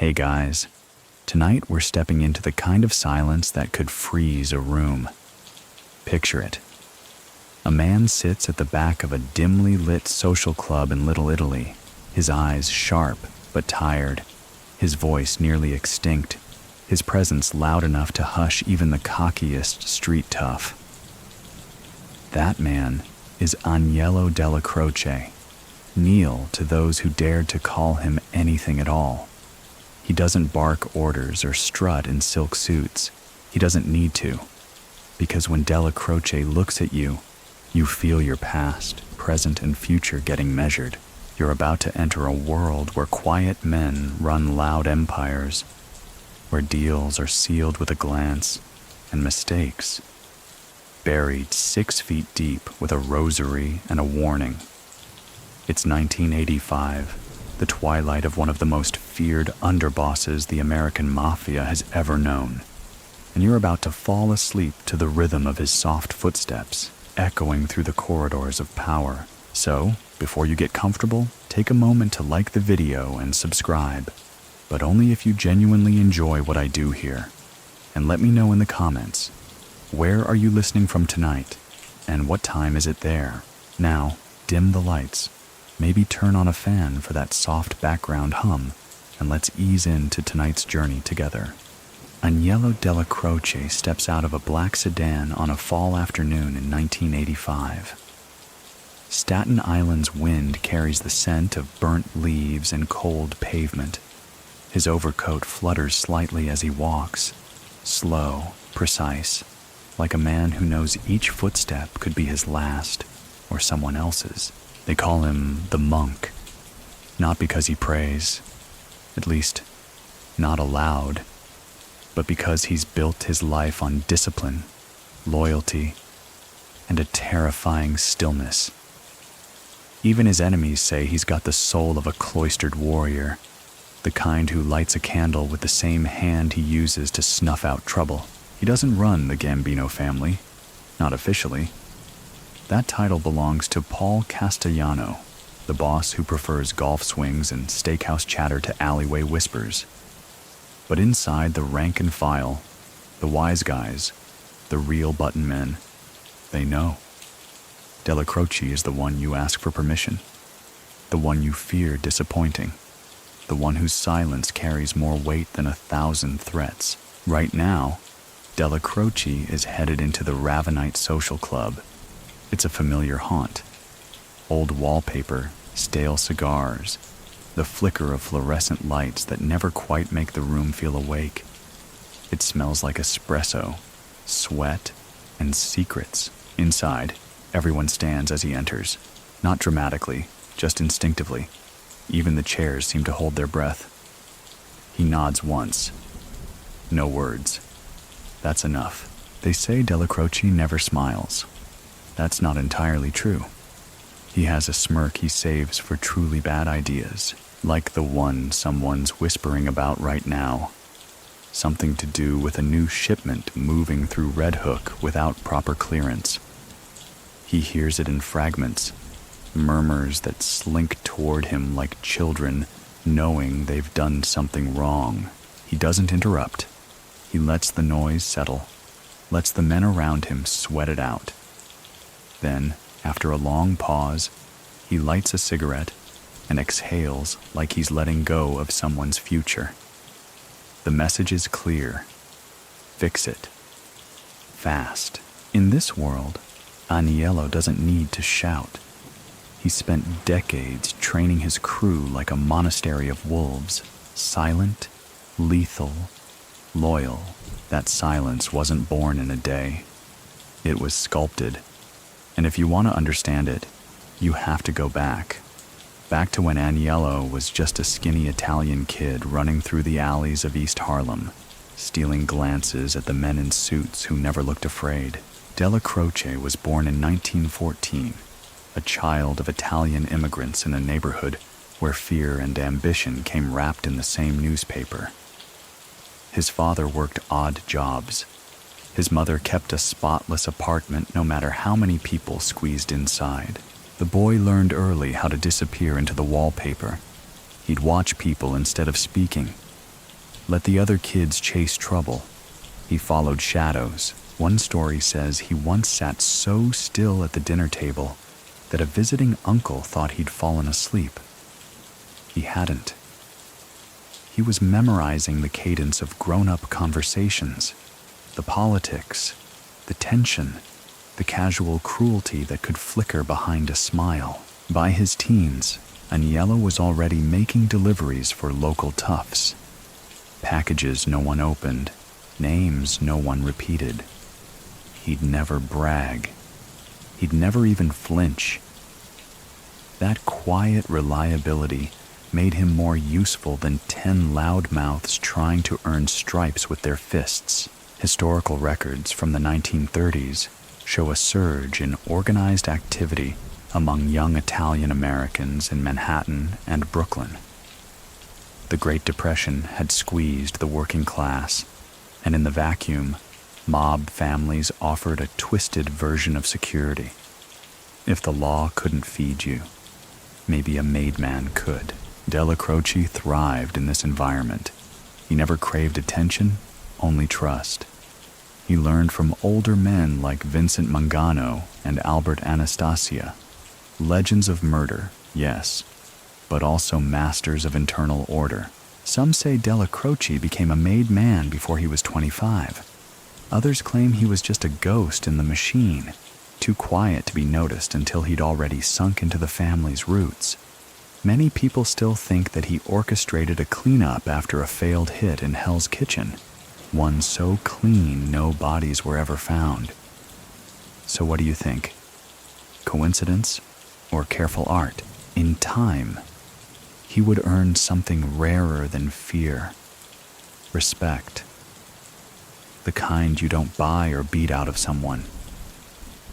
Hey guys, tonight we're stepping into the kind of silence that could freeze a room. Picture it. A man sits at the back of a dimly lit social club in Little Italy, his eyes sharp but tired, his voice nearly extinct, his presence loud enough to hush even the cockiest street tough. That man is Aniello Dellacroce, Neil to those who dared to call him anything at all. He doesn't bark orders or strut in silk suits. He doesn't need to, because when Dellacroce looks at you, you feel your past, present, and future getting measured. You're about to enter a world where quiet men run loud empires, where deals are sealed with a glance, and mistakes buried 6 feet deep with a rosary and a warning. It's 1985, the twilight of one of the most feared underbosses the American mafia has ever known, and you're about to fall asleep to the rhythm of his soft footsteps echoing through the corridors of power. So, before you get comfortable, take a moment to like the video and subscribe, but only if you genuinely enjoy what I do here. And let me know in the comments, where are you listening from tonight, and what time is it there? Now, dim the lights, maybe turn on a fan for that soft background hum, and let's ease into tonight's journey together. Aniello Dellacroce steps out of a black sedan on a fall afternoon in 1985. Staten Island's wind carries the scent of burnt leaves and cold pavement. His overcoat flutters slightly as he walks, slow, precise, like a man who knows each footstep could be his last or someone else's. They call him the monk, not because he prays, at least not aloud, but because he's built his life on discipline, loyalty, and a terrifying stillness. Even his enemies say he's got the soul of a cloistered warrior, the kind who lights a candle with the same hand he uses to snuff out trouble. He doesn't run the Gambino family, not officially. That title belongs to Paul Castellano, the boss who prefers golf swings and steakhouse chatter to alleyway whispers. But inside the rank and file, the wise guys, the real button men, they know. Dellacroce is the one you ask for permission, the one you fear disappointing, the one whose silence carries more weight than 1,000 threats. Right now, Dellacroce is headed into the Ravenite social club. It's a familiar haunt. Old wallpaper, stale cigars, the flicker of fluorescent lights that never quite make the room feel awake. It smells like espresso, sweat, and secrets. Inside, everyone stands as he enters, not dramatically, just instinctively. Even the chairs seem to hold their breath. He nods once. No words. That's enough. They say Dellacroce never smiles. That's not entirely true. He has a smirk he saves for truly bad ideas, like the one someone's whispering about right now. Something to do with a new shipment moving through Red Hook without proper clearance. He hears it in fragments, murmurs that slink toward him like children, knowing they've done something wrong. He doesn't interrupt. He lets the noise settle, lets the men around him sweat it out. Then, after a long pause, he lights a cigarette and exhales like he's letting go of someone's future. The message is clear. Fix it. Fast. In this world, Aniello doesn't need to shout. He spent decades training his crew like a monastery of wolves, silent, lethal, loyal. That silence wasn't born in a day. It was sculpted. And if you want to understand it, you have to go back to when Aniello was just a skinny Italian kid running through the alleys of East Harlem, stealing glances at the men in suits who never looked afraid. Dellacroce was born in 1914, a child of Italian immigrants in a neighborhood where fear and ambition came wrapped in the same newspaper. His father worked odd jobs. His mother kept a spotless apartment no matter how many people squeezed inside. The boy learned early how to disappear into the wallpaper. He'd watch people instead of speaking, Let the other kids chase trouble. He followed shadows. One story says he once sat so still at the dinner table that a visiting uncle thought he'd fallen asleep. He hadn't. He was memorizing the cadence of grown-up conversations, the politics, the tension, the casual cruelty that could flicker behind a smile. By his teens, Aniello was already making deliveries for local toughs. Packages no one opened, names no one repeated. He'd never brag. He'd never even flinch. That quiet reliability made him more useful than 10 loudmouths trying to earn stripes with their fists. Historical records from the 1930s show a surge in organized activity among young Italian Americans in Manhattan and Brooklyn. The Great Depression had squeezed the working class, and in the vacuum, mob families offered a twisted version of security. If the law couldn't feed you, maybe a made man could. Dellacroce thrived in this environment. He never craved attention, only trust. He learned from older men like Vincent Mangano and Albert Anastasia. Legends of murder, yes, but also masters of internal order. Some say Dellacroce became a made man before he was 25. Others claim he was just a ghost in the machine, too quiet to be noticed until he'd already sunk into the family's roots. Many people still think that he orchestrated a cleanup after a failed hit in Hell's Kitchen, one so clean no bodies were ever found. So what do you think? Coincidence or careful art? In time, he would earn something rarer than fear. Respect. The kind you don't buy or beat out of someone.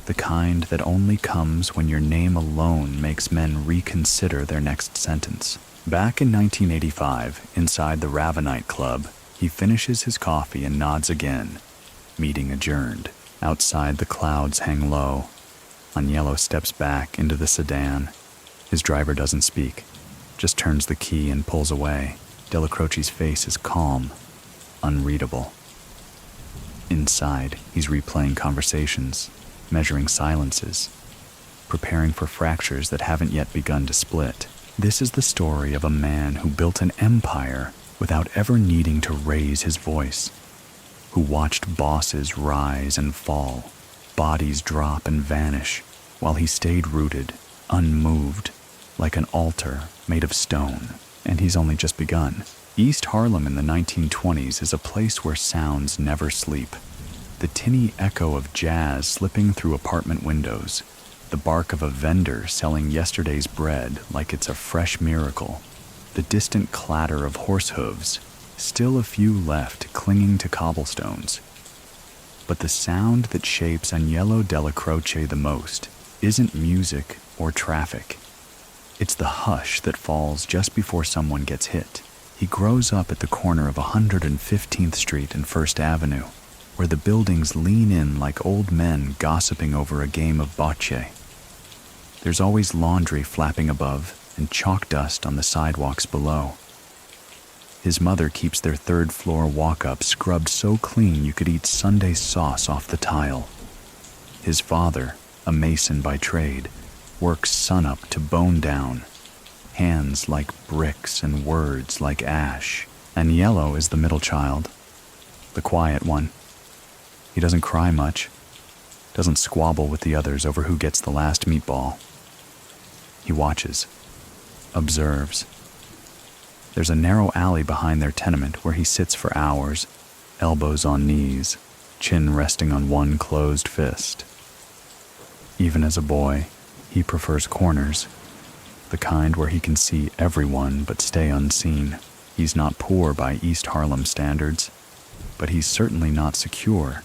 The kind that only comes when your name alone makes men reconsider their next sentence. Back in 1985, inside the Ravenite club, he finishes his coffee and nods again. Meeting adjourned. Outside, the clouds hang low. Aniello steps back into the sedan. His driver doesn't speak, just turns the key and pulls away. Dellacroce's face is calm, unreadable. Inside, he's replaying conversations, measuring silences, preparing for fractures that haven't yet begun to split. This is the story of a man who built an empire without ever needing to raise his voice, who watched bosses rise and fall, bodies drop and vanish, while he stayed rooted, unmoved, like an altar made of stone. And he's only just begun. East Harlem in the 1920s is a place where sounds never sleep. The tinny echo of jazz slipping through apartment windows, the bark of a vendor selling yesterday's bread like it's a fresh miracle, the distant clatter of horse hooves, still a few left clinging to cobblestones. But the sound that shapes Aniello Dellacroce the most isn't music or traffic. It's the hush that falls just before someone gets hit. He grows up at the corner of 115th Street and First Avenue, where the buildings lean in like old men gossiping over a game of bocce. There's always laundry flapping above and chalk dust on the sidewalks below. His mother keeps their third-floor walk-up scrubbed so clean you could eat Sunday sauce off the tile. His father, a mason by trade, works sunup to bone down, hands like bricks and words like ash. Aniello is the middle child, the quiet one. He doesn't cry much, doesn't squabble with the others over who gets the last meatball. He watches, observes. There's a narrow alley behind their tenement where he sits for hours, elbows on knees, chin resting on one closed fist. Even as a boy, he prefers corners, the kind where he can see everyone but stay unseen. He's not poor by East Harlem standards, but he's certainly not secure.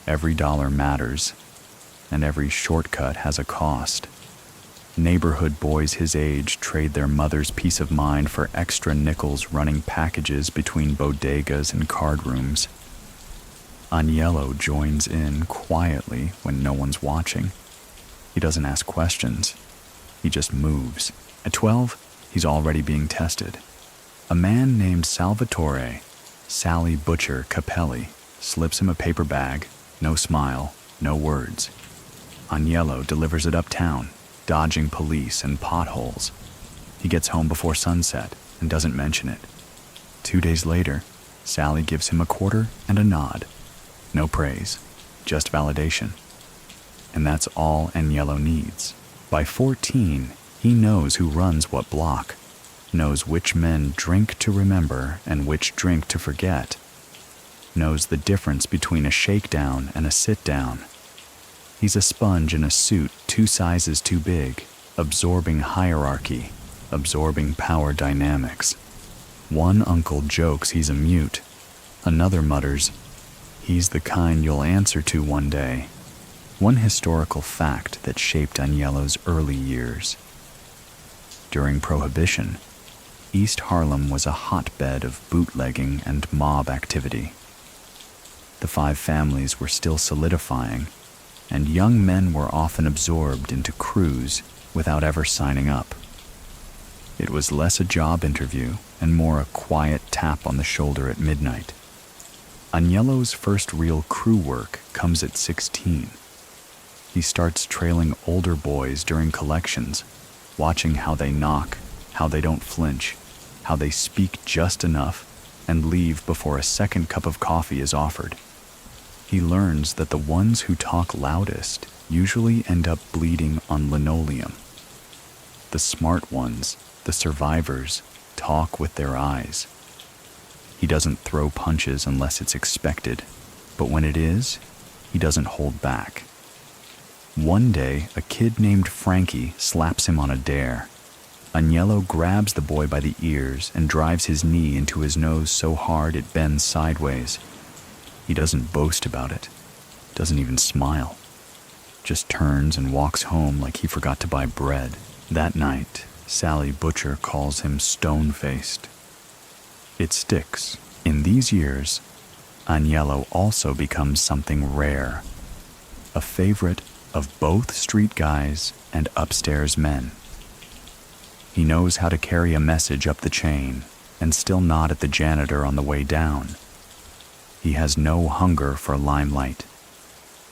Every dollar matters, and every shortcut has a cost. Neighborhood boys his age trade their mother's peace of mind for extra nickels running packages between bodegas and card rooms. Aniello joins in quietly when no one's watching. He doesn't ask questions. He just moves. At 12, he's already being tested. A man named Salvatore, Sally Butcher Capelli slips him a paper bag, no smile, no words. Aniello delivers it uptown, dodging police and potholes. He gets home before sunset and doesn't mention it. 2 days later, Sally gives him a quarter and a nod. No praise, just validation. And that's all Aniello needs. By 14, he knows who runs what block, knows which men drink to remember and which drink to forget, knows the difference between a shakedown and a sit-down. He's a sponge in a suit 2 sizes too big, absorbing hierarchy, absorbing power dynamics. One uncle jokes he's a mute. Another mutters, he's the kind you'll answer to one day. One historical fact that shaped Aniello's early years. During Prohibition, East Harlem was a hotbed of bootlegging and mob activity. The 5 families were still solidifying, and young men were often absorbed into crews without ever signing up. It was less a job interview and more a quiet tap on the shoulder at midnight. Aniello's first real crew work comes at 16. He starts trailing older boys during collections, watching how they knock, how they don't flinch, how they speak just enough and leave before a second cup of coffee is offered. He learns that the ones who talk loudest usually end up bleeding on linoleum. The smart ones, the survivors, talk with their eyes. He doesn't throw punches unless it's expected, but when it is, he doesn't hold back. One day, a kid named Frankie slaps him on a dare. Aniello grabs the boy by the ears and drives his knee into his nose so hard it bends sideways. He doesn't boast about it, doesn't even smile, just turns and walks home like he forgot to buy bread. That night, Sally Butcher calls him stone-faced. It sticks. In these years, Aniello also becomes something rare, a favorite of both street guys and upstairs men. He knows how to carry a message up the chain and still nod at the janitor on the way down. He has no hunger for limelight.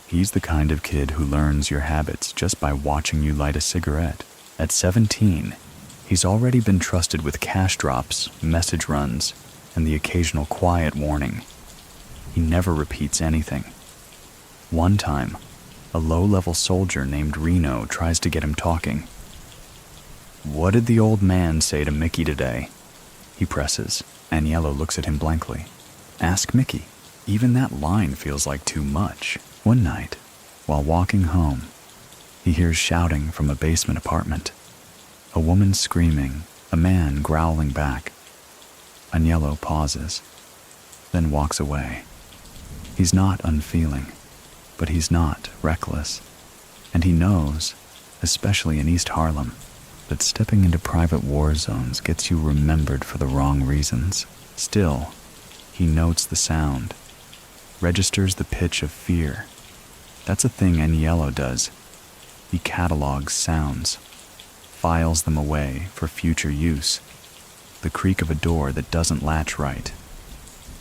He's the kind of kid who learns your habits just by watching you light a cigarette. At 17, he's already been trusted with cash drops, message runs, and the occasional quiet warning. He never repeats anything. One time, a low-level soldier named Reno tries to get him talking. "What did the old man say to Mickey today?" He presses. Aniello looks at him blankly. "Ask Mickey. Even that line feels like too much." One night, while walking home, he hears shouting from a basement apartment. A woman screaming, a man growling back. Aniello pauses, then walks away. He's not unfeeling, but he's not reckless. And he knows, especially in East Harlem, that stepping into private war zones gets you remembered for the wrong reasons. Still, he notes the sound, registers the pitch of fear. That's a thing Aniello does. He catalogs sounds, files them away for future use. The creak of a door that doesn't latch right.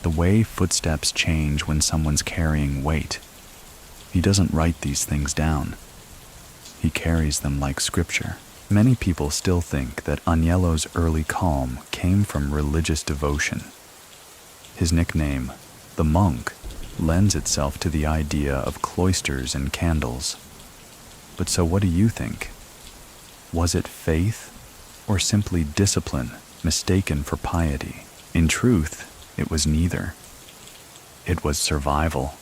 The way footsteps change when someone's carrying weight. He doesn't write these things down. He carries them like scripture. Many people still think that Aniello's early calm came from religious devotion. His nickname, the monk, lends itself to the idea of cloisters and candles. But so what do you think? Was it faith or simply discipline mistaken for piety? In truth, it was neither. It was survival.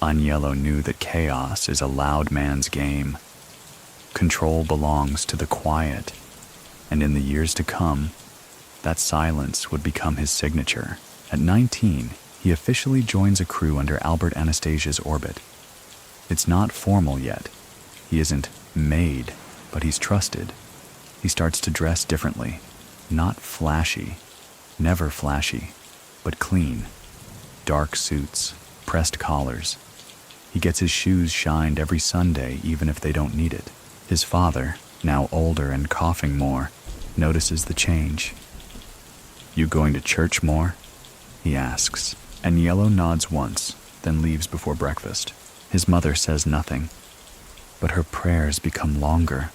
Aniello knew that chaos is a loud man's game. Control belongs to the quiet, and in the years to come, that silence would become his signature. At 19, he officially joins a crew under Albert Anastasia's orbit. It's not formal yet. He isn't made, but he's trusted. He starts to dress differently. Not flashy, never flashy, but clean. Dark suits, pressed collars. He gets his shoes shined every Sunday even if they don't need it. His father, now older and coughing more, notices the change. "You going to church more?" he asks. Aniello nods once, then leaves before breakfast. His mother says nothing, but her prayers become longer,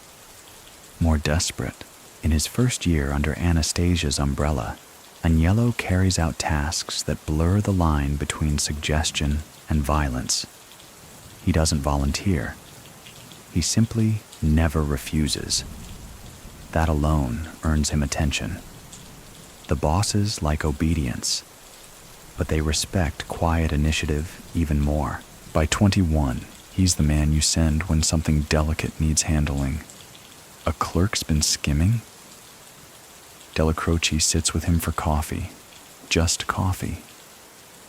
more desperate. In his first year under Anastasia's umbrella, Aniello carries out tasks that blur the line between suggestion and violence. He doesn't volunteer. He simply never refuses. That alone earns him attention. The bosses like obedience, but they respect quiet initiative even more. By 21, he's the man you send when something delicate needs handling. A clerk's been skimming? Dellacroce sits with him for coffee. Just coffee.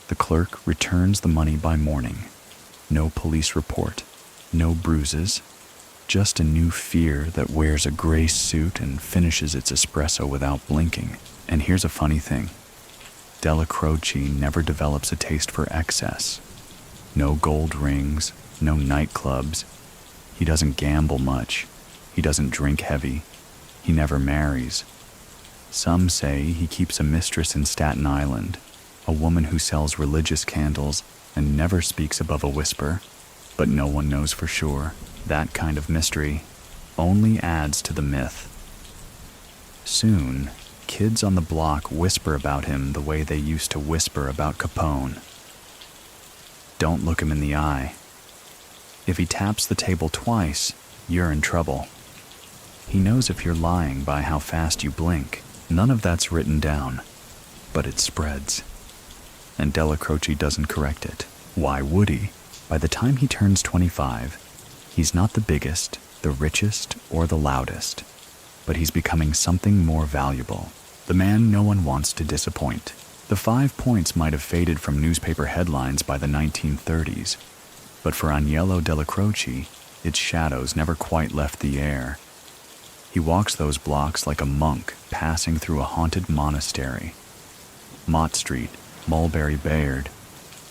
The clerk returns the money by morning. No police report. No bruises. Just a new fear that wears a gray suit and finishes its espresso without blinking. And here's a funny thing. Dellacroce never develops a taste for excess. No gold rings, no nightclubs. He doesn't gamble much. He doesn't drink heavy. He never marries. Some say he keeps a mistress in Staten Island, a woman who sells religious candles and never speaks above a whisper. But no one knows for sure. That kind of mystery only adds to the myth. Soon, kids on the block whisper about him the way they used to whisper about Capone. Don't look him in the eye. If he taps the table twice, you're in trouble. He knows if you're lying by how fast you blink. None of that's written down, but it spreads. And Dellacroce doesn't correct it. Why would he? By the time he turns 25, he's not the biggest, the richest, or the loudest, but he's becoming something more valuable. The man no one wants to disappoint. The 5 points might have faded from newspaper headlines by the 1930s, but for Aniello Dellacroce, its shadows never quite left the air. He walks those blocks like a monk passing through a haunted monastery. Mott Street, Mulberry Bayard,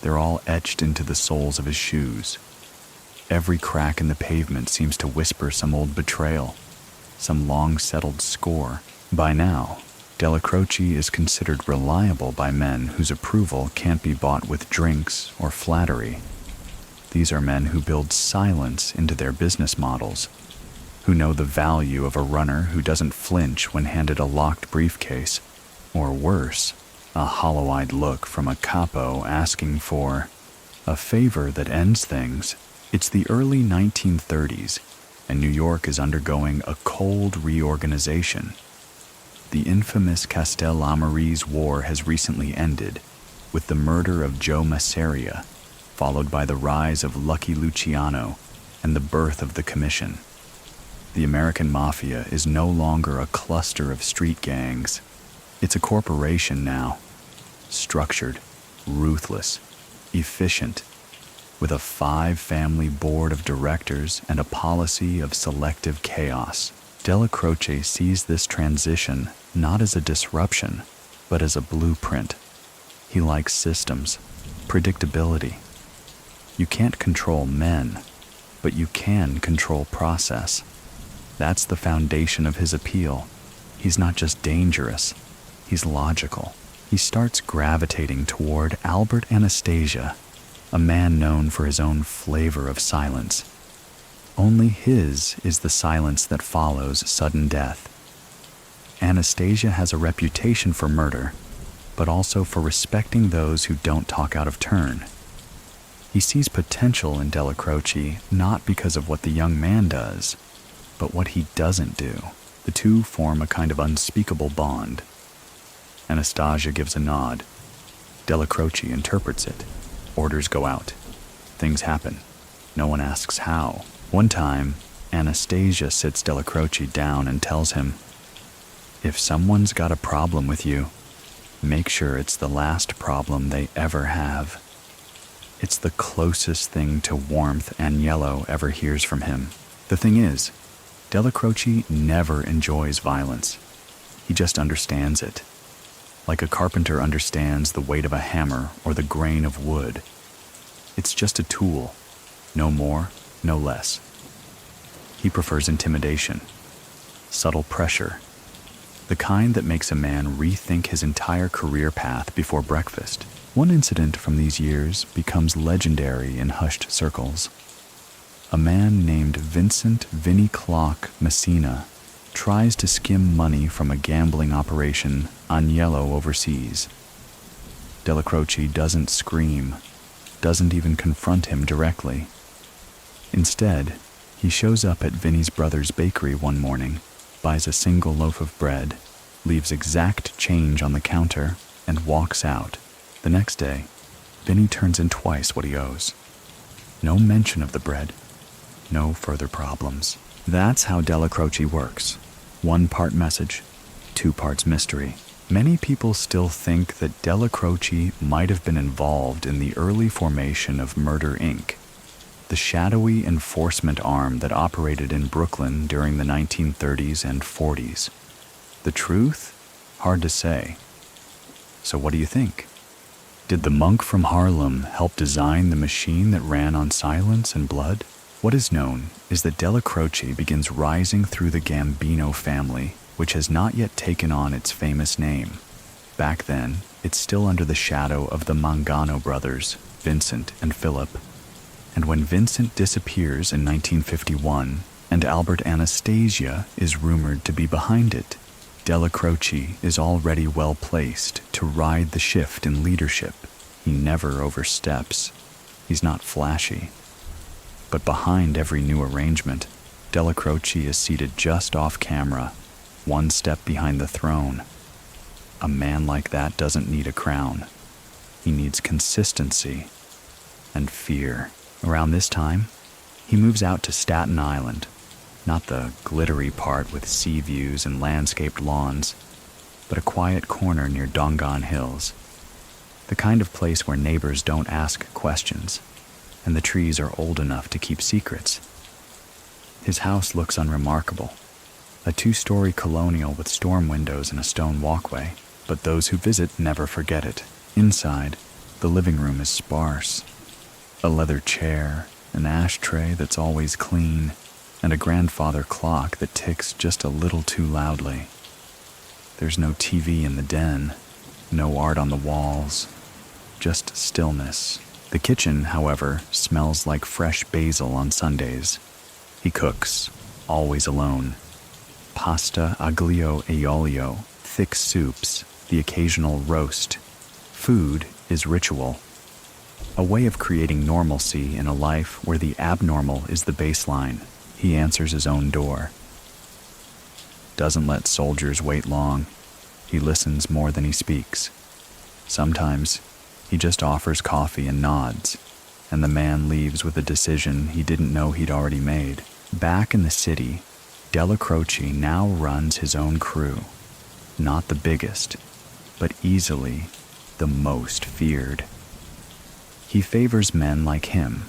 they're all etched into the soles of his shoes. Every crack in the pavement seems to whisper some old betrayal, some long-settled score. By now, Dellacroce is considered reliable by men whose approval can't be bought with drinks or flattery. These are men who build silence into their business models, who know the value of a runner who doesn't flinch when handed a locked briefcase, or worse, a hollow-eyed look from a capo asking for a favor that ends things. It's the early 1930s, and New York is undergoing a cold reorganization. The infamous Castellano's War has recently ended, with the murder of Joe Masseria, followed by the rise of Lucky Luciano and the birth of the Commission. The American mafia is no longer a cluster of street gangs. It's a corporation now, structured, ruthless, efficient, with a 5-family board of directors and a policy of selective chaos. Dellacroce sees this transition not as a disruption, but as a blueprint. He likes systems, predictability. You can't control men, but you can control process. That's the foundation of his appeal. He's not just dangerous, he's logical. He starts gravitating toward Albert Anastasia, a man known for his own flavor of silence. Only his is the silence that follows sudden death. Anastasia has a reputation for murder, but also for respecting those who don't talk out of turn. He sees potential in Dellacroce not because of what the young man does, but what he doesn't do. The two form a kind of unspeakable bond. Anastasia gives a nod. Dellacroce interprets it. Orders go out. Things happen. No one asks how. One time, Anastasia sits Dellacroce down and tells him, "If someone's got a problem with you, make sure it's the last problem they ever have." It's the closest thing to warmth Aniello ever hears from him. The thing is, Dellacroce never enjoys violence. He just understands it. Like a carpenter understands the weight of a hammer or the grain of wood. It's just a tool, no more, no less. He prefers intimidation, subtle pressure, The kind that makes a man rethink his entire career path before breakfast. One incident from these years becomes legendary in hushed circles. A man named Vincent Vinnie Clock Messina tries to skim money from a gambling operation Aniello overseas. Dellacroce doesn't scream, doesn't even confront him directly. Instead, he shows up at Vinnie's brother's bakery one morning, buys a single loaf of bread, leaves exact change on the counter, and walks out. The next day, Vinnie turns in twice what he owes. No mention of the bread, no further problems. That's how Dellacroce works. 1 part message, 2 parts mystery. Many people still think that Dellacroce might have been involved in the early formation of Murder, Inc., the shadowy enforcement arm that operated in Brooklyn during the 1930s and 40s. The truth? Hard to say. So what do you think? Did the monk from Harlem help design the machine that ran on silence and blood? What is known is that Dellacroce begins rising through the Gambino family, which has not yet taken on its famous name. Back then, it's still under the shadow of the Mangano brothers, Vincent and Philip. And when Vincent disappears in 1951, and Albert Anastasia is rumored to be behind it, Dellacroce is already well placed to ride the shift in leadership. He never oversteps. He's not flashy. But behind every new arrangement, Dellacroce is seated just off camera, 1 step behind the throne. A man like that doesn't need a crown. He needs consistency and fear. Around this time, he moves out to Staten Island, not the glittery part with sea views and landscaped lawns, but a quiet corner near Dongan Hills, the kind of place where neighbors don't ask questions, and the trees are old enough to keep secrets. His house looks unremarkable, a 2-story colonial with storm windows and a stone walkway, but those who visit never forget it. Inside, the living room is sparse. A leather chair, an ashtray that's always clean, and a grandfather clock that ticks just a little too loudly. There's no TV in the den, no art on the walls, just stillness. The kitchen, however, smells like fresh basil on Sundays. He cooks, always alone. Pasta aglio e olio, thick soups, the occasional roast. Food is ritual. A way of creating normalcy in a life where the abnormal is the baseline. He answers his own door. Doesn't let soldiers wait long. He listens more than he speaks. Sometimes, he just offers coffee and nods, and the man leaves with a decision he didn't know he'd already made. Back in the city, Dellacroce now runs his own crew. Not the biggest, but easily the most feared. He favors men like him,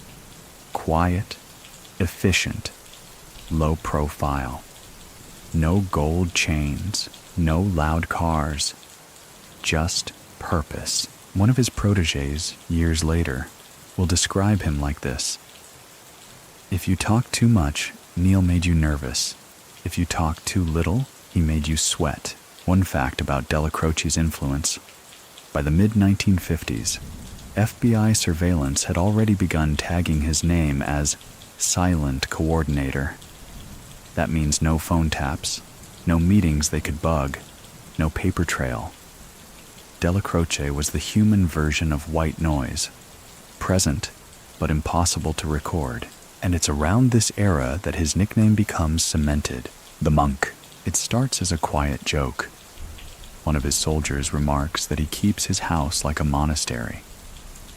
quiet, efficient, low profile. No gold chains, no loud cars, just purpose. One of his protégés, years later, will describe him like this: "If you talk too much, Neil made you nervous. If you talk too little, he made you sweat." One fact about Dellacroce's influence: by the mid-1950s, FBI surveillance had already begun tagging his name as Silent Coordinator. That means no phone taps, no meetings they could bug, no paper trail. Dellacroce was the human version of white noise, present but impossible to record. And it's around this era that his nickname becomes cemented, the Monk. It starts as a quiet joke. One of his soldiers remarks that he keeps his house like a monastery.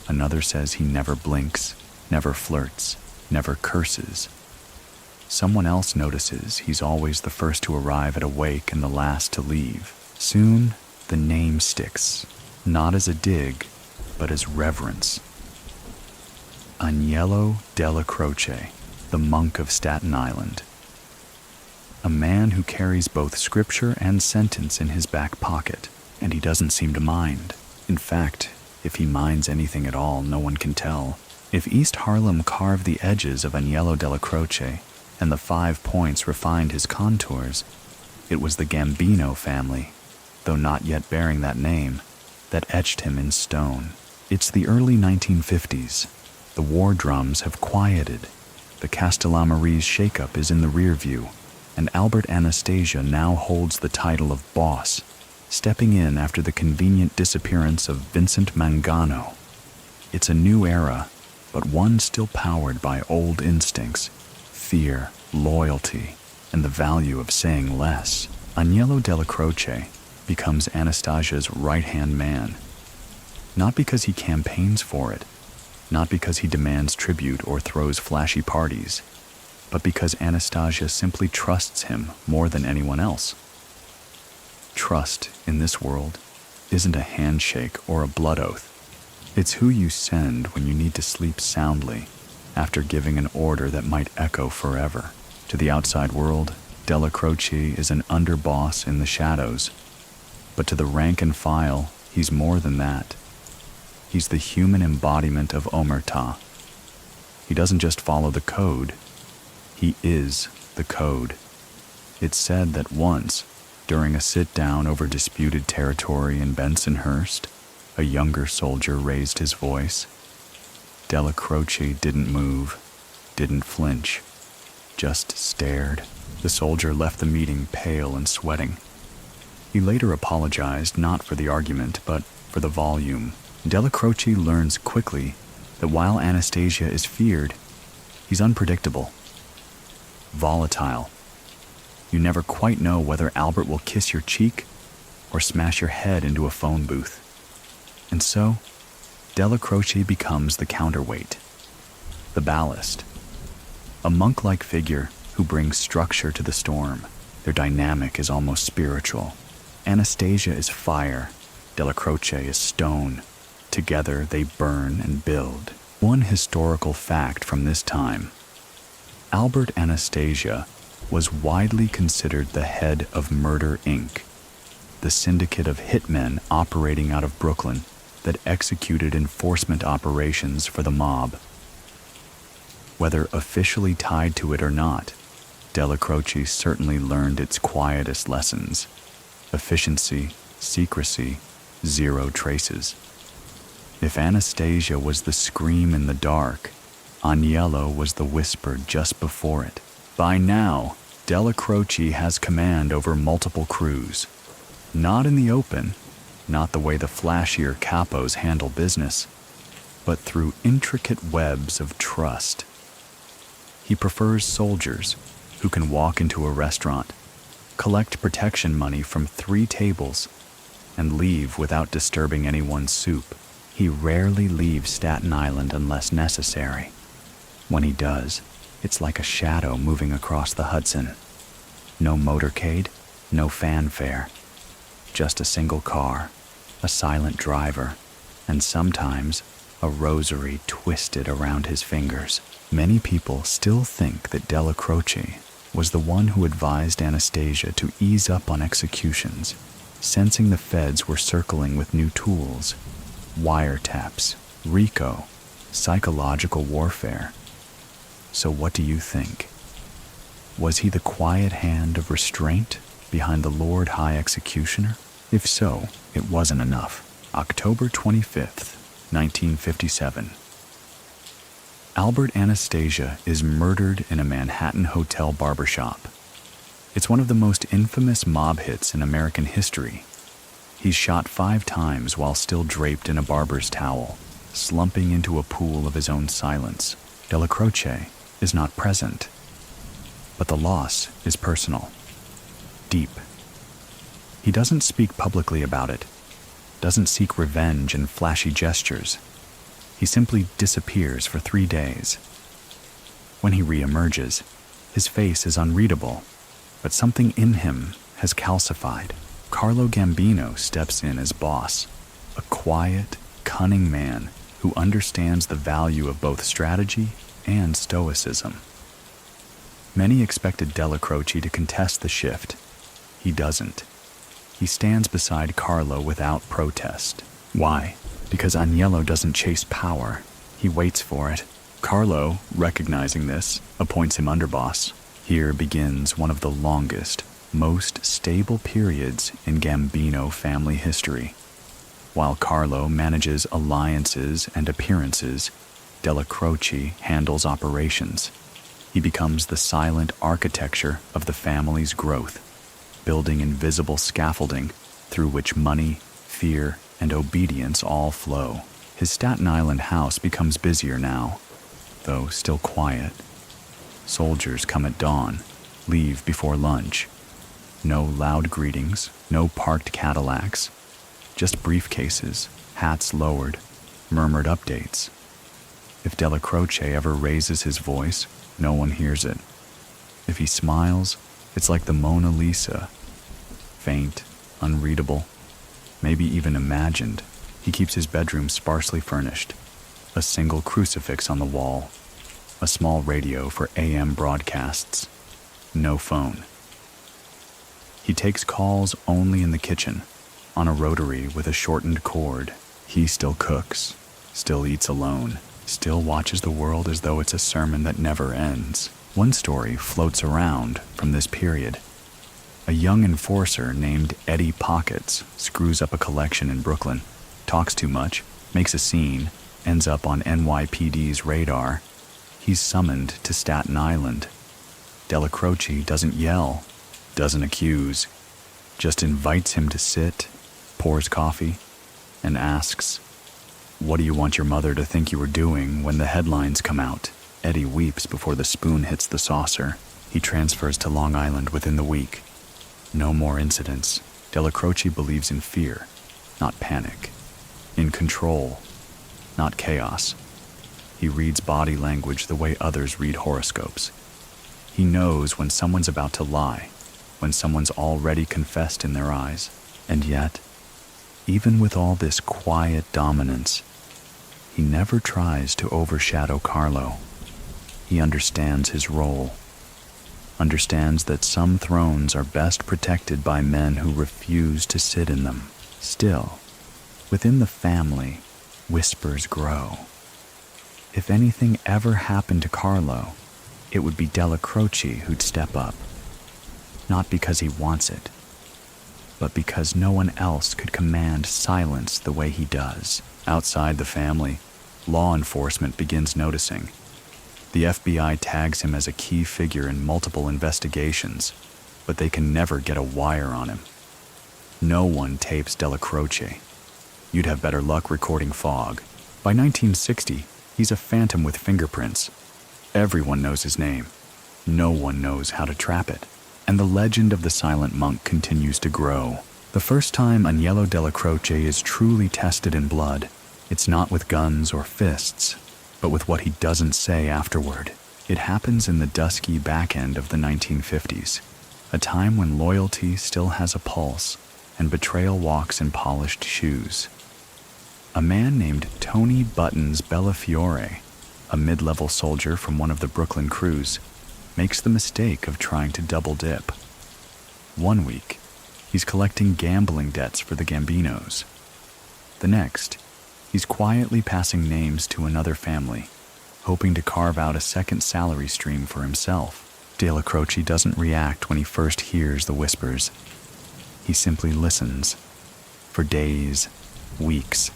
Another says he never blinks, never flirts, never curses. Someone else notices he's always the first to arrive at a wake and the last to leave. Soon, the name sticks, not as a dig, but as reverence. Aniello Dellacroce, the monk of Staten Island. A man who carries both scripture and sentence in his back pocket, and he doesn't seem to mind. In fact, if he minds anything at all, no one can tell. If East Harlem carved the edges of Aniello Dellacroce, and the 5 points refined his contours, It was the Gambino family, though not yet bearing that name, that etched him in stone. It's the early 1950s. The war drums have quieted. The Castellano's shakeup is in the rear view, and Anastasia now holds the title of boss, stepping in after the convenient disappearance of Vincent Mangano. It's a new era, but one still powered by old instincts, fear, loyalty, and the value of saying less. Aniello Dellacroce becomes Anastasia's right-hand man, not because he campaigns for it, not because he demands tribute or throws flashy parties, but because Anastasia simply trusts him more than anyone else. Trust, in this world, isn't a handshake or a blood oath. It's who you send when you need to sleep soundly after giving an order that might echo forever. To the outside world, Dellacroce is an underboss in the shadows, but to the rank and file, he's more than that. He's the human embodiment of omerta. He doesn't just follow the code, he is the code. It's said that once, during a sit-down over disputed territory in Bensonhurst, a younger soldier raised his voice. Dellacroce didn't move, didn't flinch, just stared. The soldier left the meeting pale and sweating. He later apologized not for the argument, but for the volume. Dellacroce learns quickly that while Anastasia is feared, he's unpredictable, volatile. You never quite know whether Albert will kiss your cheek or smash your head into a phone booth. And so, Dellacroce becomes the counterweight, the ballast, a monk-like figure who brings structure to the storm. Their dynamic is almost spiritual. Anastasia is fire, Dellacroce is stone. Together they burn and build. One historical fact from this time: Albert Anastasia was widely considered the head of Murder, Inc., the syndicate of hitmen operating out of Brooklyn that executed enforcement operations for the mob. Whether officially tied to it or not, Dellacroce certainly learned its quietest lessons: efficiency, secrecy, zero traces. If Anastasia was the scream in the dark, Aniello was the whisper just before it. By now, Dellacroce has command over multiple crews. Not in the open, not the way the flashier capos handle business, but through intricate webs of trust. He prefers soldiers who can walk into a restaurant, collect protection money from 3 tables, and leave without disturbing anyone's soup. He rarely leaves Staten Island unless necessary. When he does, it's like a shadow moving across the Hudson. No motorcade, no fanfare, just a single car, a silent driver, and sometimes a rosary twisted around his fingers. Many people still think that Dellacroce was the one who advised Anastasia to ease up on executions, sensing the feds were circling with new tools: wiretaps, RICO, psychological warfare. So what do you think? Was he the quiet hand of restraint behind the Lord High Executioner? If so, it wasn't enough. October 25th, 1957. Albert Anastasia is murdered in a Manhattan hotel barbershop. It's one of the most infamous mob hits in American history. He's shot 5 times while still draped in a barber's towel, slumping into a pool of his own silence. Dellacroce is not present, but the loss is personal, deep. He doesn't speak publicly about it, doesn't seek revenge in flashy gestures. He simply disappears for 3 days. When he reemerges, his face is unreadable, but something in him has calcified. Carlo Gambino steps in as boss, a quiet, cunning man who understands the value of both strategy and stoicism. Many expected Dellacroce to contest the shift. He doesn't. He stands beside Carlo without protest. Why? Because Aniello doesn't chase power. He waits for it. Carlo, recognizing this, appoints him underboss. Here begins one of the longest, most stable periods in Gambino family history. While Carlo manages alliances and appearances, Dellacroce handles operations. He becomes the silent architecture of the family's growth, building invisible scaffolding through which money, fear, and obedience all flow. His Staten Island house becomes busier now, though still quiet. Soldiers come at dawn, leave before lunch. No loud greetings, no parked Cadillacs, just briefcases, hats lowered, murmured updates. If Dellacroce ever raises his voice, no one hears it. If he smiles, it's like the Mona Lisa, faint, unreadable, maybe even imagined. He keeps his bedroom sparsely furnished, a single crucifix on the wall, a small radio for AM broadcasts, no phone. He takes calls only in the kitchen, on a rotary with a shortened cord. He still cooks, still eats alone, still watches the world as though it's a sermon that never ends. One story floats around from this period. A young enforcer named Eddie Pockets screws up a collection in Brooklyn, talks too much, makes a scene, ends up on NYPD's radar. He's summoned to Staten Island. Dellacroce doesn't yell, doesn't accuse, just invites him to sit, pours coffee, and asks, "What do you want your mother to think you were doing when the headlines come out?" Eddie weeps before the spoon hits the saucer. He transfers to Long Island within the week. No more incidents. Dellacroce believes in fear, not panic. In control, not chaos. He reads body language the way others read horoscopes. He knows when someone's about to lie, when someone's already confessed in their eyes. And yet, even with all this quiet dominance, he never tries to overshadow Carlo. He understands his role, understands that some thrones are best protected by men who refuse to sit in them. Still, within the family, whispers grow. If anything ever happened to Carlo, it would be Dellacroce who'd step up. Not because he wants it, but because no one else could command silence the way he does. Outside the family, law enforcement begins noticing. The FBI tags him as a key figure in multiple investigations, but they can never get a wire on him. No one tapes Dellacroce. You'd have better luck recording fog. By 1960, he's a phantom with fingerprints. Everyone knows his name. No one knows how to trap it. And the legend of the silent monk continues to grow. The first time Aniello Dellacroce is truly tested in blood, it's not with guns or fists, but with what he doesn't say afterward. It happens in the dusky back end of the 1950s, a time when loyalty still has a pulse and betrayal walks in polished shoes. A man named Tony Buttons Bellafiore, a mid-level soldier from one of the Brooklyn crews, makes the mistake of trying to double dip. One week, he's collecting gambling debts for the Gambinos. The next, he's quietly passing names to another family, hoping to carve out a second salary stream for himself. Dellacroce doesn't react when he first hears the whispers. He simply listens. For days, weeks,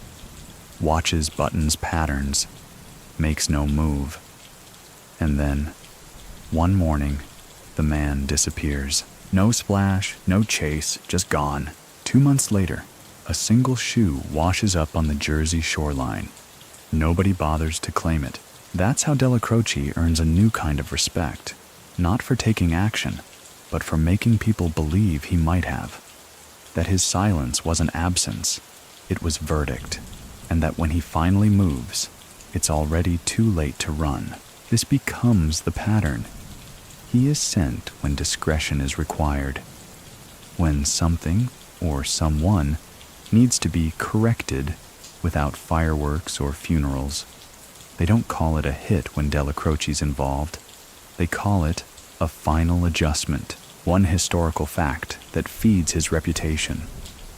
watches Buttons' patterns, makes no move. And then, one morning, the man disappears. No splash, no chase, just gone. 2 months later, a single shoe washes up on the Jersey shoreline. Nobody bothers to claim it. That's how Dellacroce earns a new kind of respect, not for taking action, but for making people believe he might have. That his silence wasn't absence, it was verdict, and that when he finally moves, it's already too late to run. This becomes the pattern. He is sent when discretion is required, when something or someone needs to be corrected without fireworks or funerals. They don't call it a hit when Dellacroce's involved. They call it a final adjustment, one historical fact that feeds his reputation.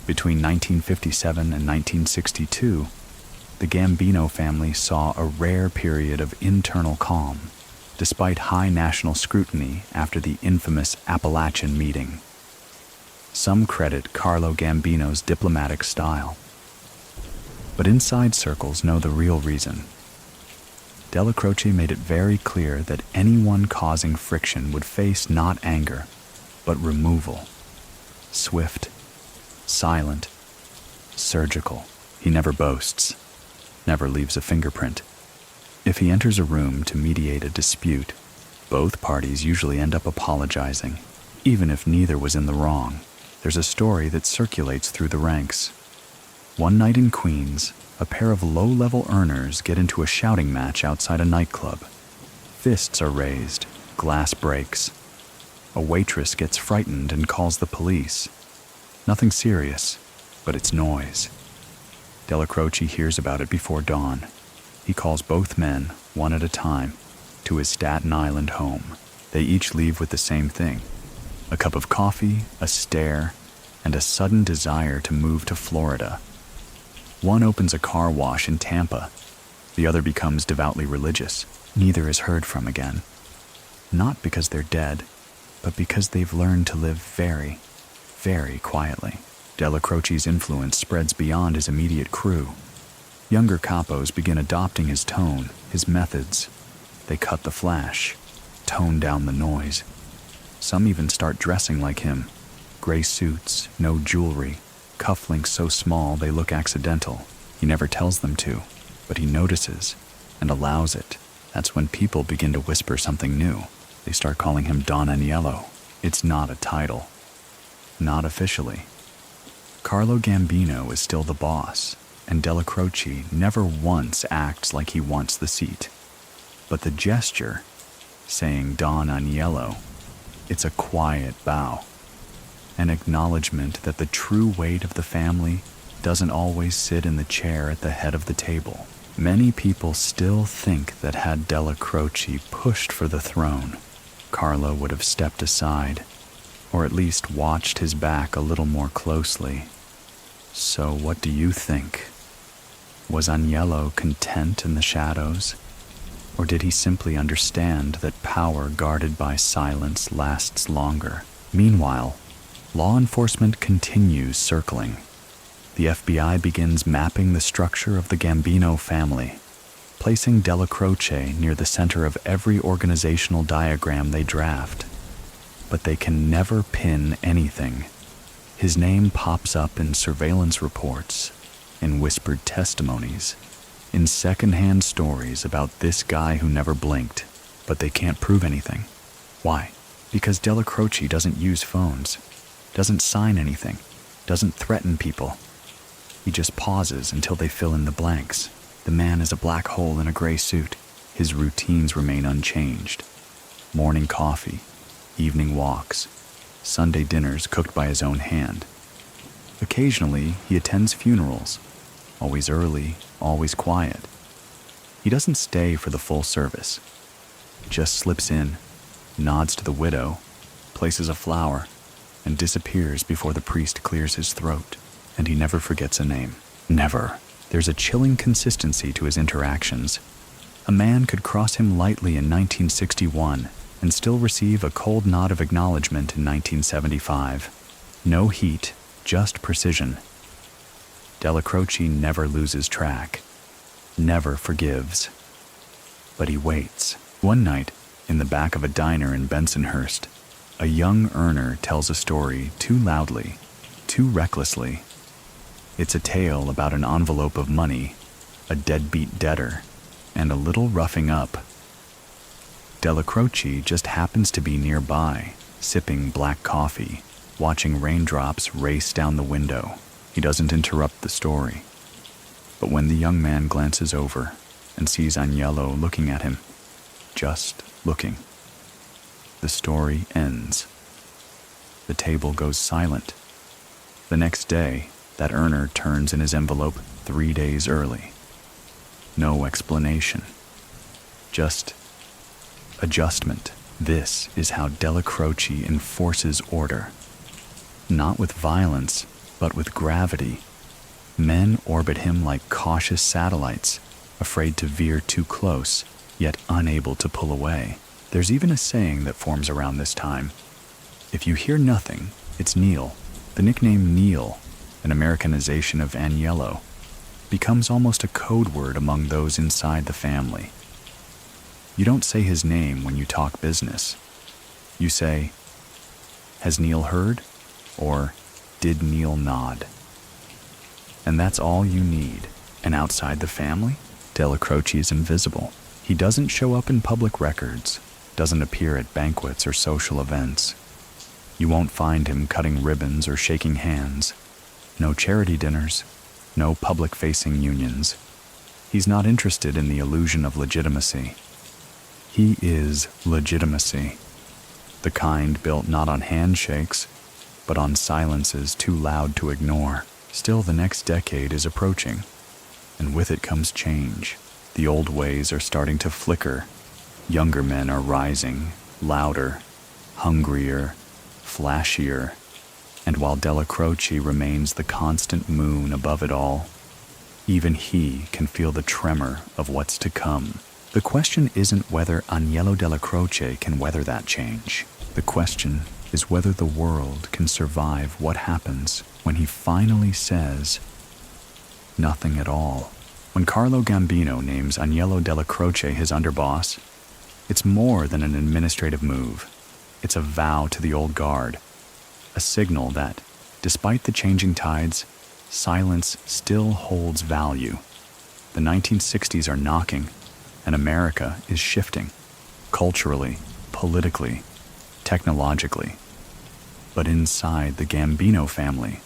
Between 1957 and 1962, the Gambino family saw a rare period of internal calm, despite high national scrutiny after the infamous Appalachian meeting. Some credit Carlo Gambino's diplomatic style. But inside circles know the real reason. Dellacroce made it very clear that anyone causing friction would face not anger, but removal. Swift, silent, surgical. He never boasts, never leaves a fingerprint. If he enters a room to mediate a dispute, both parties usually end up apologizing, even if neither was in the wrong. There's a story that circulates through the ranks. One night in Queens, a pair of low-level earners get into a shouting match outside a nightclub. Fists are raised, glass breaks. A waitress gets frightened and calls the police. Nothing serious, but it's noise. Dellacroce hears about it before dawn. He calls both men, one at a time, to his Staten Island home. They each leave with the same thing: a cup of coffee, a stare, and a sudden desire to move to Florida. One opens a car wash in Tampa. The other becomes devoutly religious. Neither is heard from again. Not because they're dead, but because they've learned to live very, very quietly. Dellacroce's influence spreads beyond his immediate crew. Younger capos begin adopting his tone, his methods. They cut the flash, tone down the noise. Some even start dressing like him. Gray suits, no jewelry, cufflinks so small they look accidental. He never tells them to, but he notices and allows it. That's when people begin to whisper something new. They start calling him Don Aniello. It's not a title. Not officially. Carlo Gambino is still the boss, and Dellacroce never once acts like he wants the seat. But the gesture, saying Don Aniello, it's a quiet bow, an acknowledgement that the true weight of the family doesn't always sit in the chair at the head of the table. Many people still think that had Dellacroce pushed for the throne, Carlo would have stepped aside, or at least watched his back a little more closely. So what do you think? Was Aniello content in the shadows? Or did he simply understand that power guarded by silence lasts longer? Meanwhile, law enforcement continues circling. The FBI begins mapping the structure of the Gambino family, placing Dellacroce near the center of every organizational diagram they draft. But they can never pin anything. His name pops up in surveillance reports, in whispered testimonies, in secondhand stories about this guy who never blinked, but they can't prove anything. Why? Because Dellacroce doesn't use phones, doesn't sign anything, doesn't threaten people. He just pauses until they fill in the blanks. The man is a black hole in a gray suit. His routines remain unchanged. Morning coffee, evening walks, Sunday dinners cooked by his own hand. Occasionally, he attends funerals, always early, always quiet. He doesn't stay for the full service, just slips in, nods to the widow, places a flower, and disappears before the priest clears his throat. And he never forgets a name. Never. There's a chilling consistency to his interactions. A man could cross him lightly in 1961 and still receive a cold nod of acknowledgement in 1975. No heat, just precision. Dellacroce never loses track, never forgives. But he waits. One night, in the back of a diner in Bensonhurst, a young earner tells a story too loudly, too recklessly. It's a tale about an envelope of money, a deadbeat debtor, and a little roughing up. Dellacroce just happens to be nearby, sipping black coffee, watching raindrops race down the window. He doesn't interrupt the story. But when the young man glances over and sees Aniello looking at him, just looking, the story ends. The table goes silent. The next day, that earner turns in his envelope 3 days early. No explanation. Just adjustment. This is how Dellacroce enforces order. Not with violence, but with gravity. Men orbit him like cautious satellites, afraid to veer too close, yet unable to pull away. There's even a saying that forms around this time. If you hear nothing, it's kneel. The nickname Neil, an Americanization of Aniello, becomes almost a code word among those inside the family. You don't say his name when you talk business. You say, "Has Neil heard?" or "Did Neil nod?" And that's all you need. And outside the family, Dellacroce is invisible. He doesn't show up in public records, doesn't appear at banquets or social events. You won't find him cutting ribbons or shaking hands. No charity dinners, no public-facing unions. He's not interested in the illusion of legitimacy. He is legitimacy, the kind built not on handshakes, but on silences too loud to ignore. Still, the next decade is approaching, and with it comes change. The old ways are starting to flicker. Younger men are rising, louder, hungrier, flashier, and while Dellacroce remains the constant moon above it all, even he can feel the tremor of what's to come. The question isn't whether Aniello Dellacroce can weather that change. The question is whether the world can survive what happens when he finally says nothing at all. When Carlo Gambino names Aniello Dellacroce his underboss, it's more than an administrative move. It's a vow to the old guard, a signal that, despite the changing tides, silence still holds value. The 1960s are knocking, and America is shifting, culturally, politically, technologically. But inside the Gambino family,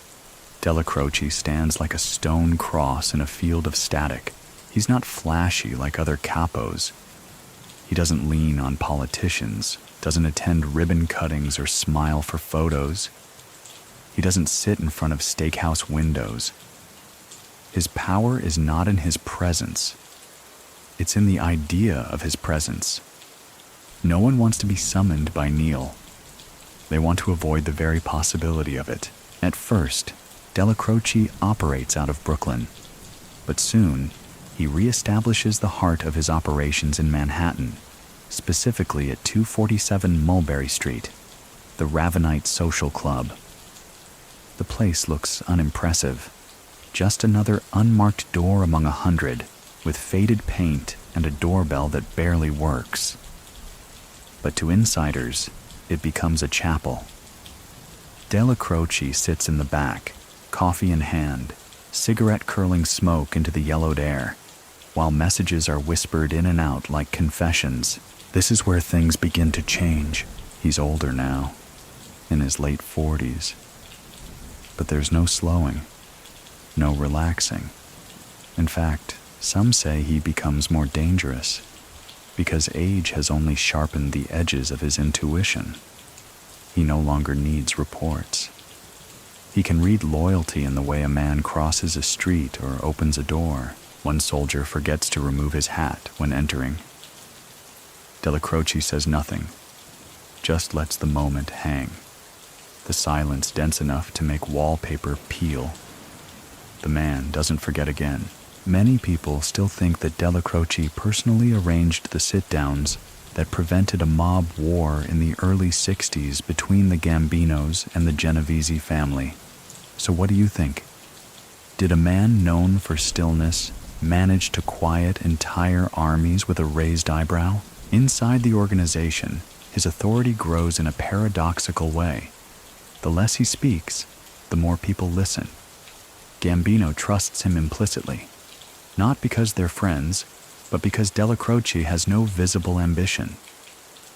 Dellacroce stands like a stone cross in a field of static. He's not flashy like other capos. He doesn't lean on politicians, doesn't attend ribbon cuttings or smile for photos. He doesn't sit in front of steakhouse windows. His power is not in his presence. It's in the idea of his presence. No one wants to be summoned by Neil. They want to avoid the very possibility of it. At first, Dellacroce operates out of Brooklyn, but soon he reestablishes the heart of his operations in Manhattan, specifically at 247 Mulberry Street, the Ravenite Social Club. The place looks unimpressive, just another unmarked door among 100, with faded paint and a doorbell that barely works. But to insiders, it becomes a chapel. Dellacroce sits in the back, coffee in hand, cigarette curling smoke into the yellowed air, while messages are whispered in and out like confessions. This is where things begin to change. He's older now, in his late 40s. But there's no slowing, no relaxing. In fact, some say he becomes more dangerous, because age has only sharpened the edges of his intuition. He no longer needs reports. He can read loyalty in the way a man crosses a street or opens a door. One soldier forgets to remove his hat when entering. Dellacroce says nothing, just lets the moment hang. The silence dense enough to make wallpaper peel. The man doesn't forget again. Many people still think that Dellacroce personally arranged the sit-downs that prevented a mob war in the early 60s between the Gambinos and the Genovese family. So what do you think? Did a man known for stillness manage to quiet entire armies with a raised eyebrow? Inside the organization, his authority grows in a paradoxical way. The less he speaks, the more people listen. Gambino trusts him implicitly, not because they're friends, but because Dellacroce has no visible ambition.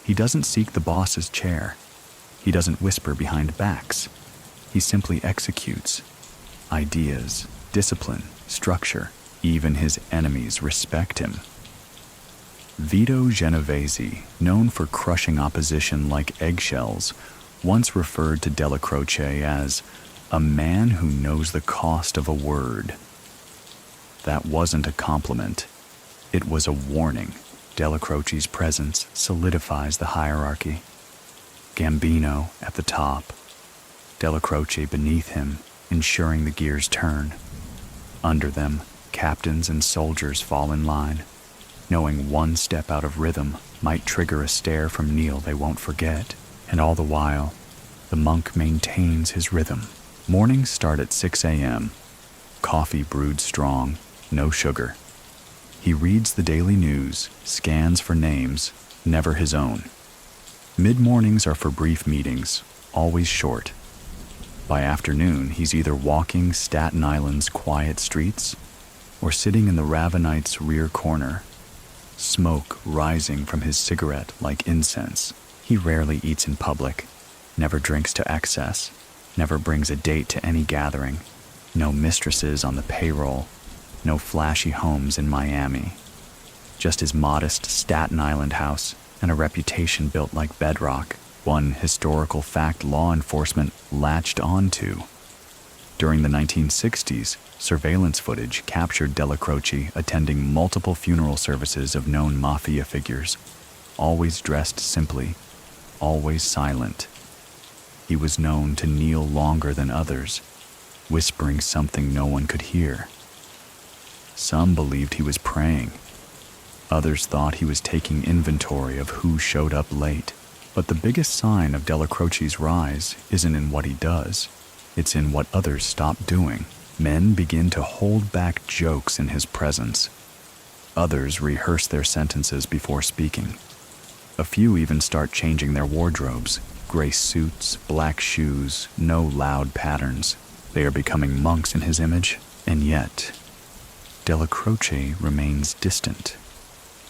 He doesn't seek the boss's chair. He doesn't whisper behind backs. He simply executes. Ideas, discipline, structure. Even his enemies respect him. Vito Genovese, known for crushing opposition like eggshells, once referred to Dellacroce as a man who knows the cost of a word. That wasn't a compliment. It was a warning. Dellacroce's presence solidifies the hierarchy. Gambino at the top, Dellacroce beneath him, ensuring the gears turn. Under them, captains and soldiers fall in line, knowing one step out of rhythm might trigger a stare from Neil they won't forget. And all the while, the monk maintains his rhythm. Mornings start at 6 a.m. Coffee brewed strong, no sugar. He reads the daily news, scans for names, never his own. Mid-mornings are for brief meetings, always short. By afternoon, he's either walking Staten Island's quiet streets or sitting in the Ravenite's rear corner, smoke rising from his cigarette like incense. He rarely eats in public, never drinks to excess, never brings a date to any gathering. No mistresses on the payroll, no flashy homes in Miami. Just his modest Staten Island house and a reputation built like bedrock, one historical fact law enforcement latched onto. During the 1960s, surveillance footage captured Dellacroce attending multiple funeral services of known mafia figures, always dressed simply, always silent. He was known to kneel longer than others, whispering something no one could hear. Some believed he was praying. Others thought he was taking inventory of who showed up late. But the biggest sign of Dellacroce's rise isn't in what he does. It's in what others stop doing. Men begin to hold back jokes in his presence. Others rehearse their sentences before speaking. A few even start changing their wardrobes. Gray suits, black shoes, no loud patterns. They are becoming monks in his image, and yet Dellacroce remains distant.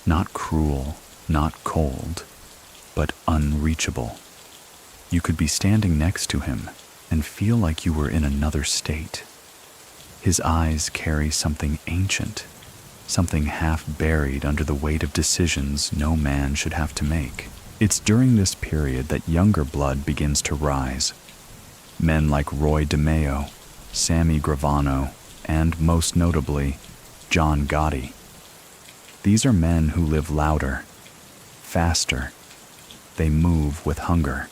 Not cruel, not cold, but unreachable. You could be standing next to him and feel like you were in another state. His eyes carry something ancient, something half buried under the weight of decisions no man should have to make. It's during this period that younger blood begins to rise. Men like Roy DeMeo, Sammy Gravano, and most notably, John Gotti. These are men who live louder, faster. They move with hunger.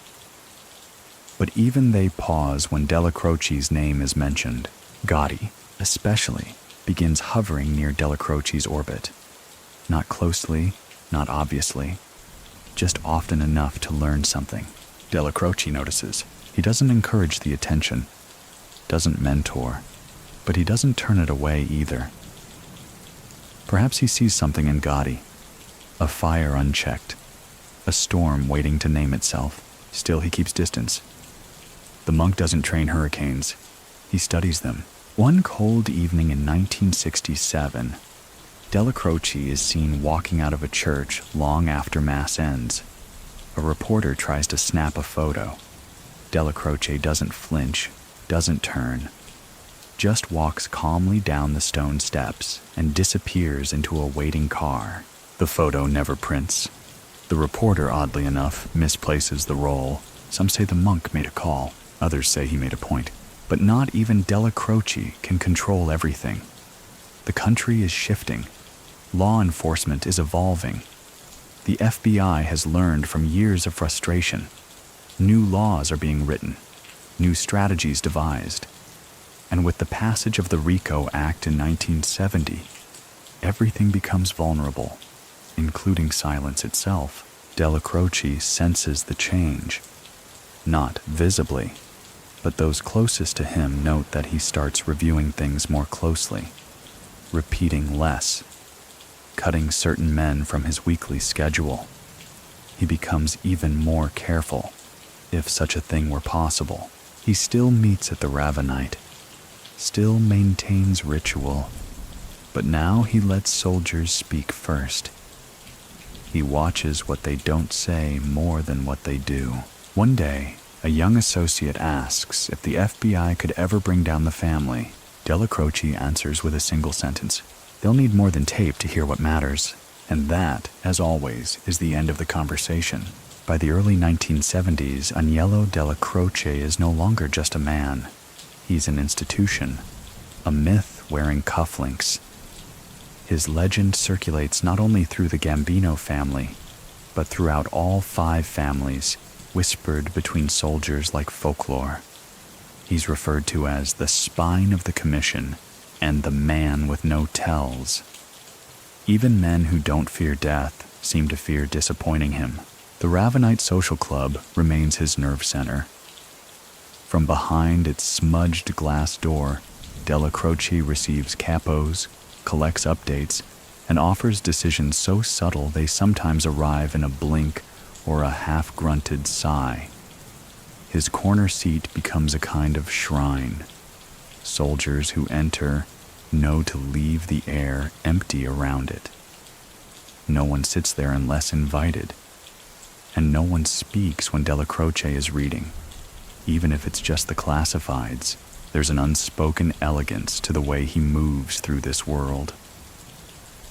But even they pause when Dellacroce's name is mentioned. Gotti, especially, begins hovering near Dellacroce's orbit. Not closely, not obviously, just often enough to learn something. Dellacroce notices. He doesn't encourage the attention, doesn't mentor, but he doesn't turn it away either. Perhaps he sees something in Gotti, a fire unchecked, a storm waiting to name itself. Still, he keeps distance. The monk doesn't train hurricanes. He studies them. One cold evening in 1967, Dellacroce is seen walking out of a church long after Mass ends. A reporter tries to snap a photo. Dellacroce doesn't flinch, doesn't turn, just walks calmly down the stone steps and disappears into a waiting car. The photo never prints. The reporter, oddly enough, misplaces the role. Some say the monk made a call. Others say he made a point. But not even Dellacroce can control everything. The country is shifting. Law enforcement is evolving. The FBI has learned from years of frustration. New laws are being written, new strategies devised. And with the passage of the RICO Act in 1970, everything becomes vulnerable, including silence itself. Dellacroce senses the change. Not visibly, but those closest to him note that he starts reviewing things more closely, repeating less, cutting certain men from his weekly schedule. He becomes even more careful, if such a thing were possible. He still meets at the Ravenite, still maintains ritual, but now he lets soldiers speak first. He watches what they don't say more than what they do. One day, a young associate asks if the FBI could ever bring down the family. Dellacroce answers with a single sentence. They'll need more than tape to hear what matters. And that, as always, is the end of the conversation. By the early 1970s, Aniello Dellacroce is no longer just a man. He's an institution, a myth wearing cufflinks. His legend circulates not only through the Gambino family, but throughout all 5 families, whispered between soldiers like folklore. He's referred to as the spine of the commission and the man with no tells. Even men who don't fear death seem to fear disappointing him. The Ravenite Social Club remains his nerve center. From behind its smudged glass door, Dellacroce receives capos, collects updates, and offers decisions so subtle they sometimes arrive in a blink or a half-grunted sigh. His corner seat becomes a kind of shrine. Soldiers who enter know to leave the air empty around it. No one sits there unless invited, and no one speaks when Dellacroce is reading. Even if it's just the classifieds, there's an unspoken elegance to the way he moves through this world.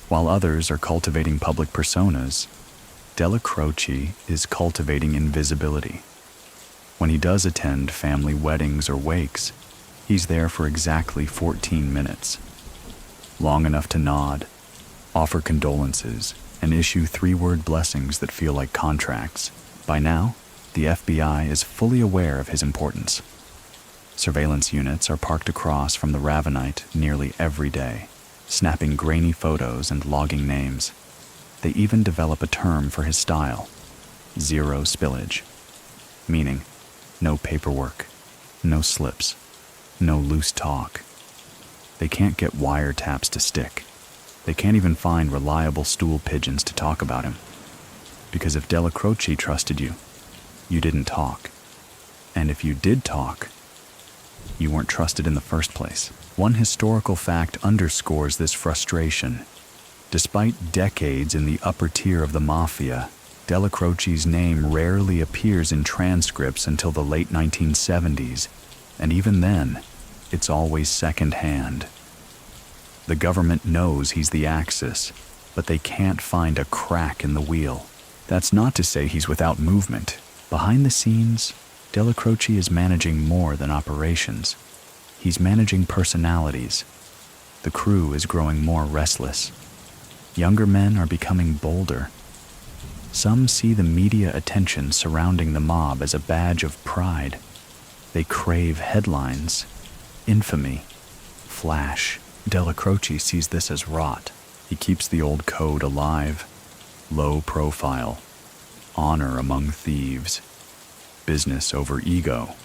While others are cultivating public personas, Dellacroce is cultivating invisibility. When he does attend family weddings or wakes, he's there for exactly 14 minutes. Long enough to nod, offer condolences, and issue 3-word blessings that feel like contracts. By now, the FBI is fully aware of his importance. Surveillance units are parked across from the Ravenite nearly every day, snapping grainy photos and logging names. They even develop a term for his style: zero spillage, meaning no paperwork, no slips, no loose talk. They can't get wiretaps to stick. They can't even find reliable stool pigeons to talk about him. Because if Dellacroce trusted you, you didn't talk. And if you did talk, you weren't trusted in the first place. One historical fact underscores this frustration. Despite decades in the upper tier of the mafia, Dellacroce's name rarely appears in transcripts until the late 1970s, and even then, it's always second-hand. The government knows he's the axis, but they can't find a crack in the wheel. That's not to say he's without movement. Behind the scenes, Dellacroce is managing more than operations. He's managing personalities. The crew is growing more restless. Younger men are becoming bolder. Some see the media attention surrounding the mob as a badge of pride. They crave headlines, infamy, flash. Dellacroce sees this as rot. He keeps the old code alive. Low profile, honor among thieves, business over ego.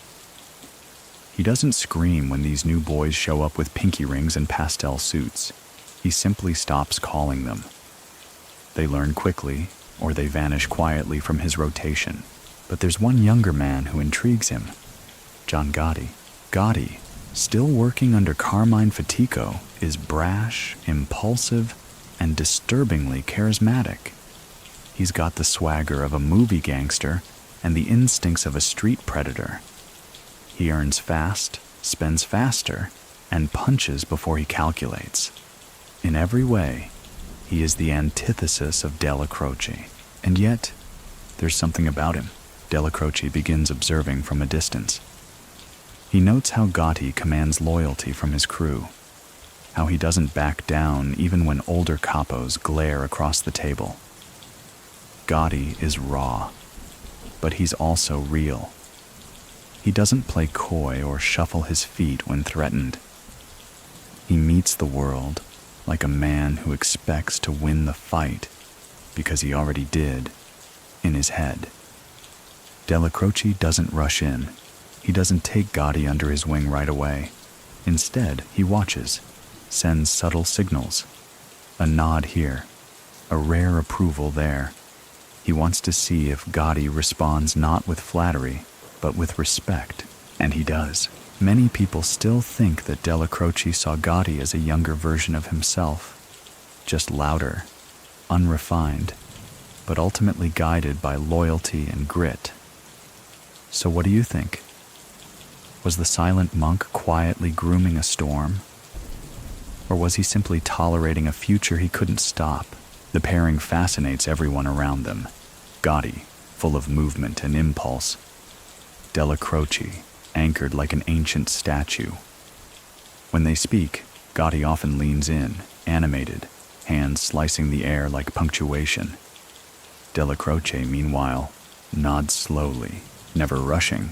He doesn't scream when these new boys show up with pinky rings and pastel suits. He simply stops calling them. They learn quickly, or they vanish quietly from his rotation. But there's one younger man who intrigues him, John Gotti. Gotti, still working under Carmine Fatico, is brash, impulsive, and disturbingly charismatic. He's got the swagger of a movie gangster and the instincts of a street predator. He earns fast, spends faster, and punches before he calculates. In every way, he is the antithesis of Dellacroce. And yet, there's something about him Dellacroce begins observing from a distance. He notes how Gotti commands loyalty from his crew, how he doesn't back down even when older capos glare across the table. Gotti is raw, but he's also real. He doesn't play coy or shuffle his feet when threatened. He meets the world like a man who expects to win the fight because he already did in his head. Dellacroce doesn't rush in. He doesn't take Gotti under his wing right away. Instead, he watches, sends subtle signals, a nod here, a rare approval there. He wants to see if Gotti responds not with flattery, but with respect, and he does. Many people still think that Dellacroce saw Gotti as a younger version of himself, just louder, unrefined, but ultimately guided by loyalty and grit. So what do you think? Was the silent monk quietly grooming a storm? Or was he simply tolerating a future he couldn't stop? The pairing fascinates everyone around them. Gotti, full of movement and impulse. Dellacroce, anchored like an ancient statue. When they speak, Gotti often leans in, animated, hands slicing the air like punctuation. Dellacroce, meanwhile, nods slowly, never rushing.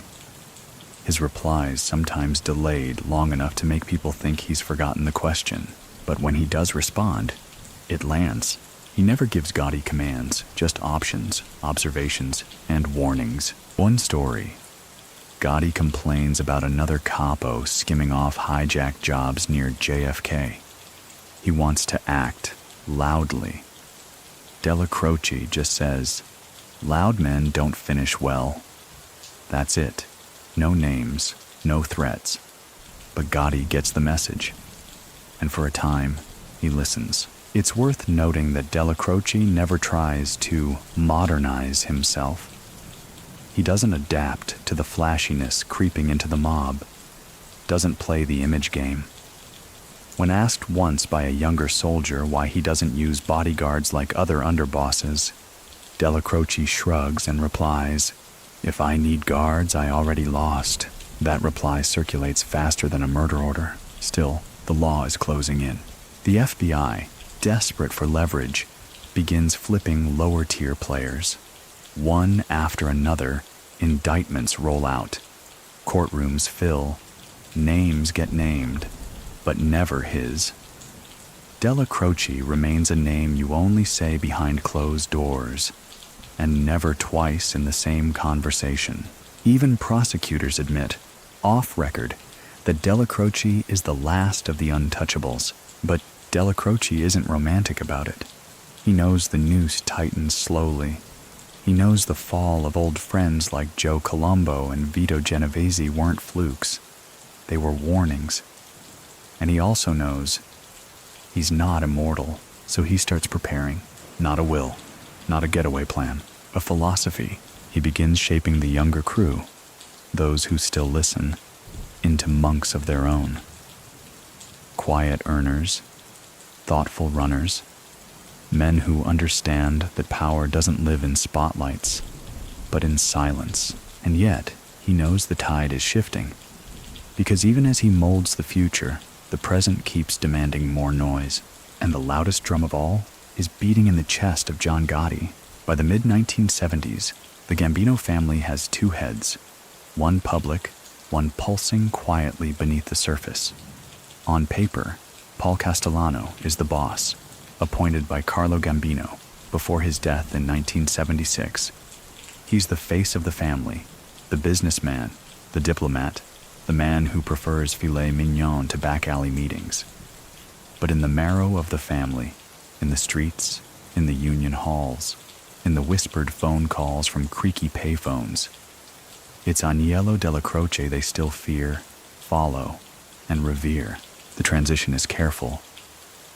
His replies sometimes delayed long enough to make people think he's forgotten the question. But when he does respond, it lands. He never gives Gotti commands, just options, observations, and warnings. One story. Gotti complains about another capo skimming off hijack jobs near JFK. He wants to act loudly. Dellacroce just says, "Loud men don't finish well." That's it. No names, no threats. But Gotti gets the message. And for a time, he listens. It's worth noting that Dellacroce never tries to modernize himself. He doesn't adapt to the flashiness creeping into the mob, doesn't play the image game. When asked once by a younger soldier why he doesn't use bodyguards like other underbosses, Dellacroce shrugs and replies, "If I need guards, I already lost." That reply circulates faster than a murder order. Still, the law is closing in. The FBI, desperate for leverage, begins flipping lower-tier players. One after another, indictments roll out. Courtrooms fill. Names get named, but never his. Dellacroce remains a name you only say behind closed doors, and never twice in the same conversation. Even prosecutors admit, off record, that Dellacroce is the last of the untouchables, but Dellacroce isn't romantic about it. He knows the noose tightens slowly. He knows the fall of old friends like Joe Colombo and Vito Genovese weren't flukes. They were warnings. And he also knows he's not immortal, so he starts preparing. Not a will, not a getaway plan, a philosophy. He begins shaping the younger crew, those who still listen, into monks of their own. Quiet earners, thoughtful runners, men who understand that power doesn't live in spotlights, but in silence. And yet, he knows the tide is shifting, because even as he molds the future, the present keeps demanding more noise, and the loudest drum of all is beating in the chest of John Gotti. By the mid-1970s, the Gambino family has two heads, one public, one pulsing quietly beneath the surface. On paper, Paul Castellano is the boss, appointed by Carlo Gambino before his death in 1976. He's the face of the family, the businessman, the diplomat, the man who prefers filet mignon to back alley meetings. But in the marrow of the family, in the streets, in the union halls, in the whispered phone calls from creaky payphones, it's Aniello Dellacroce they still fear, follow, and revere. The transition is careful,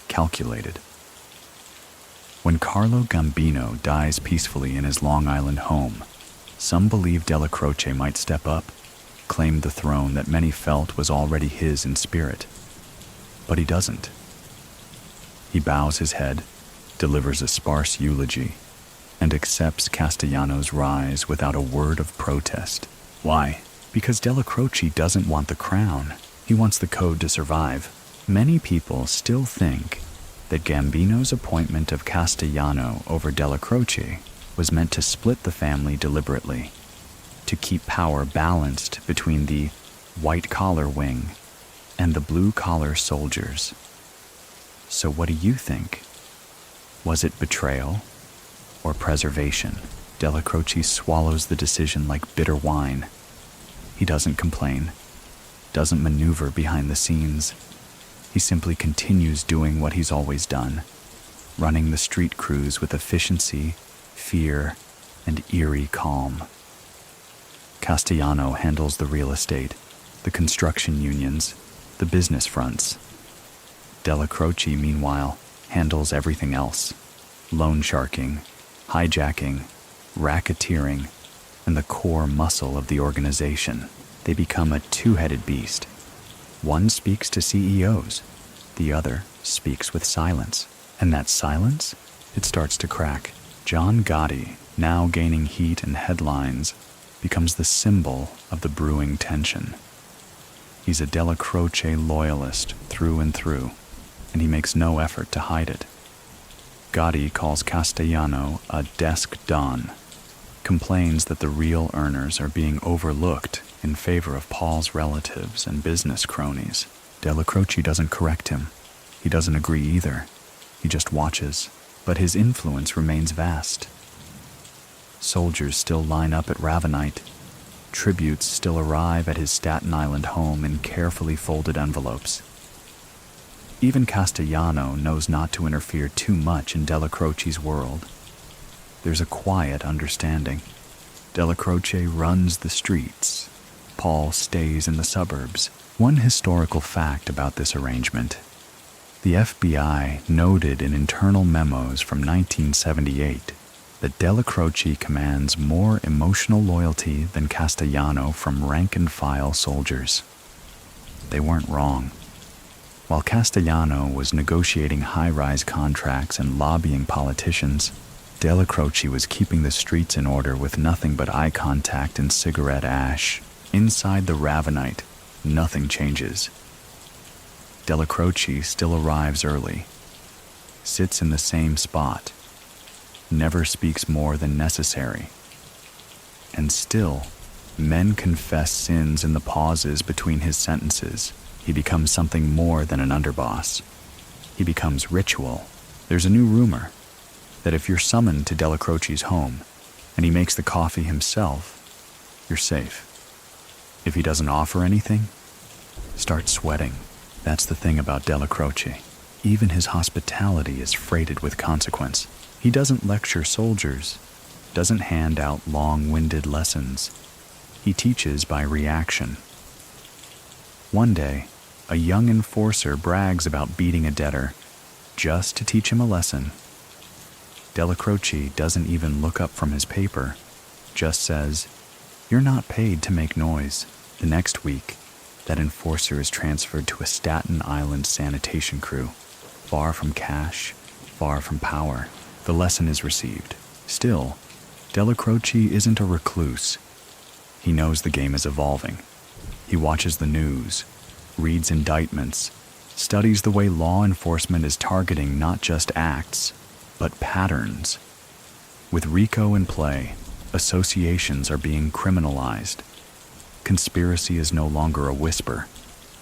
calculated. When Carlo Gambino dies peacefully in his Long Island home, some believe Dellacroce might step up, claim the throne that many felt was already his in spirit. But he doesn't. He bows his head, delivers a sparse eulogy, and accepts Castellano's rise without a word of protest. Why? Because Dellacroce doesn't want the crown. He wants the code to survive. Many people still think that Gambino's appointment of Castellano over Dellacroce was meant to split the family deliberately, to keep power balanced between the white-collar wing and the blue-collar soldiers. So what do you think? Was it betrayal or preservation? Dellacroce swallows the decision like bitter wine. He doesn't complain, doesn't maneuver behind the scenes. He simply continues doing what he's always done, running the street crews with efficiency, fear, and eerie calm. Castellano handles the real estate, the construction unions, the business fronts. Dellacroce, meanwhile, handles everything else: loan sharking, hijacking, racketeering, and the core muscle of the organization. They become a two-headed beast. One speaks to CEOs, the other speaks with silence. And that silence, it starts to crack. John Gotti, now gaining heat and headlines, becomes the symbol of the brewing tension. He's a Dellacroce loyalist through and through, and he makes no effort to hide it. Gotti calls Castellano a desk don, complains that the real earners are being overlooked in favor of Paul's relatives and business cronies. Dellacroce doesn't correct him. He doesn't agree either. He just watches, but his influence remains vast. Soldiers still line up at Ravenite, tributes still arrive at his Staten Island home in carefully folded envelopes. Even Castellano knows not to interfere too much in Dellacroce's world. There's a quiet understanding. Dellacroce runs the streets. Paul stays in the suburbs. One historical fact about this arrangement: the FBI noted in internal memos from 1978 that Dellacroce commands more emotional loyalty than Castellano from rank-and-file soldiers. They weren't wrong. While Castellano was negotiating high-rise contracts and lobbying politicians, Dellacroce was keeping the streets in order with nothing but eye contact and cigarette ash. Inside the Ravenite, nothing changes. Dellacroce still arrives early, sits in the same spot, never speaks more than necessary. And still, men confess sins in the pauses between his sentences. He becomes something more than an underboss. He becomes ritual. There's a new rumor that if you're summoned to Dellacroce's home and he makes the coffee himself, you're safe. If he doesn't offer anything, start sweating. That's the thing about Dellacroce. Even his hospitality is freighted with consequence. He doesn't lecture soldiers, doesn't hand out long-winded lessons. He teaches by reaction. One day, a young enforcer brags about beating a debtor just to teach him a lesson. Dellacroce doesn't even look up from his paper, just says, "You're not paid to make noise." The next week, that enforcer is transferred to a Staten Island sanitation crew, far from cash, far from power. The lesson is received. Still, Dellacroce isn't a recluse. He knows the game is evolving. He watches the news, reads indictments, studies the way law enforcement is targeting not just acts, but patterns. With RICO in play, associations are being criminalized. Conspiracy is no longer a whisper.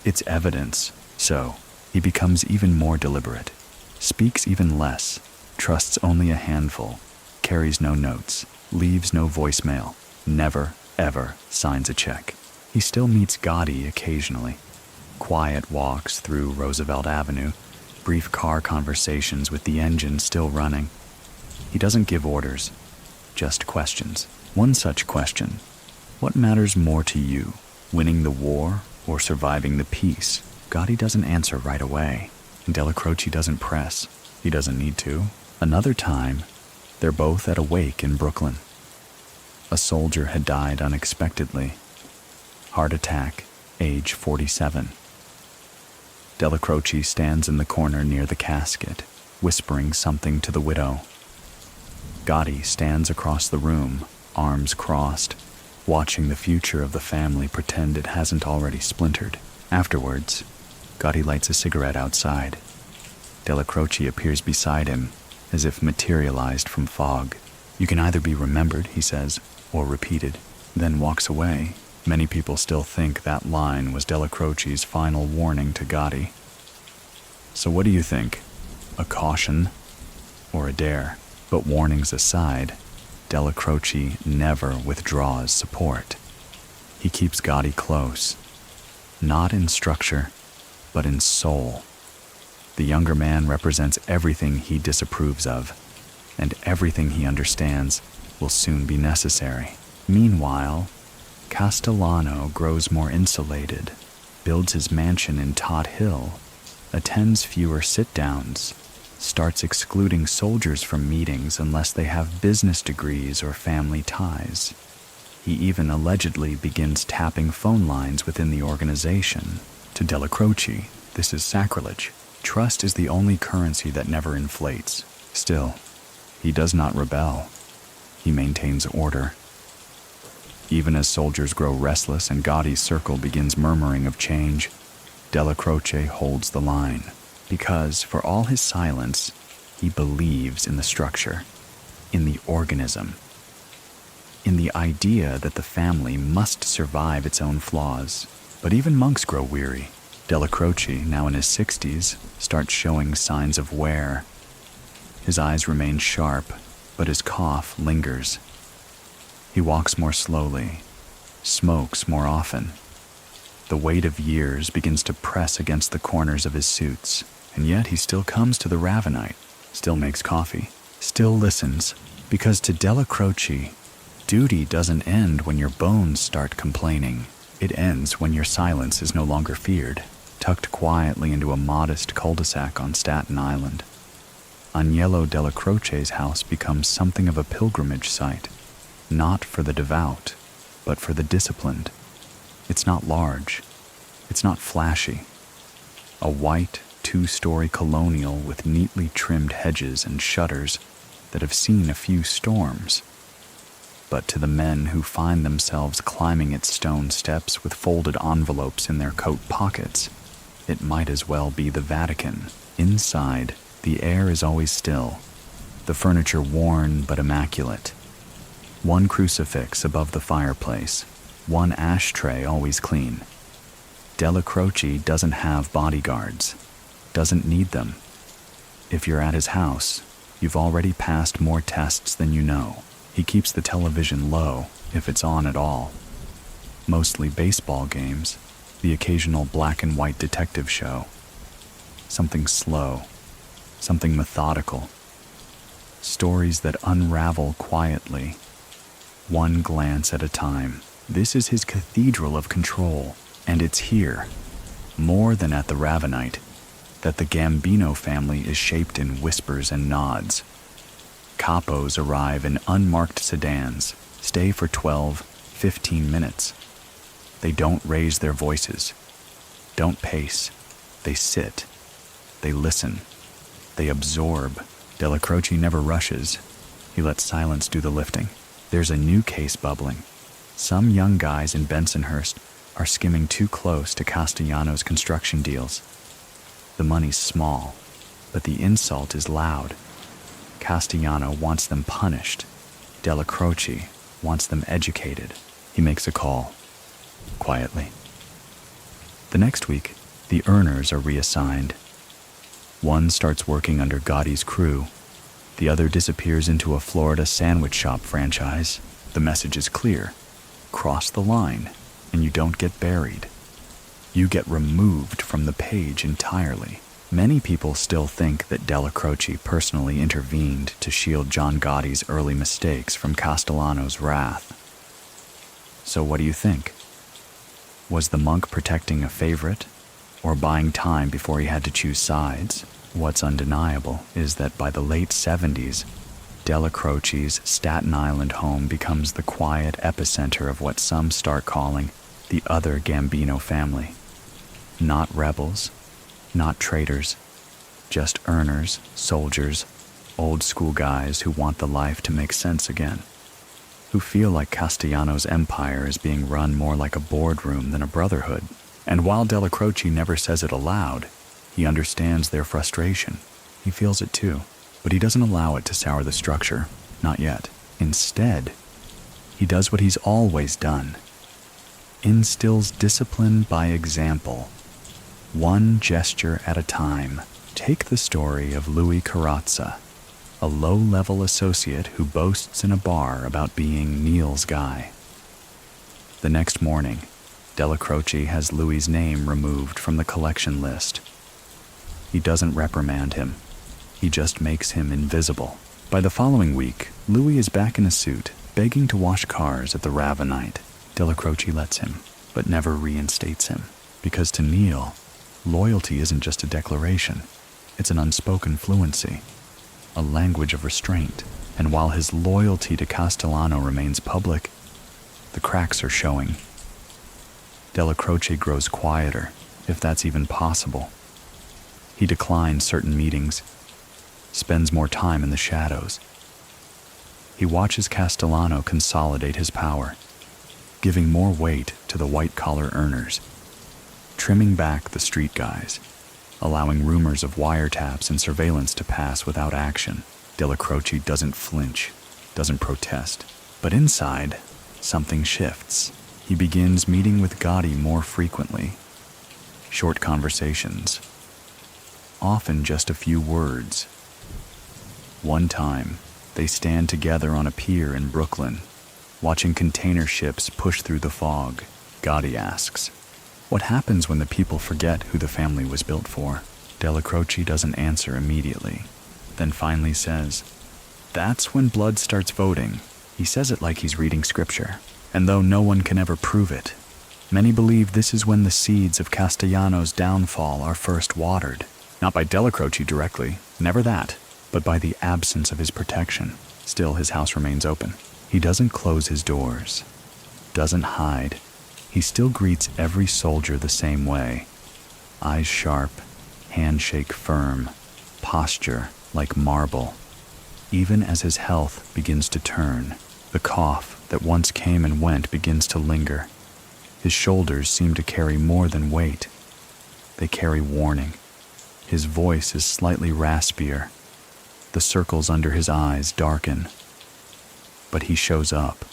It's evidence. So, he becomes even more deliberate, speaks even less, trusts only a handful, carries no notes, leaves no voicemail, never, ever signs a check. He still meets Gotti occasionally. Quiet walks through Roosevelt Avenue, brief car conversations with the engine still running. He doesn't give orders, just questions. One such question: what matters more to you, winning the war or surviving the peace? Gotti doesn't answer right away, and Dellacroce doesn't press. He doesn't need to. Another time, they're both at a wake in Brooklyn. A soldier had died unexpectedly. Heart attack, age 47. Dellacroce stands in the corner near the casket, whispering something to the widow. Gotti stands across the room, arms crossed, watching the future of the family pretend it hasn't already splintered. Afterwards, Gotti lights a cigarette outside. Dellacroce appears beside him, as if materialized from fog. "You can either be remembered," he says, "or repeated," then walks away. Many people still think that line was Dellacroce's final warning to Gotti. So what do you think? A caution or a dare? But warnings aside, Dellacroce never withdraws support. He keeps Gotti close, not in structure, but in soul. The younger man represents everything he disapproves of, and everything he understands will soon be necessary. Meanwhile, Castellano grows more insulated, builds his mansion in Tot Hill, attends fewer sit-downs, starts excluding soldiers from meetings unless they have business degrees or family ties. He even allegedly begins tapping phone lines within the organization. To Dellacroce, this is sacrilege. Trust is the only currency that never inflates. Still, he does not rebel. He maintains order. Even as soldiers grow restless and Gotti's circle begins murmuring of change, Dellacroce holds the line. Because, for all his silence, he believes in the structure, in the organism, in the idea that the family must survive its own flaws. But even monks grow weary. Dellacroce, now in his 60s, starts showing signs of wear. His eyes remain sharp, but his cough lingers. He walks more slowly, smokes more often. The weight of years begins to press against the corners of his suits, and yet he still comes to the Ravenite, still makes coffee, still listens, because to Dellacroce, duty doesn't end when your bones start complaining. It ends when your silence is no longer feared, tucked quietly into a modest cul-de-sac on Staten Island. Aniello Dellacroce's house becomes something of a pilgrimage site, not for the devout, but for the disciplined. It's not large. It's not flashy. A white, two-story colonial with neatly trimmed hedges and shutters that have seen a few storms. But to the men who find themselves climbing its stone steps with folded envelopes in their coat pockets, it might as well be the Vatican. Inside, the air is always still, the furniture worn but immaculate. One crucifix above the fireplace, one ashtray always clean. Dellacroce doesn't have bodyguards, doesn't need them. If you're at his house, you've already passed more tests than you know. He keeps the television low, if it's on at all. Mostly baseball games, the occasional black and white detective show. Something slow, something methodical. Stories that unravel quietly, one glance at a time. This is his cathedral of control, and it's here, more than at the Ravenite, that the Gambino family is shaped in whispers and nods. Capos arrive in unmarked sedans, stay for 12, 15 minutes. They don't raise their voices, don't pace. They sit, they listen, they absorb. Dellacroce never rushes. He lets silence do the lifting. There's a new case bubbling. Some young guys in Bensonhurst are skimming too close to Castellano's construction deals. The money's small, but the insult is loud. Castellano wants them punished. Dellacroce wants them educated. He makes a call, quietly. The next week, the earners are reassigned. One starts working under Gotti's crew. The other disappears into a Florida sandwich shop franchise. The message is clear. Cross the line, and you don't get buried. You get removed from the page entirely. Many people still think that Dellacroce personally intervened to shield John Gotti's early mistakes from Castellano's wrath. So what do you think? Was the monk protecting a favorite, or buying time before he had to choose sides? What's undeniable is that by the late 70s, Dellacroce's Staten Island home becomes the quiet epicenter of what some start calling the other Gambino family. Not rebels, not traitors, just earners, soldiers, old school guys who want the life to make sense again, who feel like Castellano's empire is being run more like a boardroom than a brotherhood. And while Dellacroce never says it aloud, he understands their frustration. He feels it too. But he doesn't allow it to sour the structure, not yet. Instead, he does what he's always done. Instills discipline by example, one gesture at a time. Take the story of Louis Carrazza, a low-level associate who boasts in a bar about being Neil's guy. The next morning, Dellacroce has Louis's name removed from the collection list. He doesn't reprimand him. He just makes him invisible. By the following week, Louis is back in a suit, begging to wash cars at the Ravenite. Dellacroce lets him, but never reinstates him. Because to Neil, loyalty isn't just a declaration. It's an unspoken fluency, a language of restraint. And while his loyalty to Castellano remains public, the cracks are showing. Dellacroce grows quieter, if that's even possible. He declines certain meetings, spends more time in the shadows. He watches Castellano consolidate his power, giving more weight to the white-collar earners, trimming back the street guys, allowing rumors of wiretaps and surveillance to pass without action. Dellacroce doesn't flinch, doesn't protest. But inside, something shifts. He begins meeting with Gotti more frequently. Short conversations, often just a few words. One time, they stand together on a pier in Brooklyn, watching container ships push through the fog. Gotti asks, "What happens when the people forget who the family was built for?" Dellacroce doesn't answer immediately, then finally says, "That's when blood starts voting." He says it like he's reading scripture, and though no one can ever prove it, many believe this is when the seeds of Castellano's downfall are first watered. Not by Dellacroce directly, never that, but by the absence of his protection. Still, his house remains open. He doesn't close his doors, doesn't hide. He still greets every soldier the same way. Eyes sharp, handshake firm, posture like marble. Even as his health begins to turn, the cough that once came and went begins to linger. His shoulders seem to carry more than weight. They carry warning. His voice is slightly raspier. The circles under his eyes darken. But he shows up.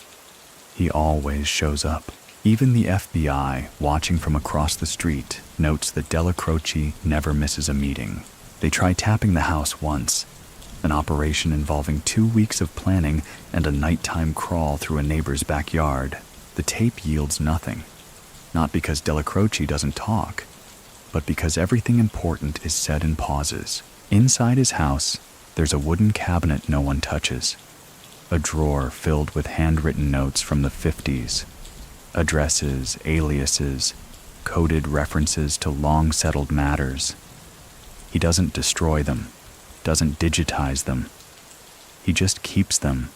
He always shows up. Even the FBI, watching from across the street, notes that Dellacroce never misses a meeting. They try tapping the house once, an operation involving 2 weeks of planning and a nighttime crawl through a neighbor's backyard. The tape yields nothing. Not because Dellacroce doesn't talk, but because everything important is said in pauses. Inside his house, there's a wooden cabinet no one touches, a drawer filled with handwritten notes from the 50s, addresses, aliases, coded references to long-settled matters. He doesn't destroy them, doesn't digitize them. He just keeps them,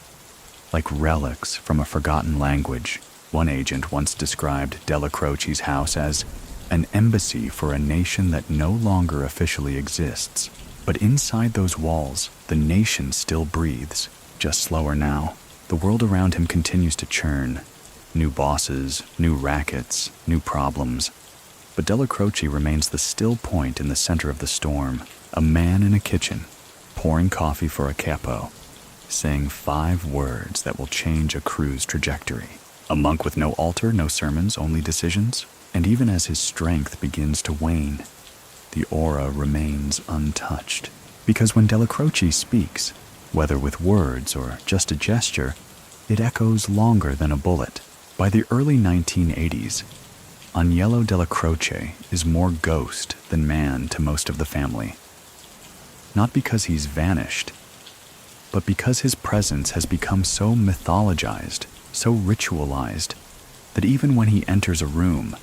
like relics from a forgotten language. One agent once described Dellacroce's house as an embassy for a nation that no longer officially exists. But inside those walls, the nation still breathes, just slower now. The world around him continues to churn. New bosses, new rackets, new problems. But Dellacroce remains the still point in the center of the storm, a man in a kitchen, pouring coffee for a capo, saying 5 words that will change a crew's trajectory. A monk with no altar, no sermons, only decisions. And even as his strength begins to wane, the aura remains untouched. Because when Dellacroce speaks, whether with words or just a gesture, it echoes longer than a bullet. By the early 1980s, Aniello Dellacroce is more ghost than man to most of the family. Not because he's vanished, but because his presence has become so mythologized, so ritualized, that even when he enters a room,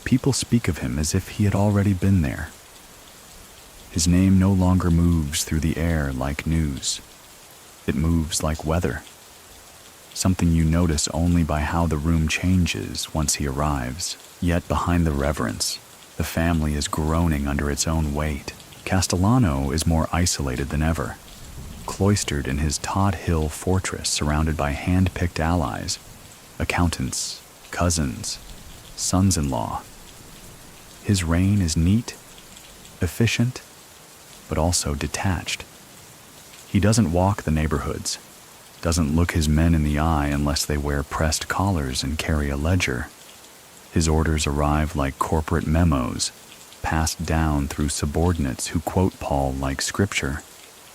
people speak of him as if he had already been there. His name no longer moves through the air like news. It moves like weather, something you notice only by how the room changes once he arrives. Yet behind the reverence, the family is groaning under its own weight. Castellano is more isolated than ever, cloistered in his Todd Hill fortress surrounded by hand-picked allies, accountants, cousins, sons-in-law. His reign is neat, efficient, but also detached. He doesn't walk the neighborhoods, doesn't look his men in the eye unless they wear pressed collars and carry a ledger. His orders arrive like corporate memos, passed down through subordinates who quote Paul like scripture,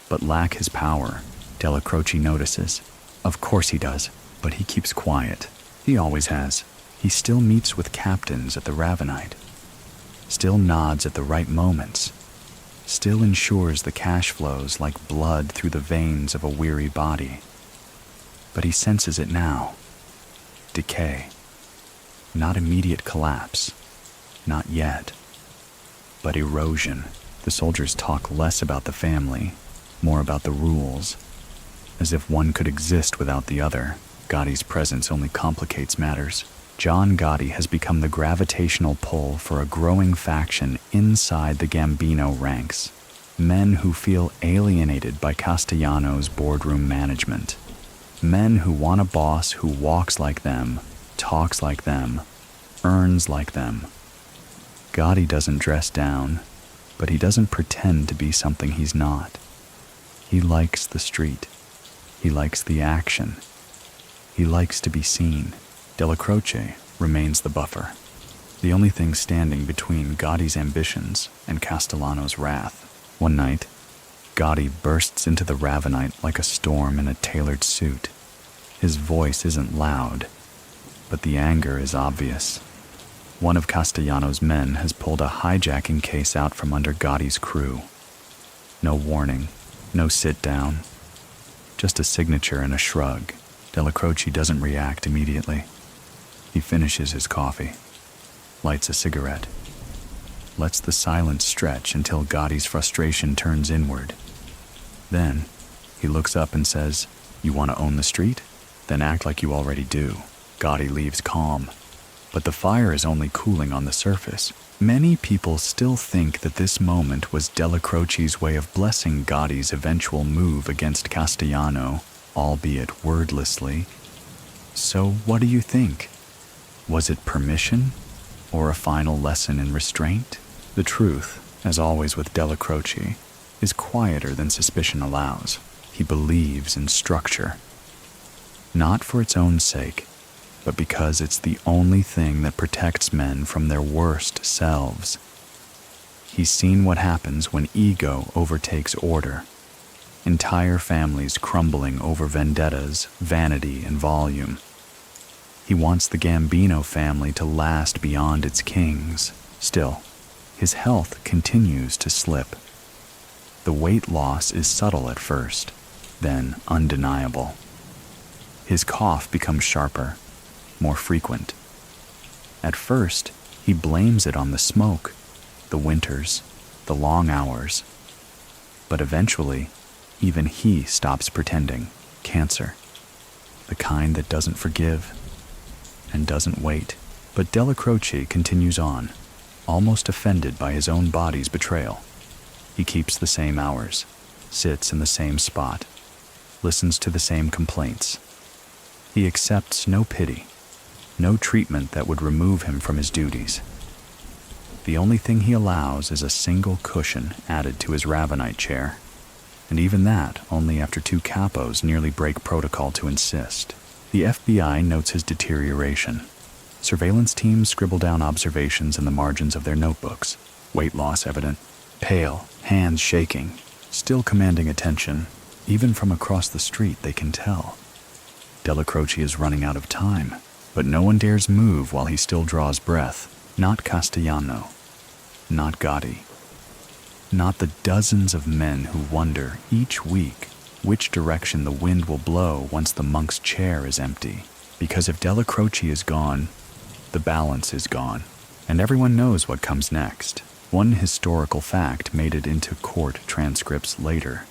but lack his power. Dellacroce notices. Of course he does, but he keeps quiet. He always has. He still meets with captains at the Ravenite, still nods at the right moments, still ensures the cash flows like blood through the veins of a weary body. But he senses it now. Decay. Not immediate collapse. Not yet. But erosion. The soldiers talk less about the family, more about the rules, as if one could exist without the other. Gotti's presence only complicates matters. John Gotti has become the gravitational pull for a growing faction inside the Gambino ranks. Men who feel alienated by Castellano's boardroom management. Men who want a boss who walks like them, talks like them, earns like them. Gotti doesn't dress down, but he doesn't pretend to be something he's not. He likes the street. He likes the action. He likes to be seen. Dellacroce remains the buffer, the only thing standing between Gotti's ambitions and Castellano's wrath. One night, Gotti bursts into the Ravenite like a storm in a tailored suit. His voice isn't loud, but the anger is obvious. One of Castellano's men has pulled a hijacking case out from under Gotti's crew. No warning, no sit down, just a signature and a shrug. Dellacroce doesn't react immediately. He finishes his coffee, lights a cigarette, lets the silence stretch until Gotti's frustration turns inward. Then, he looks up and says, "You want to own the street? Then act like you already do." Gotti leaves calm, but the fire is only cooling on the surface. Many people still think that this moment was Dellacroce's way of blessing Gotti's eventual move against Castellano, albeit wordlessly. So what do you think? Was it permission, or a final lesson in restraint? The truth, as always with Dellacroce, is quieter than suspicion allows. He believes in structure. Not for its own sake, but because it's the only thing that protects men from their worst selves. He's seen what happens when ego overtakes order. Entire families crumbling over vendettas, vanity, and volume. He wants the Gambino family to last beyond its kings. Still, his health continues to slip. The weight loss is subtle at first, then undeniable. His cough becomes sharper, more frequent. At first, he blames it on the smoke, the winters, the long hours. But eventually, even he stops pretending. Cancer, the kind that doesn't forgive and doesn't wait. But Dellacroce continues on, almost offended by his own body's betrayal. He keeps the same hours, sits in the same spot, listens to the same complaints. He accepts no pity, no treatment that would remove him from his duties. The only thing he allows is a single cushion added to his Ravenite chair, and even that only after two capos nearly break protocol to insist. The FBI notes his deterioration. Surveillance teams scribble down observations in the margins of their notebooks. Weight loss evident, pale, hands shaking, still commanding attention. Even from across the street they can tell. Dellacroce is running out of time, but no one dares move while he still draws breath. Not Castellano, not Gotti, not the dozens of men who wonder each week which direction the wind will blow once the monk's chair is empty. Because if Dellacroce is gone, the balance is gone, and everyone knows what comes next. One historical fact made it into court transcripts later.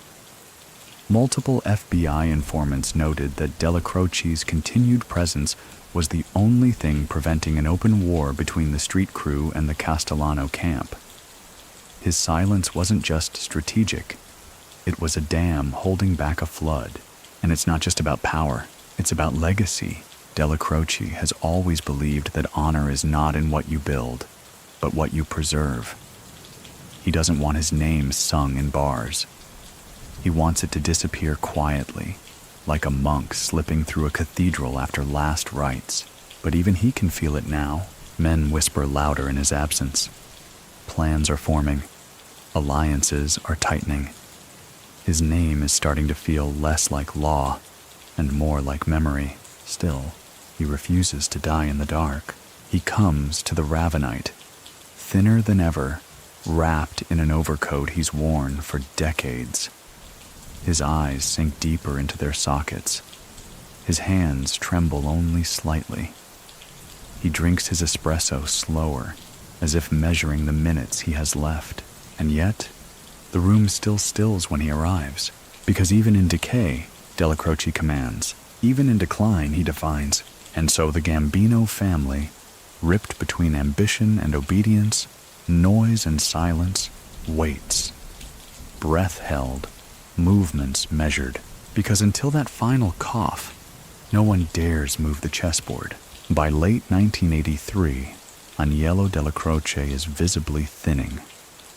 Multiple FBI informants noted that Dellacroce's continued presence was the only thing preventing an open war between the street crew and the Castellano camp. His silence wasn't just strategic. It was a dam holding back a flood. And it's not just about power, it's about legacy. Dellacroce has always believed that honor is not in what you build, but what you preserve. He doesn't want his name sung in bars. He wants it to disappear quietly, like a monk slipping through a cathedral after last rites. But even he can feel it now. Men whisper louder in his absence. Plans are forming. Alliances are tightening. His name is starting to feel less like law and more like memory. Still, he refuses to die in the dark. He comes to the Ravenite, thinner than ever, wrapped in an overcoat he's worn for decades. His eyes sink deeper into their sockets. His hands tremble only slightly. He drinks his espresso slower, as if measuring the minutes he has left. And yet, the room still stills when he arrives, because even in decay, Dellacroce commands. Even in decline, he defines. And so the Gambino family, ripped between ambition and obedience, noise and silence, waits. Breath held, movements measured, because until that final cough, no one dares move the chessboard. By late 1983, Aniello Dellacroce is visibly thinning,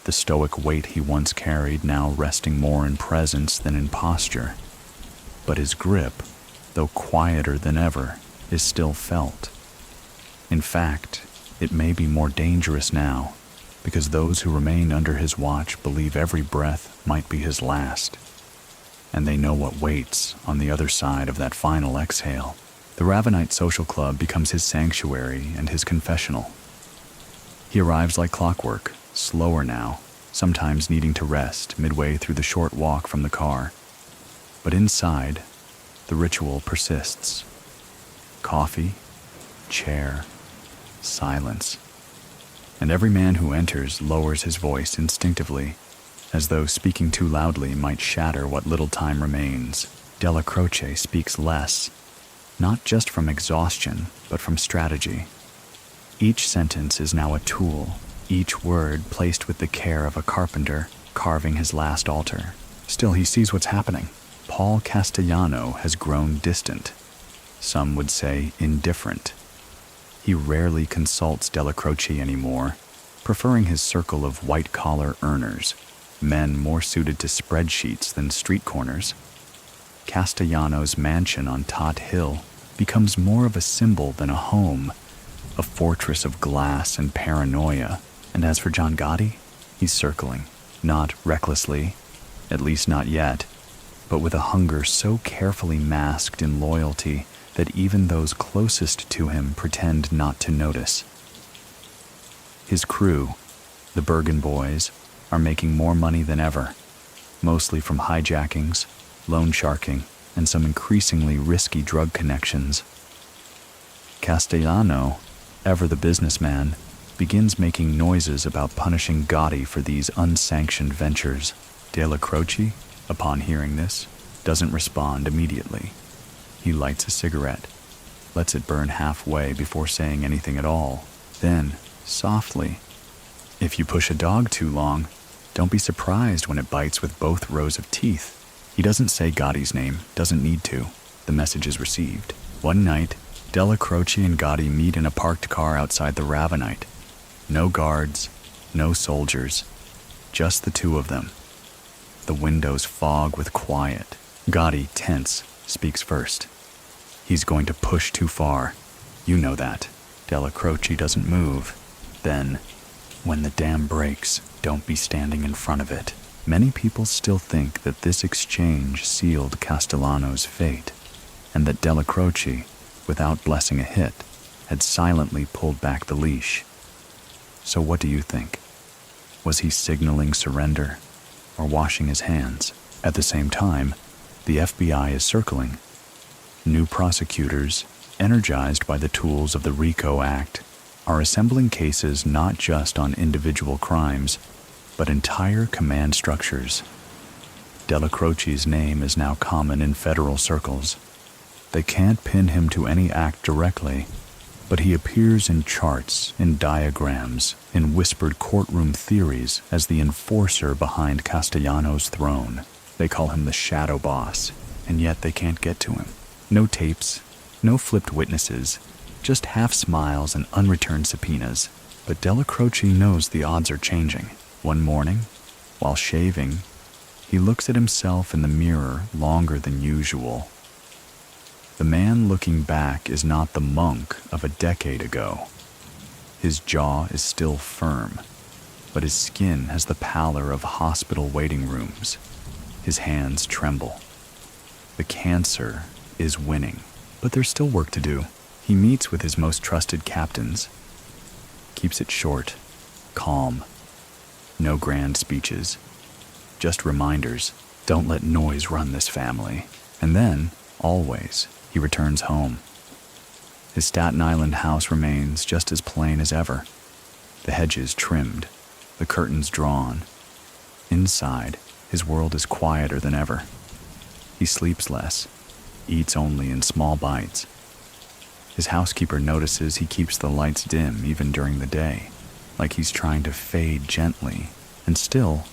the stoic weight he once carried now resting more in presence than in posture. But his grip, though quieter than ever, is still felt. In fact, it may be more dangerous now, because those who remain under his watch believe every breath might be his last. and they know what waits on the other side of that final exhale. The Ravenite social club becomes his sanctuary and his confessional. He arrives like clockwork, slower now, sometimes needing to rest midway through the short walk from the car. But inside, the ritual persists. Coffee, chair, silence. And every man who enters lowers his voice instinctively, as though speaking too loudly might shatter what little time remains. Dellacroce speaks less, not just from exhaustion, but from strategy. Each sentence is now a tool, each word placed with the care of a carpenter carving his last altar. Still, he sees what's happening. Paul Castellano has grown distant. Some would say indifferent. He rarely consults Dellacroce anymore, preferring his circle of white-collar earners, men more suited to spreadsheets than street corners. Castellano's mansion on Tot Hill becomes more of a symbol than a home, a fortress of glass and paranoia. And as for John Gotti, he's circling, not recklessly, at least not yet, but with a hunger so carefully masked in loyalty that even those closest to him pretend not to notice. His crew, the Bergen boys, are making more money than ever, mostly from hijackings, loan sharking, and some increasingly risky drug connections. Castellano, ever the businessman, begins making noises about punishing Gotti for these unsanctioned ventures. Dellacroce, upon hearing this, doesn't respond immediately. He lights a cigarette, lets it burn halfway before saying anything at all. Then, softly, "If you push a dog too long, don't be surprised when it bites with both rows of teeth." He doesn't say Gotti's name, doesn't need to. The message is received. One night, Dellacroce and Gotti meet in a parked car outside the Ravenite. No guards, no soldiers, just the two of them. The windows fog with quiet. Gotti, tense, speaks first. "He's going to push too far. You know that." Dellacroce doesn't move. Then, "When the dam breaks, don't be standing in front of it." Many people still think that this exchange sealed Castellano's fate, and that Dellacroce, without blessing a hit, had silently pulled back the leash. So what do you think? Was he signaling surrender or washing his hands? At the same time, the FBI is circling. New prosecutors, energized by the tools of the RICO Act, are assembling cases not just on individual crimes, but entire command structures. Dellacroce's name is now common in federal circles. They can't pin him to any act directly, but he appears in charts, in diagrams, in whispered courtroom theories as the enforcer behind Castellano's throne. They call him the shadow boss, and yet they can't get to him. No tapes, no flipped witnesses, just half smiles and unreturned subpoenas. But Dellacroce knows the odds are changing. One morning, while shaving, he looks at himself in the mirror longer than usual. The man looking back is not the monk of a decade ago. His jaw is still firm, but his skin has the pallor of hospital waiting rooms. His hands tremble. The cancer is winning, but there's still work to do. He meets with his most trusted captains. Keeps it short, calm. No grand speeches, just reminders. Don't let noise run this family. And then, always, he returns home. His Staten Island house remains just as plain as ever. The hedges trimmed, the curtains drawn. Inside, his world is quieter than ever. He sleeps less, eats only in small bites. His housekeeper notices he keeps the lights dim even during the day, like he's trying to fade gently. And still,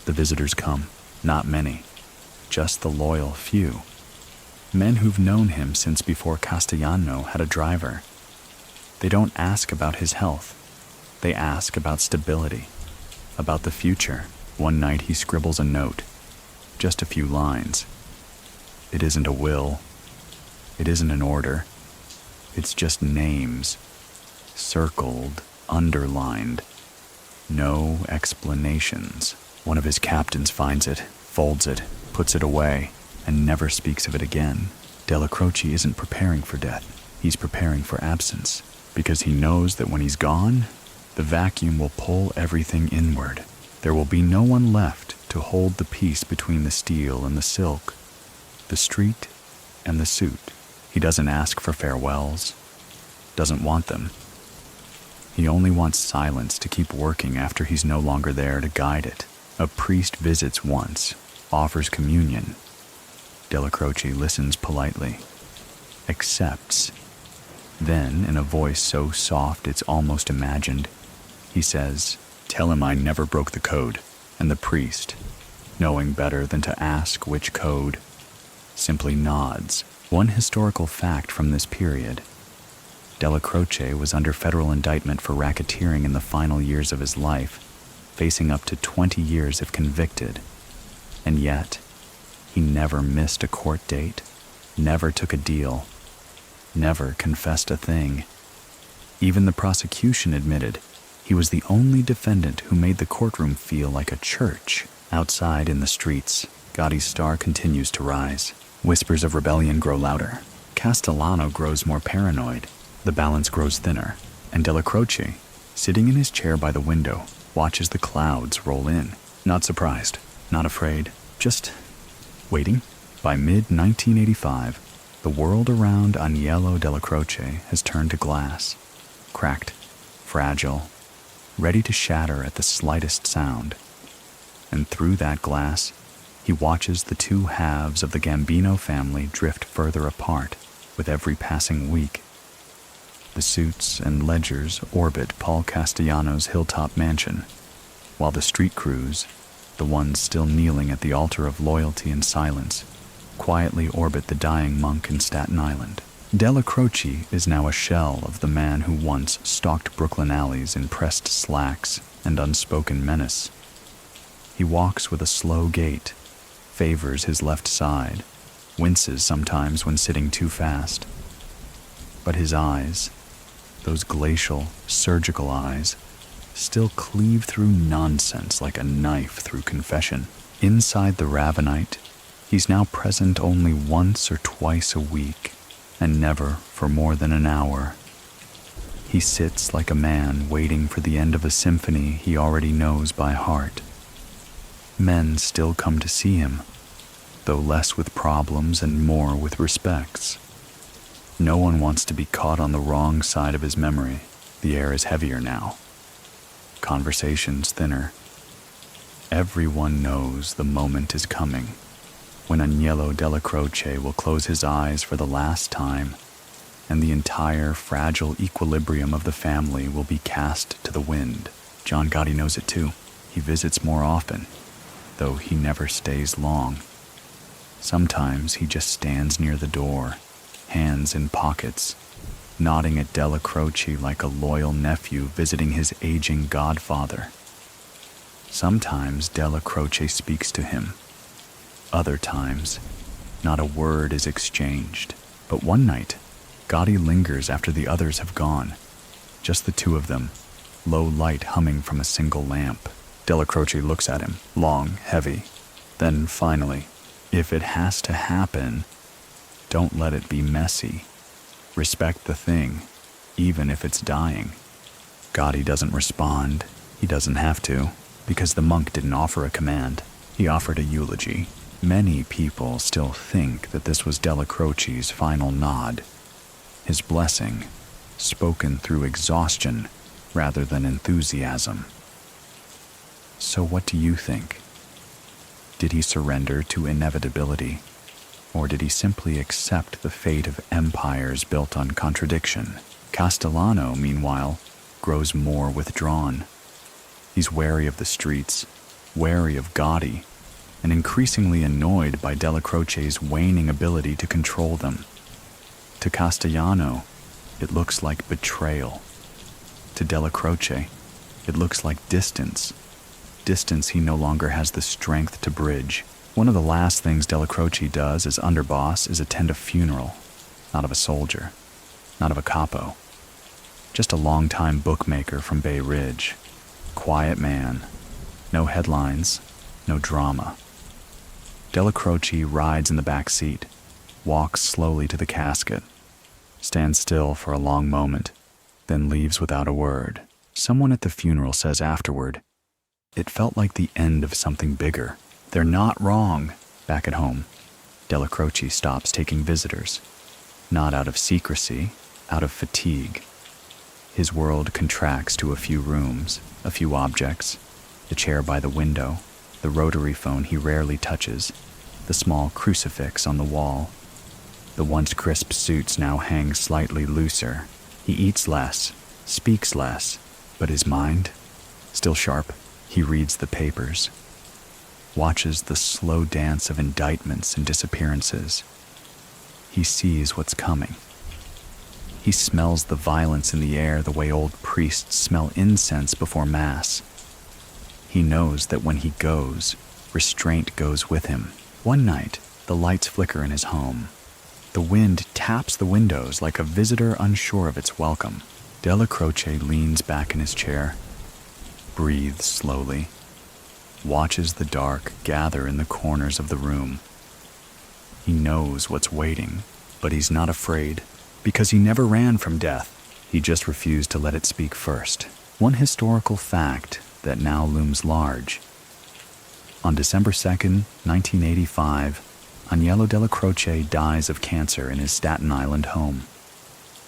the visitors come. Not many, just the loyal few. Men who've known him since before Castellano had a driver. They don't ask about his health. They ask about stability, about the future. One night he scribbles a note, just a few lines. It isn't a will. It isn't an order. It's just names, circled, underlined. No explanations. One of his captains finds it, folds it, puts it away. and never speaks of it again. Dellacroce isn't preparing for death. He's preparing for absence, because he knows that when he's gone, the vacuum will pull everything inward. There will be no one left to hold the peace between the steel and the silk, the street and the suit. He doesn't ask for farewells, doesn't want them. He only wants silence to keep working after he's no longer there to guide it. A priest visits once, offers communion. Dellacroce listens politely, accepts. Then, in a voice so soft it's almost imagined, he says, "Tell him I never broke the code." And the priest, knowing better than to ask which code, simply nods. One historical fact from this period: Dellacroce was under federal indictment for racketeering in the final years of his life, facing up to 20 years if convicted. And yet, he never missed a court date, never took a deal, never confessed a thing. Even the prosecution admitted he was the only defendant who made the courtroom feel like a church. Outside in the streets, Gotti's star continues to rise. Whispers of rebellion grow louder. Castellano grows more paranoid. The balance grows thinner. And Dellacroce, sitting in his chair by the window, watches the clouds roll in. Not surprised, not afraid, just waiting. By mid-1985, the world around Aniello Dellacroce has turned to glass, cracked, fragile, ready to shatter at the slightest sound. And through that glass, he watches the two halves of the Gambino family drift further apart with every passing week. The suits and ledgers orbit Paul Castellano's hilltop mansion, while the street crews, the ones still kneeling at the altar of loyalty and silence, quietly orbit the dying monk in Staten Island. Dellacroce is now a shell of the man who once stalked Brooklyn alleys in pressed slacks and unspoken menace. He walks with a slow gait, favors his left side, winces sometimes when sitting too fast. But his eyes, those glacial, surgical eyes, still cleave through nonsense like a knife through confession. Inside the Ravenite, he's now present only once or twice a week, and never for more than an hour. He sits like a man waiting for the end of a symphony he already knows by heart. Men still come to see him, though less with problems and more with respects. No one wants to be caught on the wrong side of his memory. The air is heavier now. Conversations thinner. Everyone knows the moment is coming, when Aniello Dellacroce will close his eyes for the last time, and the entire fragile equilibrium of the family will be cast to the wind. John Gotti knows it too. He visits more often, though he never stays long. Sometimes he just stands near the door, hands in pockets, nodding at Dellacroce like a loyal nephew visiting his aging godfather. Sometimes Dellacroce speaks to him. Other times, not a word is exchanged. But one night, Gotti lingers after the others have gone. Just the two of them, low light humming from a single lamp. Dellacroce looks at him, long, heavy. Then finally, if it has to happen, don't let it be messy. Respect the thing, even if it's dying. Gotti doesn't respond. He doesn't have to, because the monk didn't offer a command. He offered a eulogy. Many people still think that this was Dellacroce's final nod, his blessing, spoken through exhaustion rather than enthusiasm. So what do you think? Did he surrender to inevitability, or did he simply accept the fate of empires built on contradiction? Castellano, meanwhile, grows more withdrawn. He's wary of the streets, wary of Gotti, and increasingly annoyed by Dellacroce's waning ability to control them. To Castellano, it looks like betrayal. To Dellacroce, it looks like distance. Distance he no longer has the strength to bridge. One of the last things Dellacroce does as Underboss is attend a funeral, not of a soldier, not of a capo, just a longtime bookmaker from Bay Ridge. Quiet man, no headlines, no drama. Dellacroce rides in the back seat, walks slowly to the casket, stands still for a long moment, then leaves without a word. Someone at the funeral says afterward, "It felt like the end of something bigger." They're not wrong. Back at home, Dellacroce stops taking visitors. Not out of secrecy, out of fatigue. His world contracts to a few rooms, a few objects, the chair by the window, the rotary phone he rarely touches, the small crucifix on the wall. The once crisp suits now hang slightly looser. He eats less, speaks less, but his mind, still sharp. He reads the papers, watches the slow dance of indictments and disappearances. He sees what's coming. He smells the violence in the air the way old priests smell incense before Mass. He knows that when he goes, restraint goes with him. One night, the lights flicker in his home. The wind taps the windows like a visitor unsure of its welcome. Dellacroce leans back in his chair, breathes slowly, watches the dark gather in the corners of the room. He knows what's waiting, but he's not afraid, because he never ran from death. He just refused to let it speak first. One historical fact that now looms large. On December 2nd, 1985, Aniello Dellacroce dies of cancer in his Staten Island home.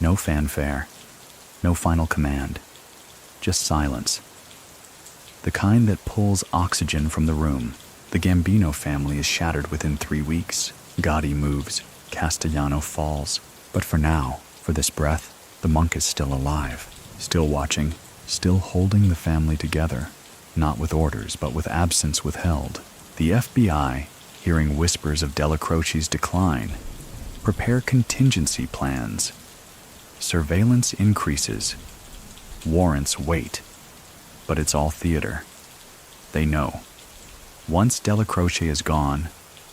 No fanfare, no final command, just silence. The kind that pulls oxygen from the room. The Gambino family is shattered within 3 weeks. Gotti moves, Castellano falls. But for now, for this breath, the monk is still alive, still watching, still holding the family together, not with orders, but with absence withheld. The FBI, hearing whispers of Dellacroce's decline, prepare contingency plans. Surveillance increases. Warrants wait. But it's all theater. They know. Once Dellacroce is gone,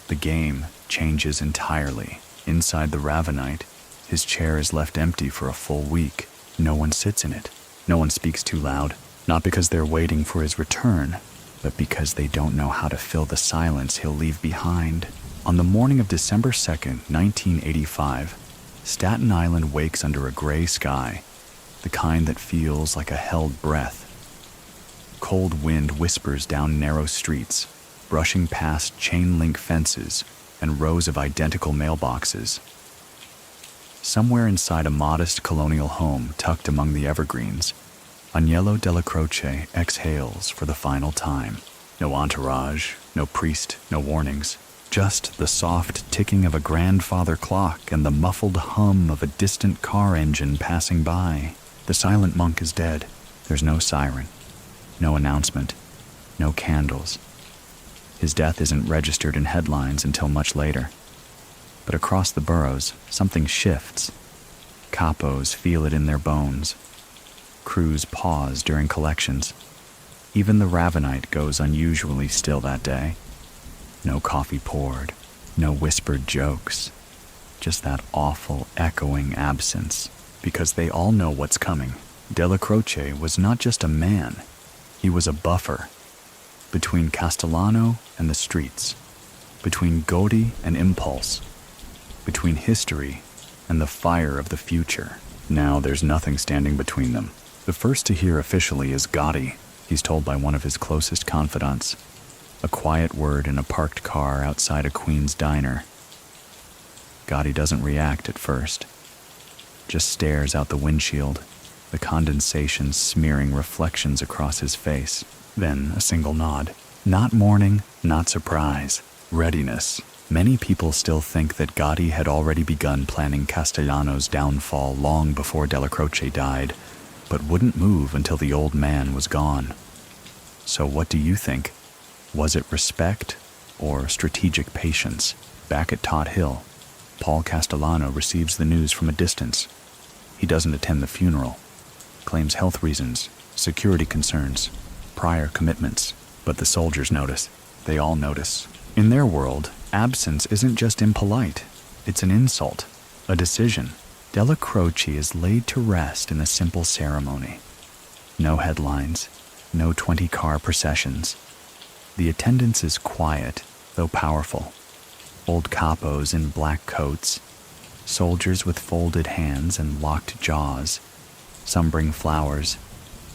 the game changes entirely. Inside the Ravenite, his chair is left empty for a full week. No one sits in it. No one speaks too loud, not because they're waiting for his return, but because they don't know how to fill the silence he'll leave behind. On the morning of December 2nd, 1985, Staten Island wakes under a gray sky, the kind that feels like a held breath. Cold wind whispers down narrow streets, brushing past chain-link fences and rows of identical mailboxes. Somewhere inside a modest colonial home tucked among the evergreens, Aniello Dellacroce exhales for the final time. No entourage, no priest, no warnings. Just the soft ticking of a grandfather clock and the muffled hum of a distant car engine passing by. The silent monk is dead. There's no siren, no announcement, no candles. His death isn't registered in headlines until much later. But across the boroughs, something shifts. Capos feel it in their bones. Crews pause during collections. Even the Ravenite goes unusually still that day. No coffee poured, no whispered jokes. Just that awful, echoing absence. Because they all know what's coming. Dellacroce was not just a man. He was a buffer. Between Castellano and the streets. Between Gotti and impulse. Between history and the fire of the future. Now there's nothing standing between them. The first to hear officially is Gotti. He's told by one of his closest confidants. A quiet word in a parked car outside a Queen's diner. Gotti doesn't react at first. Just stares out the windshield, the condensation smearing reflections across his face. Then a single nod. Not mourning, not surprise. Readiness. Many people still think that Gotti had already begun planning Castellano's downfall long before Dellacroce died, but wouldn't move until the old man was gone. So what do you think? Was it respect or strategic patience? Back at Tot Hill, Paul Castellano receives the news from a distance. He doesn't attend the funeral, claims health reasons, security concerns, prior commitments. But the soldiers notice. They all notice. In their world, absence isn't just impolite. It's an insult, a decision. Dellacroce is laid to rest in a simple ceremony. No headlines, no 20-car processions. The attendance is quiet, though powerful. old capos in black coats, soldiers with folded hands and locked jaws. Some bring flowers,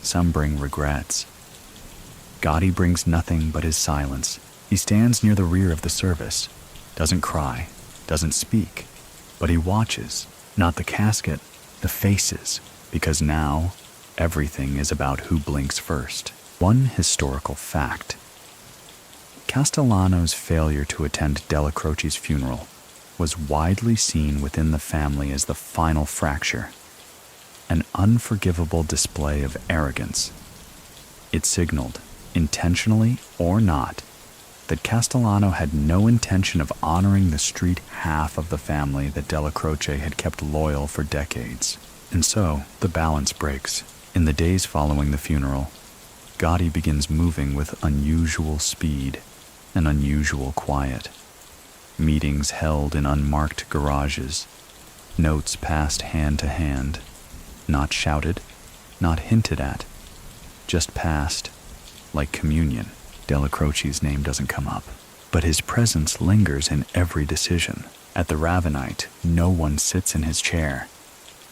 some bring regrets. Gotti brings nothing but his silence. He stands near the rear of the service, doesn't cry, doesn't speak, but he watches, not the casket, the faces, because now everything is about who blinks first. One historical fact: Castellano's failure to attend Dellacroce's funeral was widely seen within the family as the final fracture, an unforgivable display of arrogance. It signaled, intentionally or not, that Castellano had no intention of honoring the street half of the family that Dellacroce had kept loyal for decades. And so, the balance breaks. In the days following the funeral, Gotti begins moving with unusual speed and unusual quiet. Meetings held in unmarked garages, notes passed hand to hand, not shouted, not hinted at, just passed, like communion. Dellacroce's name doesn't come up, but his presence lingers in every decision. At the Ravenite, no one sits in his chair,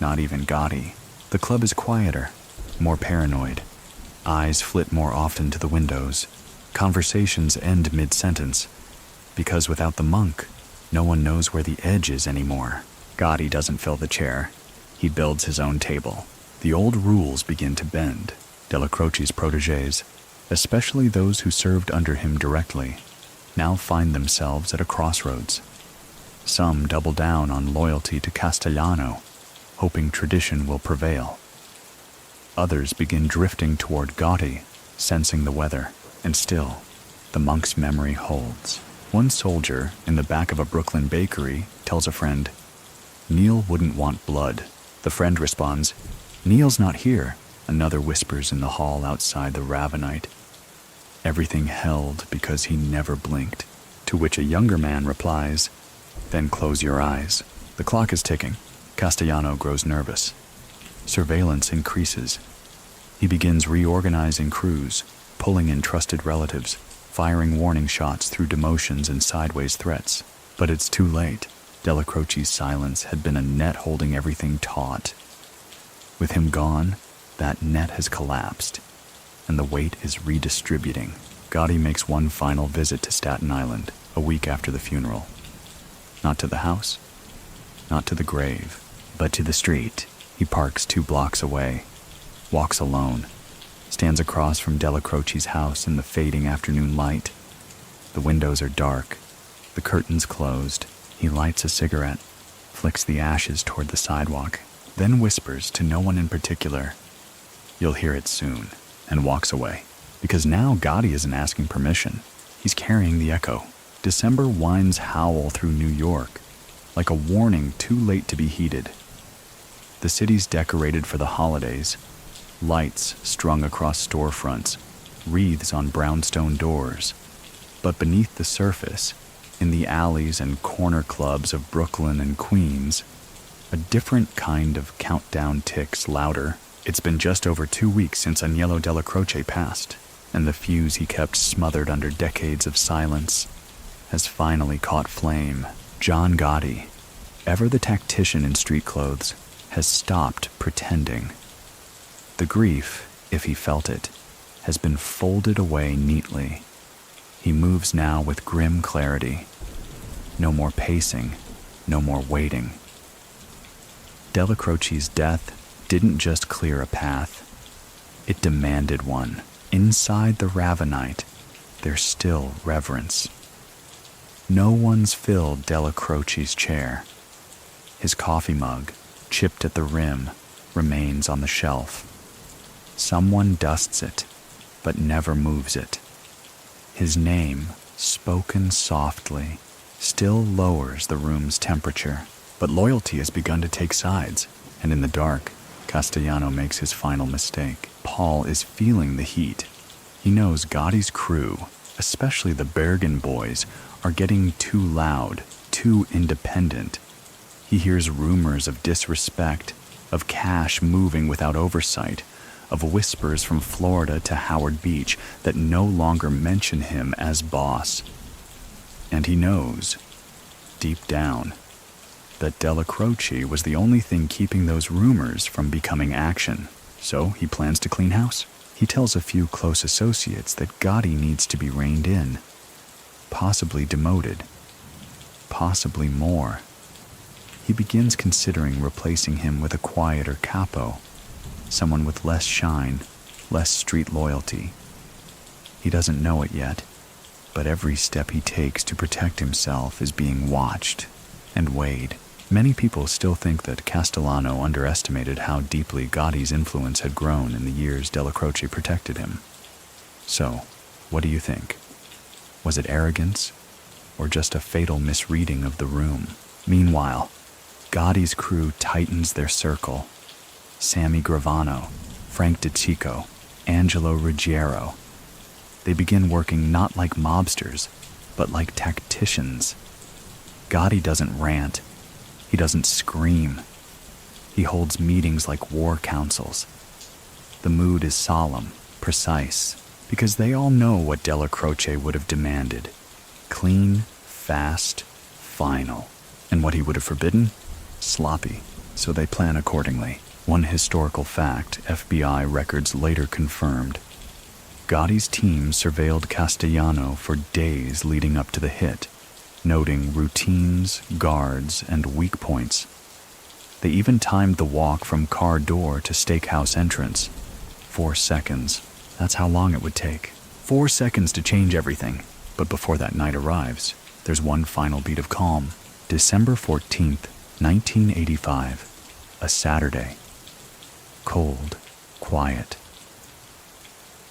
not even Gotti. The club is quieter, more paranoid. Eyes flit more often to the windows. Conversations end mid-sentence, because without the monk, no one knows where the edge is anymore. Gotti doesn't fill the chair. He builds his own table. The old rules begin to bend. Dellacroce's protégés, especially those who served under him directly, now find themselves at a crossroads. Some double down on loyalty to Castellano, hoping tradition will prevail. Others begin drifting toward Gotti, sensing the weather, and still, the monk's memory holds. One soldier in the back of a Brooklyn bakery tells a friend, "Neil wouldn't want blood." The friend responds, "Neil's not here." Another whispers in the hall outside the Ravenite, "Everything held because he never blinked." To which a younger man replies, "Then close your eyes." The clock is ticking. Castellano grows nervous. Surveillance increases. He begins reorganizing crews, pulling in trusted relatives, firing warning shots through demotions and sideways threats. But it's too late. Dellacroce's silence had been a net holding everything taut. With him gone, that net has collapsed, and the weight is redistributing. Gotti makes one final visit to Staten Island, a week after the funeral. Not to the house, not to the grave, but to the street. He parks 2 blocks away, walks alone, stands across from Dellacroce's house in the fading afternoon light. The windows are dark, the curtains closed. He lights a cigarette, flicks the ashes toward the sidewalk, then whispers to no one in particular, "You'll hear it soon," and walks away. Because now Gotti isn't asking permission. He's carrying the echo. December winds howl through New York, like a warning too late to be heeded. The city's decorated for the holidays, lights strung across storefronts, wreaths on brownstone doors. But beneath the surface, in the alleys and corner clubs of Brooklyn and Queens, a different kind of countdown ticks louder. It's been just over 2 weeks since Aniello Dellacroce passed, and the fuse he kept smothered under decades of silence has finally caught flame. John Gotti, ever the tactician in street clothes, has stopped pretending. The grief, if he felt it, has been folded away neatly. He moves now with grim clarity. No more pacing, no more waiting. Dellacroce's death didn't just clear a path, it demanded one. Inside the Ravenite, there's still reverence. No one's filled Dellacroce's chair. His coffee mug, chipped at the rim, remains on the shelf. Someone dusts it, but never moves it. His name, spoken softly, still lowers the room's temperature. But loyalty has begun to take sides, and in the dark, Castellano makes his final mistake. Paul is feeling the heat. He knows Gotti's crew, especially the Bergen boys, are getting too loud, too independent. He hears rumors of disrespect, of cash moving without oversight, of whispers from Florida to Howard Beach that no longer mention him as boss. And he knows deep down, that Dellacroce was the only thing keeping those rumors from becoming action. So he plans to clean house. He tells a few close associates that Gotti needs to be reined in, possibly demoted, possibly more. He begins considering replacing him with a quieter capo, someone with less shine, less street loyalty. He doesn't know it yet, but every step he takes to protect himself is being watched and weighed. Many people still think that Castellano underestimated how deeply Gotti's influence had grown in the years Dellacroce protected him. So, what do you think? Was it arrogance, or just a fatal misreading of the room? Meanwhile, Gotti's crew tightens their circle. Sammy Gravano, Frank DeCicco, Angelo Ruggiero. They begin working not like mobsters, but like tacticians. Gotti doesn't rant. He doesn't scream. He holds meetings like war councils. The mood is solemn, precise, because they all know what Dellacroce would have demanded. Clean, fast, final. And what he would have forbidden? Sloppy. So they plan accordingly. One historical fact FBI records later confirmed. Gotti's team surveilled Castellano for days leading up to the hit, noting routines, guards, and weak points. They even timed the walk from car door to steakhouse entrance. 4 seconds. That's how long it would take. 4 seconds to change everything. But before that night arrives, there's one final beat of calm. December 14th, 1985. A Saturday. Cold, quiet.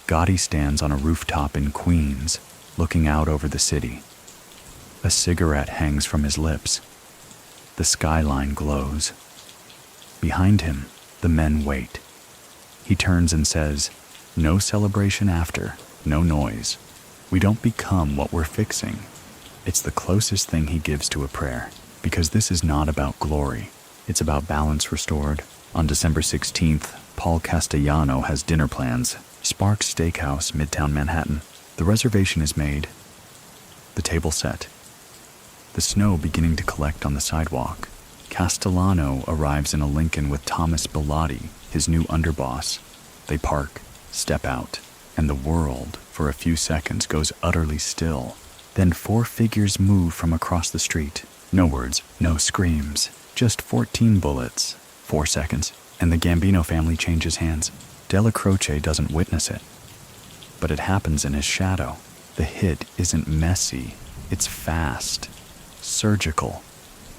Gotti stands on a rooftop in Queens, looking out over the city. A cigarette hangs from his lips. The skyline glows. Behind him, the men wait. He turns and says, "No celebration after, no noise. We don't become what we're fixing." It's the closest thing he gives to a prayer, because this is not about glory. It's about balance restored. On December 16th, Paul Castellano has dinner plans. Sparks Steakhouse, Midtown Manhattan. The reservation is made. The table set. The snow beginning to collect on the sidewalk. Castellano arrives in a Lincoln with Thomas Bilotti, his new underboss. They park, step out, and the world, for a few seconds, goes utterly still. Then 4 figures move from across the street. No words, no screams, just 14 bullets. 4 seconds, and the Gambino family changes hands. Dellacroce doesn't witness it, but it happens in his shadow. The hit isn't messy, it's fast, surgical,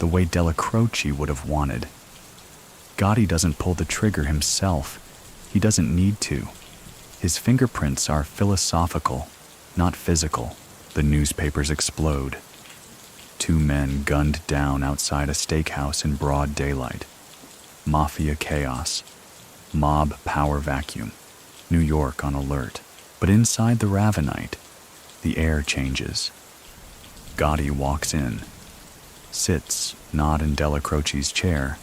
the way Dellacroce would have wanted. Gotti doesn't pull the trigger himself. He doesn't need to. His fingerprints are philosophical, not physical. The newspapers explode. 2 men gunned down outside a steakhouse in broad daylight. Mafia chaos. Mob power vacuum. New York on alert. But inside the Ravenite, the air changes. Gotti walks in. Sits, not in Dellacroce's chair,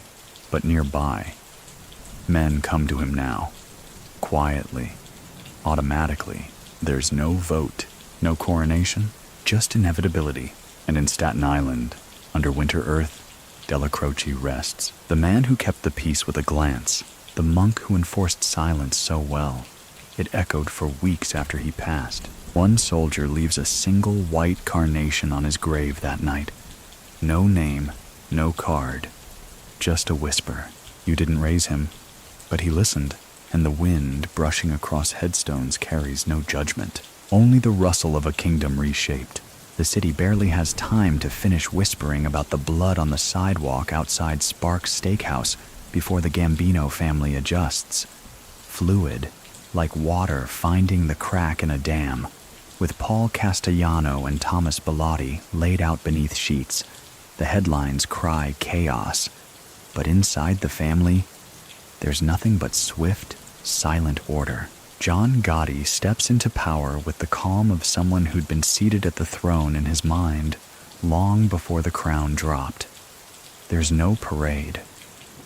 but nearby. Men come to him now. Quietly. Automatically. There's no vote. No coronation. Just inevitability. And in Staten Island, under winter earth, Dellacroce rests. The man who kept the peace with a glance. The monk who enforced silence so well. It echoed for weeks after he passed. One soldier leaves a single white carnation on his grave that night. No name, no card. Just a whisper. You didn't raise him, but he listened, and the wind brushing across headstones carries no judgment. Only the rustle of a kingdom reshaped. The city barely has time to finish whispering about the blood on the sidewalk outside Sparks Steakhouse before the Gambino family adjusts. Fluid, like water finding the crack in a dam, with Paul Castellano and Thomas Bilotti laid out beneath sheets. The headlines cry chaos, but inside the family, there's nothing but swift, silent order. John Gotti steps into power with the calm of someone who'd been seated at the throne in his mind long before the crown dropped. There's no parade,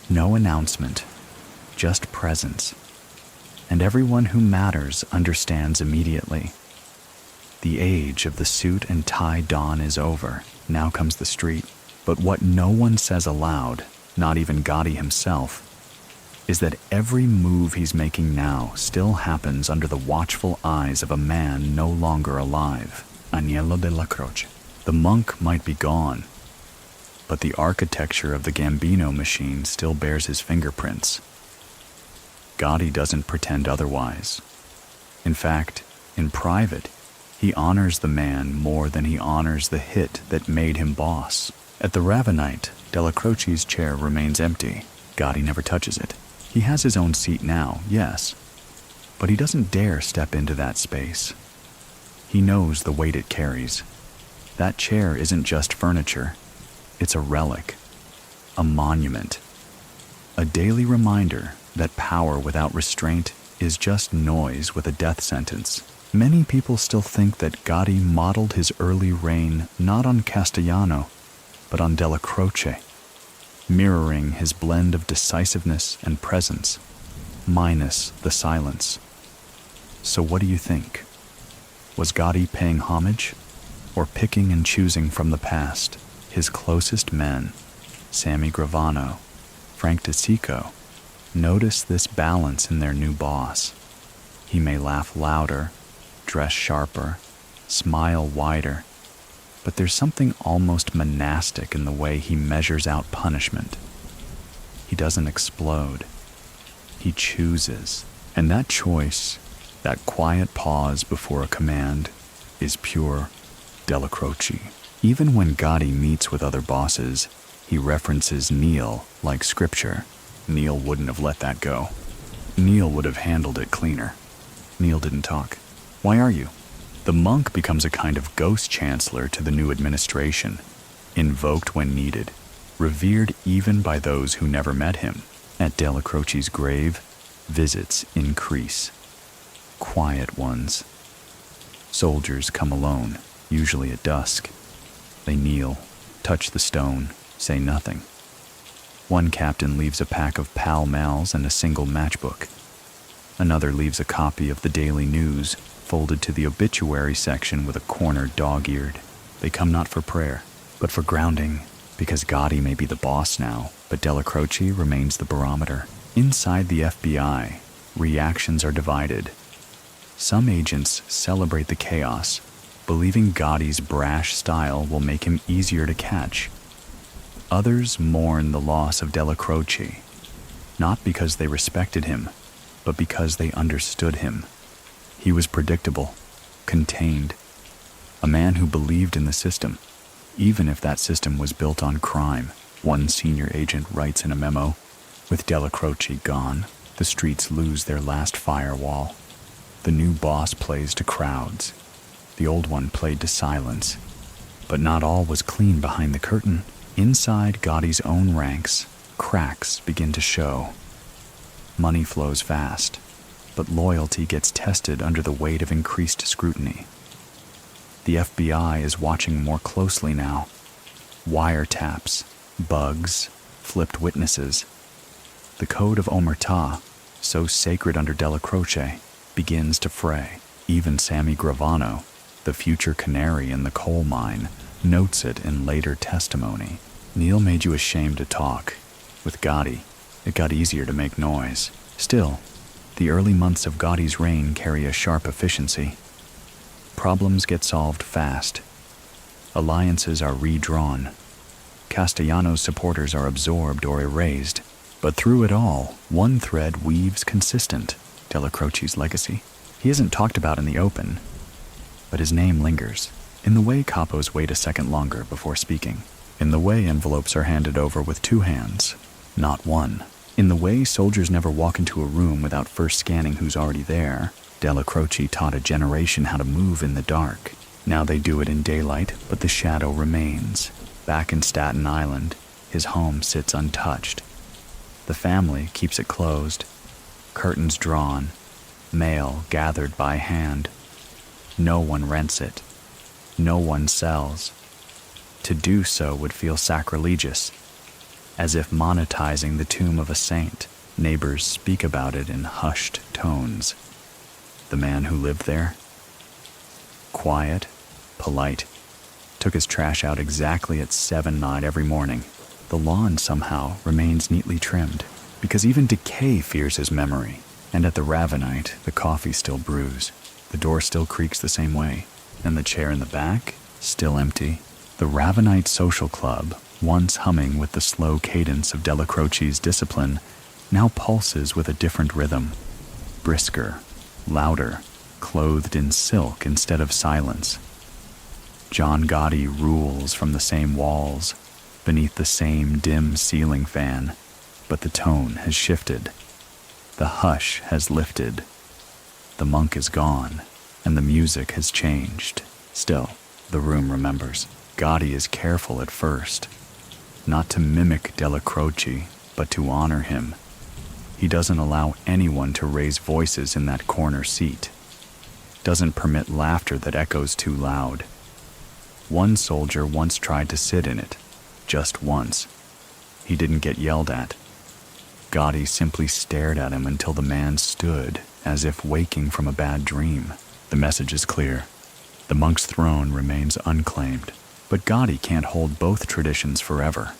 no announcement, just presence. And everyone who matters understands immediately. The age of the suit and tie dawn is over. Now comes the street. But what no one says aloud, not even Gotti himself, is that every move he's making now still happens under the watchful eyes of a man no longer alive, Aniello Dellacroce. The monk might be gone, but the architecture of the Gambino machine still bears his fingerprints. Gotti doesn't pretend otherwise. In fact, in private, he honors the man more than he honors the hit that made him boss. At the Ravenite, Dellacroce's chair remains empty. Gotti never touches it. He has his own seat now, yes, but he doesn't dare step into that space. He knows the weight it carries. That chair isn't just furniture. It's a relic, a monument, a daily reminder that power without restraint is just noise with a death sentence. Many people still think that Gotti modeled his early reign not on Castellano, but on Dellacroce, mirroring his blend of decisiveness and presence, minus the silence. So what do you think? Was Gotti paying homage, or picking and choosing from the past his closest men, Sammy Gravano, Frank DeSico? Notice this balance in their new boss. He may laugh louder, dress sharper, smile wider, but there's something almost monastic in the way he measures out punishment. He doesn't explode. He chooses. And that choice, that quiet pause before a command, is pure Dellacroce. Even when Gotti meets with other bosses, he references Neil like scripture. Neil wouldn't have let that go. Neil would have handled it cleaner. Neil didn't talk. Why are you? The monk becomes a kind of ghost chancellor to the new administration, invoked when needed, revered even by those who never met him. At Dellacroce's grave, visits increase. Quiet ones. Soldiers come alone, usually at dusk. They kneel, touch the stone, say nothing. One captain leaves a pack of Pall Malls and a single matchbook. Another leaves a copy of the Daily News, folded to the obituary section with a corner dog-eared. They come not for prayer, but for grounding, because Gotti may be the boss now, but Dellacroce remains the barometer. Inside the FBI, reactions are divided. Some agents celebrate the chaos, believing Gotti's brash style will make him easier to catch. Others mourn the loss of Dellacroce, not because they respected him, but because they understood him. He was predictable, contained, a man who believed in the system, even if that system was built on crime. One senior agent writes in a memo, "With Dellacroce gone, the streets lose their last firewall. The new boss plays to crowds. The old one played to silence." But not all was clean behind the curtain. Inside Gotti's own ranks, cracks begin to show. Money flows fast, but loyalty gets tested under the weight of increased scrutiny. The FBI is watching more closely now. Wiretaps, bugs, flipped witnesses. The code of omertà, so sacred under Dellacroce, begins to fray. Even Sammy Gravano, the future canary in the coal mine, notes it in later testimony. Neil made you ashamed to talk. With Gotti, it got easier to make noise. Still, the early months of Gotti's reign carry a sharp efficiency. Problems get solved fast. Alliances are redrawn. Castellano's supporters are absorbed or erased. But through it all, one thread weaves consistent: Dellacroce's legacy. He isn't talked about in the open, but his name lingers. In the way capos wait a second longer before speaking. In the way envelopes are handed over with two hands, not one. In the way soldiers never walk into a room without first scanning who's already there. Dellacroce taught a generation how to move in the dark. Now they do it in daylight, but the shadow remains. Back in Staten Island, his home sits untouched. The family keeps it closed, curtains drawn, mail gathered by hand. No one rents it. No one sells. To do so would feel sacrilegious, as if monetizing the tomb of a saint. Neighbors speak about it in hushed tones. The man who lived there? Quiet, polite, took his trash out exactly at 7 every morning. The lawn somehow remains neatly trimmed, because even decay fears his memory. And at the Ravenite, the coffee still brews. The door still creaks the same way, and the chair in the back, still empty. The Ravenite Social Club, once humming with the slow cadence of Dellacroce's discipline, now pulses with a different rhythm. Brisker, louder, clothed in silk instead of silence. John Gotti rules from the same walls, beneath the same dim ceiling fan, but the tone has shifted. The hush has lifted. The monk is gone, and the music has changed. Still, the room remembers. Gotti is careful at first, not to mimic Dellacroce, but to honor him. He doesn't allow anyone to raise voices in that corner seat. Doesn't permit laughter that echoes too loud. One soldier once tried to sit in it, just once. He didn't get yelled at. Gotti simply stared at him until the man stood, as if waking from a bad dream. The message is clear. The monk's throne remains unclaimed, but Gotti can't hold both traditions forever.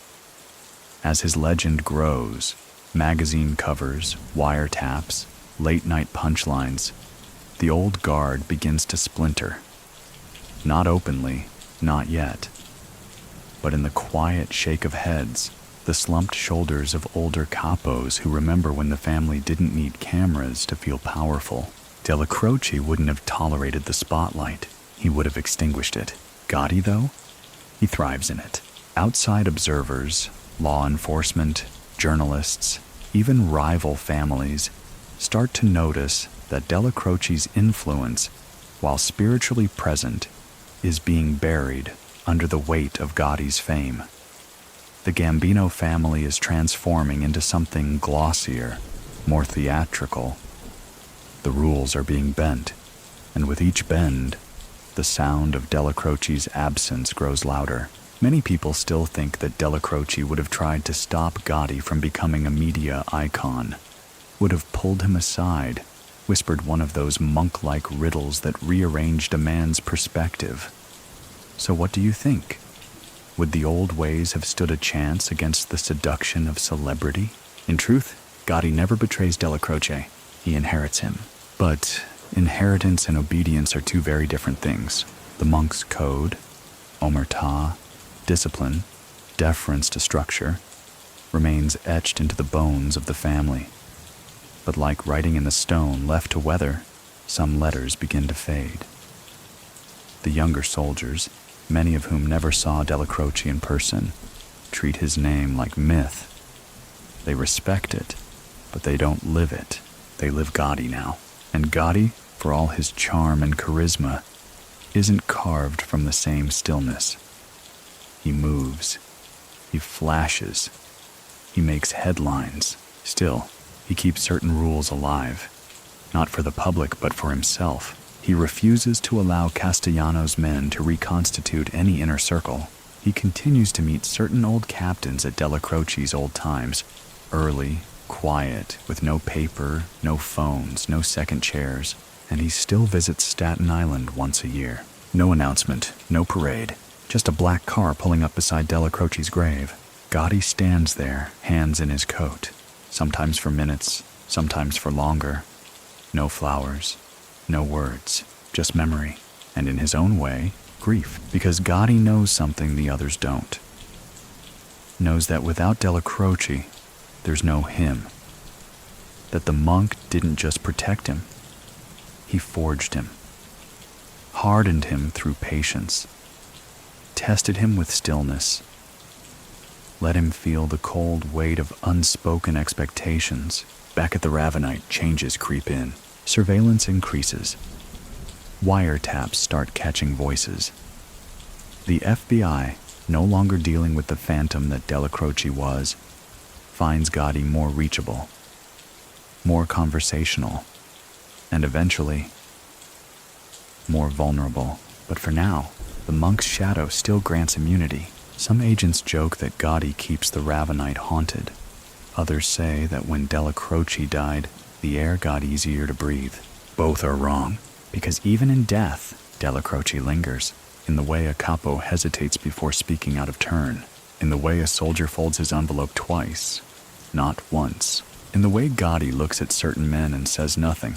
As his legend grows, magazine covers, wiretaps, late-night punchlines, the old guard begins to splinter. Not openly, not yet, but in the quiet shake of heads, the slumped shoulders of older capos who remember when the family didn't need cameras to feel powerful. Dellacroce wouldn't have tolerated the spotlight. He would have extinguished it. Gotti, though? He thrives in it. Outside observers, law enforcement, journalists, even rival families start to notice that Dellacroce's influence, while spiritually present, is being buried under the weight of Gotti's fame. The Gambino family is transforming into something glossier, more theatrical. The rules are being bent, and with each bend, the sound of Dellacroce's absence grows louder. Many people still think that Dellacroce would have tried to stop Gotti from becoming a media icon, would have pulled him aside, whispered one of those monk-like riddles that rearranged a man's perspective. So what do you think? Would the old ways have stood a chance against the seduction of celebrity? In truth, Gotti never betrays Dellacroce. He inherits him. But inheritance and obedience are two very different things. The monk's code, omerta, discipline, deference to structure, remains etched into the bones of the family. But like writing in the stone left to weather, some letters begin to fade. The younger soldiers, many of whom never saw Dellacroce in person, treat his name like myth. They respect it, but they don't live it. They live Gotti now. And Gotti, for all his charm and charisma, isn't carved from the same stillness. He moves. He flashes. He makes headlines. Still, he keeps certain rules alive. Not for the public, but for himself. He refuses to allow Castellano's men to reconstitute any inner circle. He continues to meet certain old captains at Dellacroce's old times, early, quiet, with no paper, no phones, no second chairs, and he still visits Staten Island once a year. No announcement, no parade, just a black car pulling up beside Dellacroce's grave. Gotti stands there, hands in his coat, sometimes for minutes, sometimes for longer. No flowers, no words, just memory, and in his own way, grief, because Gotti knows something the others don't. Knows that without Dellacroce, there's no him. That the monk didn't just protect him, he forged him, hardened him through patience, tested him with stillness, let him feel the cold weight of unspoken expectations. Back at the Ravenite, changes creep in. Surveillance increases. Wiretaps start catching voices. The FBI, no longer dealing with the phantom that Dellacroce was, finds Gotti more reachable, more conversational, and eventually, more vulnerable. But for now, the monk's shadow still grants immunity. Some agents joke that Gotti keeps the Ravenite haunted. Others say that when Dellacroce died, the air got easier to breathe. Both are wrong, because even in death, Dellacroce lingers. in the way a capo hesitates before speaking out of turn, in the way a soldier folds his envelope twice, not once, in the way Gotti looks at certain men and says nothing,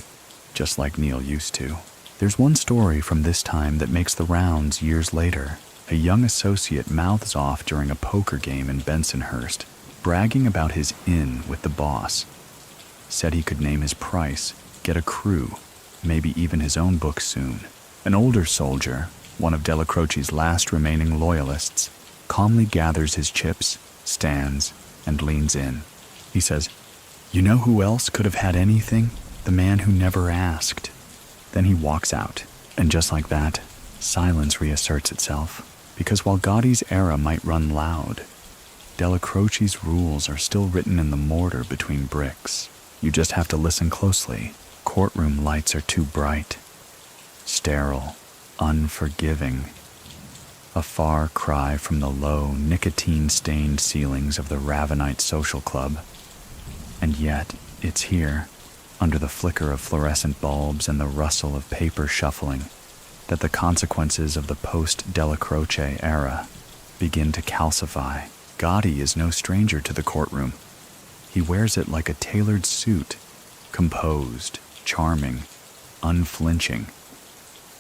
just like Neil used to. There's one story from this time that makes the rounds years later. A young associate mouths off during a poker game in Bensonhurst, bragging about his in with the boss. Said he could name his price, get a crew, maybe even his own book soon. An older soldier, one of Dellacroce's last remaining loyalists, calmly gathers his chips, stands, and leans in. He says, "You know who else could have had anything? The man who never asked." Then he walks out, and just like that, silence reasserts itself, because while Gotti's era might run loud, Dellacroce's rules are still written in the mortar between bricks. You just have to listen closely. Courtroom lights are too bright, sterile, unforgiving. A far cry from the low, nicotine-stained ceilings of the Ravenite social club. And yet, it's here, under the flicker of fluorescent bulbs and the rustle of paper shuffling, that the consequences of the post-Dellacroce era begin to calcify. Gotti is no stranger to the courtroom. He wears it like a tailored suit, composed, charming, unflinching.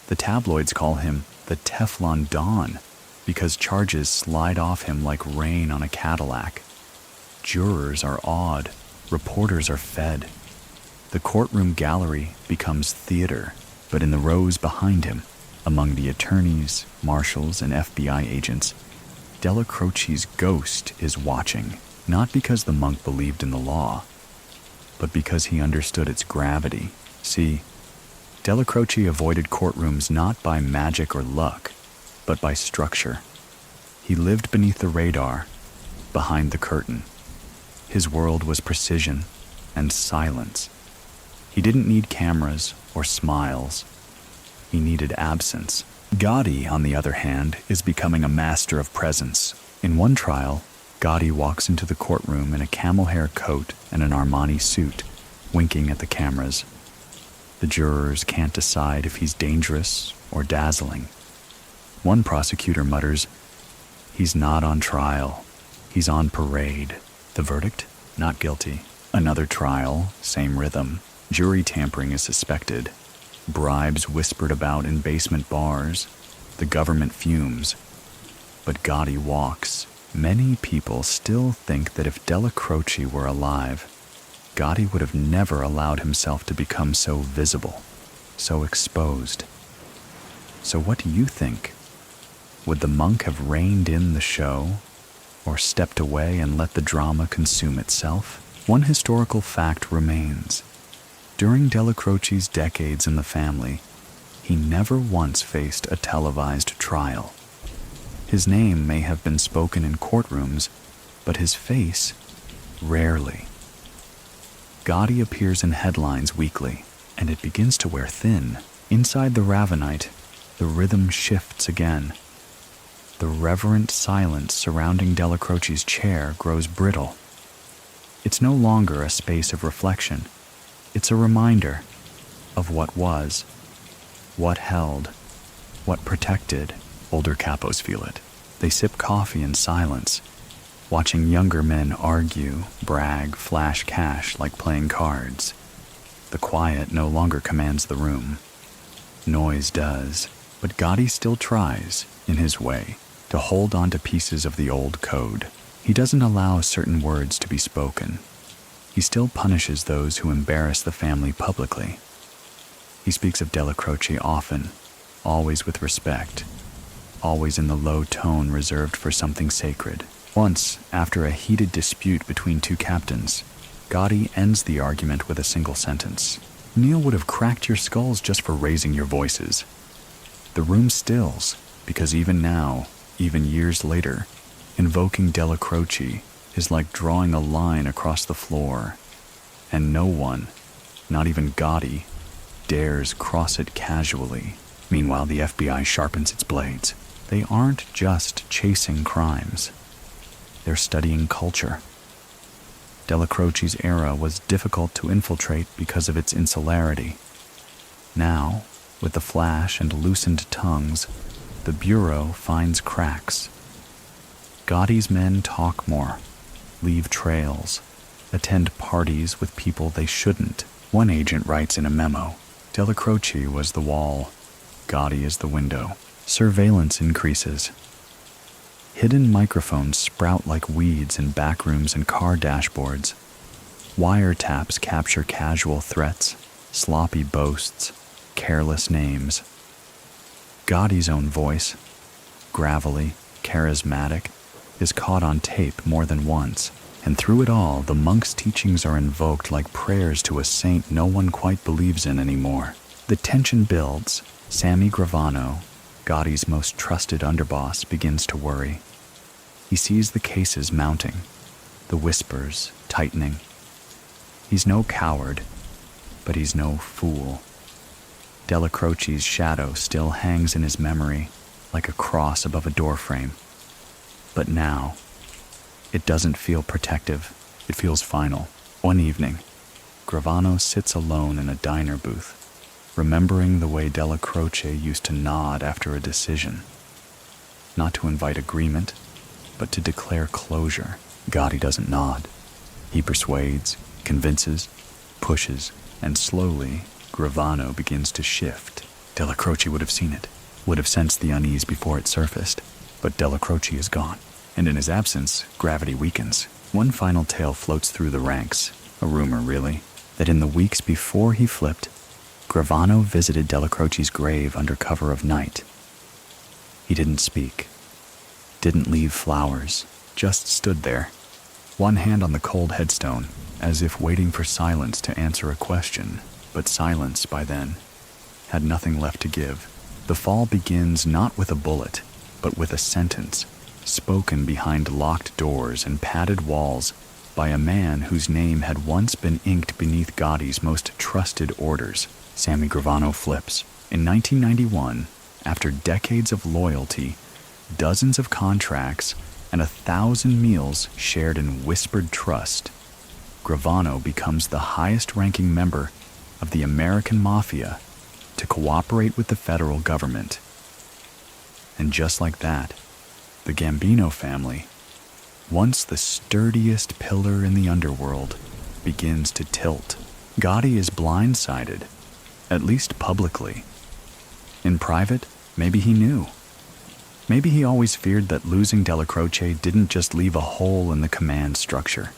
The tabloids call him the Teflon Don because charges slide off him like rain on a Cadillac. Jurors are awed, reporters are fed. The courtroom gallery becomes theater, but in the rows behind him, among the attorneys, marshals, and FBI agents, Dellacroce's ghost is watching, not because the monk believed in the law, but because he understood its gravity. See, Dellacroce avoided courtrooms not by magic or luck, but by structure. He lived beneath the radar, behind the curtain. His world was precision and silence. He didn't need cameras or smiles. He needed absence. Gotti, on the other hand, is becoming a master of presence. In one trial, Gotti walks into the courtroom in a camel hair coat and an Armani suit, winking at the cameras. The jurors can't decide if he's dangerous or dazzling. One prosecutor mutters, "He's not on trial. He's on parade." The verdict? Not guilty. Another trial, same rhythm. Jury tampering is suspected. Bribes whispered about in basement bars. The government fumes. But Gotti walks. Many people still think that if Dellacroce were alive, Gotti would have never allowed himself to become so visible, so exposed. So what do you think? Would the monk have reined in the show, or stepped away and let the drama consume itself? One historical fact remains. During Dellacroce's decades in the family, he never once faced a televised trial. His name may have been spoken in courtrooms, but his face, rarely. Gotti appears in headlines weekly, and it begins to wear thin. Inside the Ravenite, the rhythm shifts again. The reverent silence surrounding Dellacroce's chair grows brittle. It's no longer a space of reflection. It's a reminder of what was, what held, what protected. Older capos feel it. They sip coffee in silence, watching younger men argue, brag, flash cash like playing cards. The quiet no longer commands the room. Noise does, but Gotti still tries, in his way, to hold on to pieces of the old code. He doesn't allow certain words to be spoken. He still punishes those who embarrass the family publicly. He speaks of Dellacroce often, always with respect, always in the low tone reserved for something sacred. Once, after a heated dispute between two captains, Gotti ends the argument with a single sentence. "Neil would have cracked your skulls just for raising your voices." The room stills, because even now, even years later, invoking Dellacroce is like drawing a line across the floor, and no one, not even Gotti, dares cross it casually. Meanwhile, the FBI sharpens its blades. They aren't just chasing crimes. They're studying culture. Dellacroce's era was difficult to infiltrate because of its insularity. Now, with the flash and loosened tongues, the Bureau finds cracks. Gotti's men talk more, leave trails, attend parties with people they shouldn't. One agent writes in a memo, Dellacroce was the wall, Gotti is the window. Surveillance increases. Hidden microphones sprout like weeds in backrooms and car dashboards. Wiretaps capture casual threats, sloppy boasts, careless names. Gotti's own voice, gravelly, charismatic, is caught on tape more than once, and through it all, the monk's teachings are invoked like prayers to a saint no one quite believes in anymore. The tension builds. Sammy Gravano, Gotti's most trusted underboss, begins to worry. He sees the cases mounting, the whispers tightening. He's no coward, but he's no fool. Dellacroce's shadow still hangs in his memory like a cross above a doorframe. But now, it doesn't feel protective. It feels final. One evening, Gravano sits alone in a diner booth, remembering the way Dellacroce used to nod after a decision. Not to invite agreement, but to declare closure. Gotti doesn't nod. He persuades, convinces, pushes, and slowly, Gravano begins to shift. Dellacroce would have seen it, would have sensed the unease before it surfaced, but Dellacroce is gone, and in his absence, gravity weakens. One final tale floats through the ranks, a rumor really, that in the weeks before he flipped, Gravano visited Dellacroce's grave under cover of night. He didn't speak, didn't leave flowers, just stood there, one hand on the cold headstone, as if waiting for silence to answer a question, but silence, by then, had nothing left to give. The fall begins not with a bullet, but with a sentence, spoken behind locked doors and padded walls by a man whose name had once been inked beneath Gotti's most trusted orders. Sammy Gravano flips. In 1991, after decades of loyalty, dozens of contracts, and 1,000 meals shared in whispered trust, Gravano becomes the highest-ranking member of the American mafia to cooperate with the federal government. And just like that, the Gambino family, once the sturdiest pillar in the underworld, begins to tilt. Gotti is blindsided, at least publicly. In private, maybe he knew. Maybe he always feared that losing Dellacroce didn't just leave a hole in the command structure.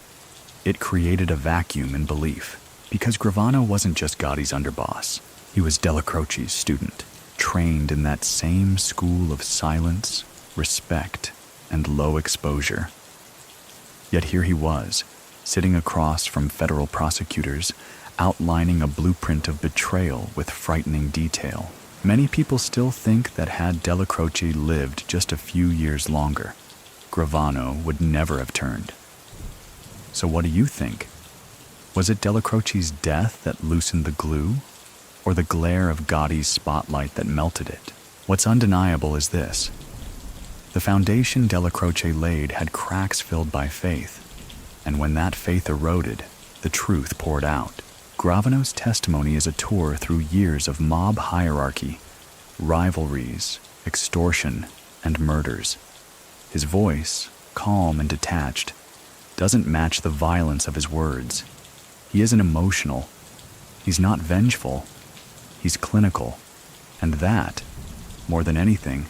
It created a vacuum in belief, because Gravano wasn't just Gotti's underboss. He was Dellacroce's student, trained in that same school of silence, respect, and low exposure. Yet here he was, sitting across from federal prosecutors, outlining a blueprint of betrayal with frightening detail. Many people still think that had Dellacroce lived just a few years longer, Gravano would never have turned. So what do you think? Was it Dellacroce's death that loosened the glue, or the glare of Gotti's spotlight that melted it? What's undeniable is this. The foundation Dellacroce laid had cracks filled by faith, and when that faith eroded, the truth poured out. Gravano's testimony is a tour through years of mob hierarchy, rivalries, extortion, and murders. His voice, calm and detached, doesn't match the violence of his words. He isn't emotional. He's not vengeful. He's clinical. And that, more than anything,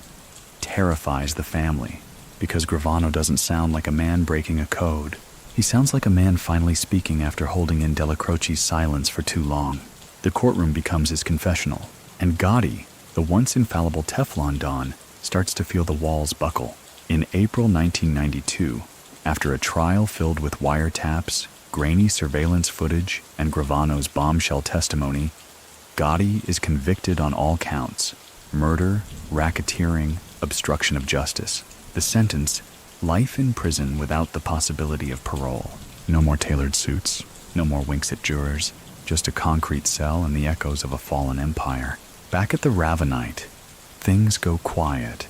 terrifies the family, because Gravano doesn't sound like a man breaking a code. He sounds like a man finally speaking after holding in Dellacroce's silence for too long. The courtroom becomes his confessional, and Gotti, the once infallible Teflon Don, starts to feel the walls buckle. In April 1992, after a trial filled with wiretaps, grainy surveillance footage, and Gravano's bombshell testimony, Gotti is convicted on all counts: murder, racketeering, obstruction of justice. The sentence: life in prison without the possibility of parole. No more tailored suits, no more winks at jurors, just a concrete cell and the echoes of a fallen empire. Back at the Ravenite, things go quiet,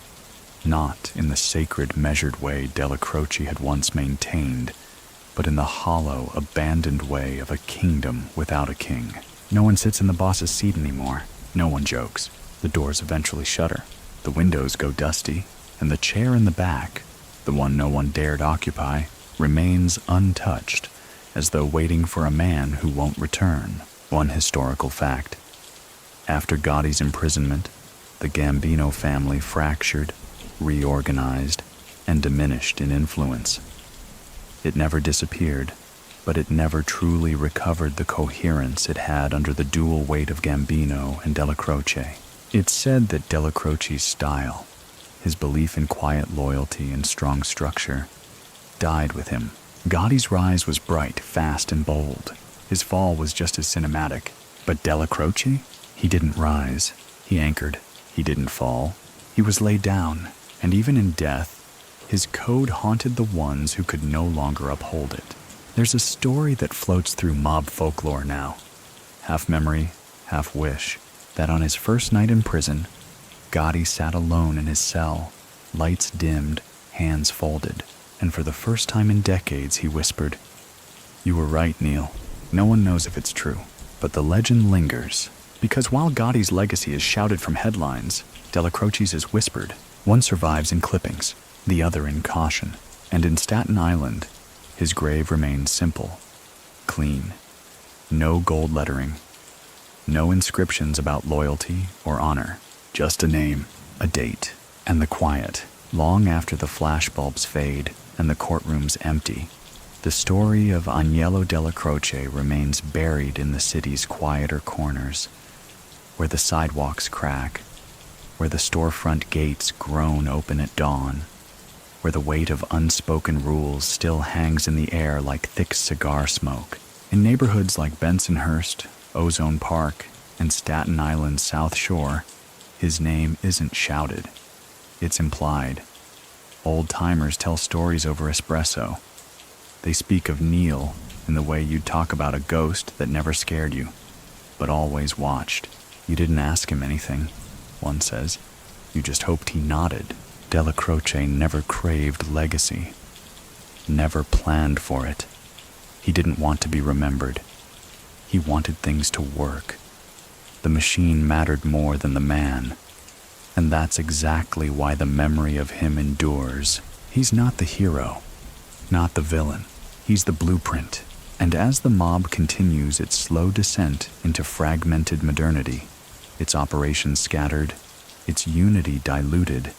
not in the sacred, measured way Dellacroce had once maintained, but in the hollow, abandoned way of a kingdom without a king. No one sits in the boss's seat anymore. No one jokes. The doors eventually shutter. The windows go dusty, and the chair in the back, the one no one dared occupy, remains untouched, as though waiting for a man who won't return. One historical fact. After Gotti's imprisonment, the Gambino family fractured, reorganized, and diminished in influence. It never disappeared, but it never truly recovered the coherence it had under the dual weight of Gambino and Dellacroce. It's said that Dellacroce's style, his belief in quiet loyalty and strong structure, died with him. Gotti's rise was bright, fast, and bold. His fall was just as cinematic. But Dellacroce? He didn't rise. He anchored. He didn't fall. He was laid down, and even in death, his code haunted the ones who could no longer uphold it. There's a story that floats through mob folklore now, half memory, half wish, that on his first night in prison, Gotti sat alone in his cell, lights dimmed, hands folded, and for the first time in decades he whispered, "You were right, Neil. No one knows if it's true." But the legend lingers, because while Gotti's legacy is shouted from headlines, Dellacroce's is whispered. One survives in clippings, the other in caution, and in Staten Island, his grave remains simple, clean. No gold lettering, no inscriptions about loyalty or honor, just a name, a date, and the quiet. Long after the flashbulbs fade and the courtrooms empty, the story of Aniello Dellacroce remains buried in the city's quieter corners, where the sidewalks crack, where the storefront gates groan open at dawn, where the weight of unspoken rules still hangs in the air like thick cigar smoke. In neighborhoods like Bensonhurst, Ozone Park, and Staten Island's South Shore, his name isn't shouted. It's implied. Old-timers tell stories over espresso. They speak of Neil in the way you'd talk about a ghost that never scared you, but always watched. You didn't ask him anything, one says. You just hoped he nodded. Dellacroce never craved legacy, never planned for it. He didn't want to be remembered. He wanted things to work. The machine mattered more than the man, and that's exactly why the memory of him endures. He's not the hero, not the villain. He's the blueprint. And as the mob continues its slow descent into fragmented modernity, its operations scattered, its unity diluted,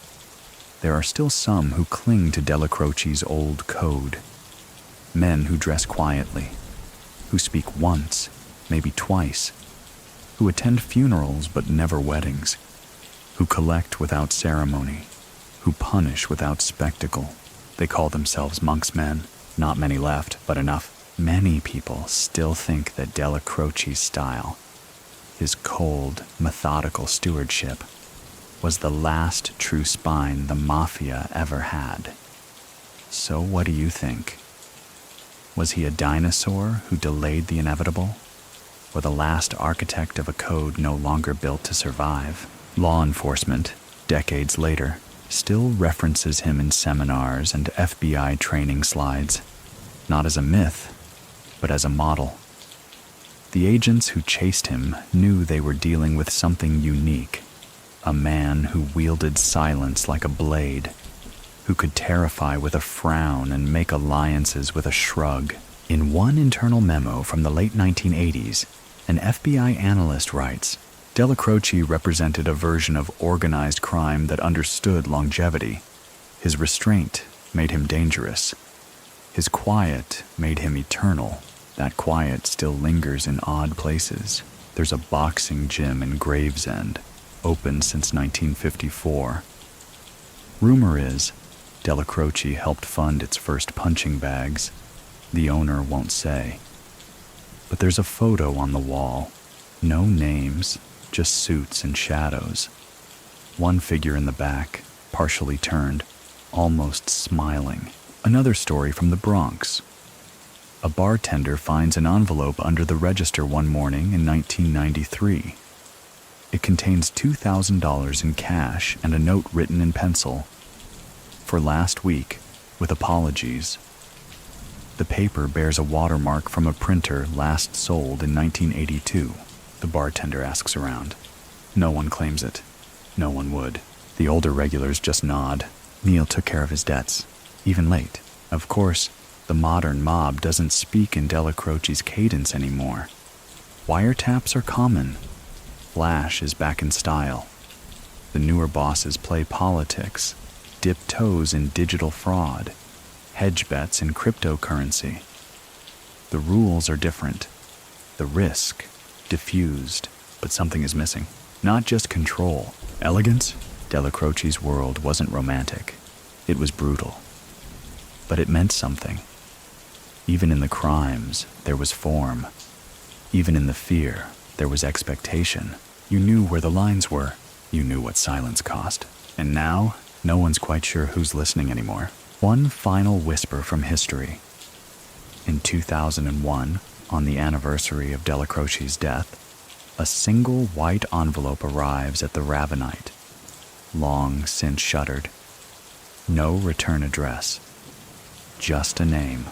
there are still some who cling to Dellacroce's old code. Men who dress quietly, who speak once, maybe twice, who attend funerals but never weddings, who collect without ceremony, who punish without spectacle. They call themselves monks men. Not many left, but enough. Many people still think that Dellacroce's style, his cold, methodical stewardship, was the last true spine the mafia ever had. So what do you think? Was he a dinosaur who delayed the inevitable? Or the last architect of a code no longer built to survive? Law enforcement, decades later, still references him in seminars and FBI training slides, not as a myth, but as a model. The agents who chased him knew they were dealing with something unique, a man who wielded silence like a blade, who could terrify with a frown and make alliances with a shrug. In one internal memo from the late 1980s, an FBI analyst writes, Dellacroce represented a version of organized crime that understood longevity. His restraint made him dangerous. His quiet made him eternal. That quiet still lingers in odd places. There's a boxing gym in Gravesend, open since 1954. Rumor is, Dellacroce helped fund its first punching bags. The owner won't say. But there's a photo on the wall. No names, just suits and shadows. One figure in the back, partially turned, almost smiling. Another story from the Bronx. A bartender finds an envelope under the register one morning in 1993. It contains $2,000 in cash and a note written in pencil. For last week, with apologies. The paper bears a watermark from a printer last sold in 1982. The bartender asks around. No one claims it. No one would. The older regulars just nod. Neil took care of his debts, even late. Of course, the modern mob doesn't speak in Dellacroce's cadence anymore. Wiretaps are common. Flash is back in style. The newer bosses play politics, dip toes in digital fraud, hedge bets in cryptocurrency. The rules are different. The risk, diffused, but something is missing. Not just control. Elegance? Dellacroce's world wasn't romantic. It was brutal. But it meant something. Even in the crimes, there was form. Even in the fear, there was expectation. You knew where the lines were. You knew what silence cost. And now, no one's quite sure who's listening anymore. One final whisper from history. In 2001, on the anniversary of Dellacroce's death, a single white envelope arrives at the Ravenite, long since shuttered. No return address. Just a name.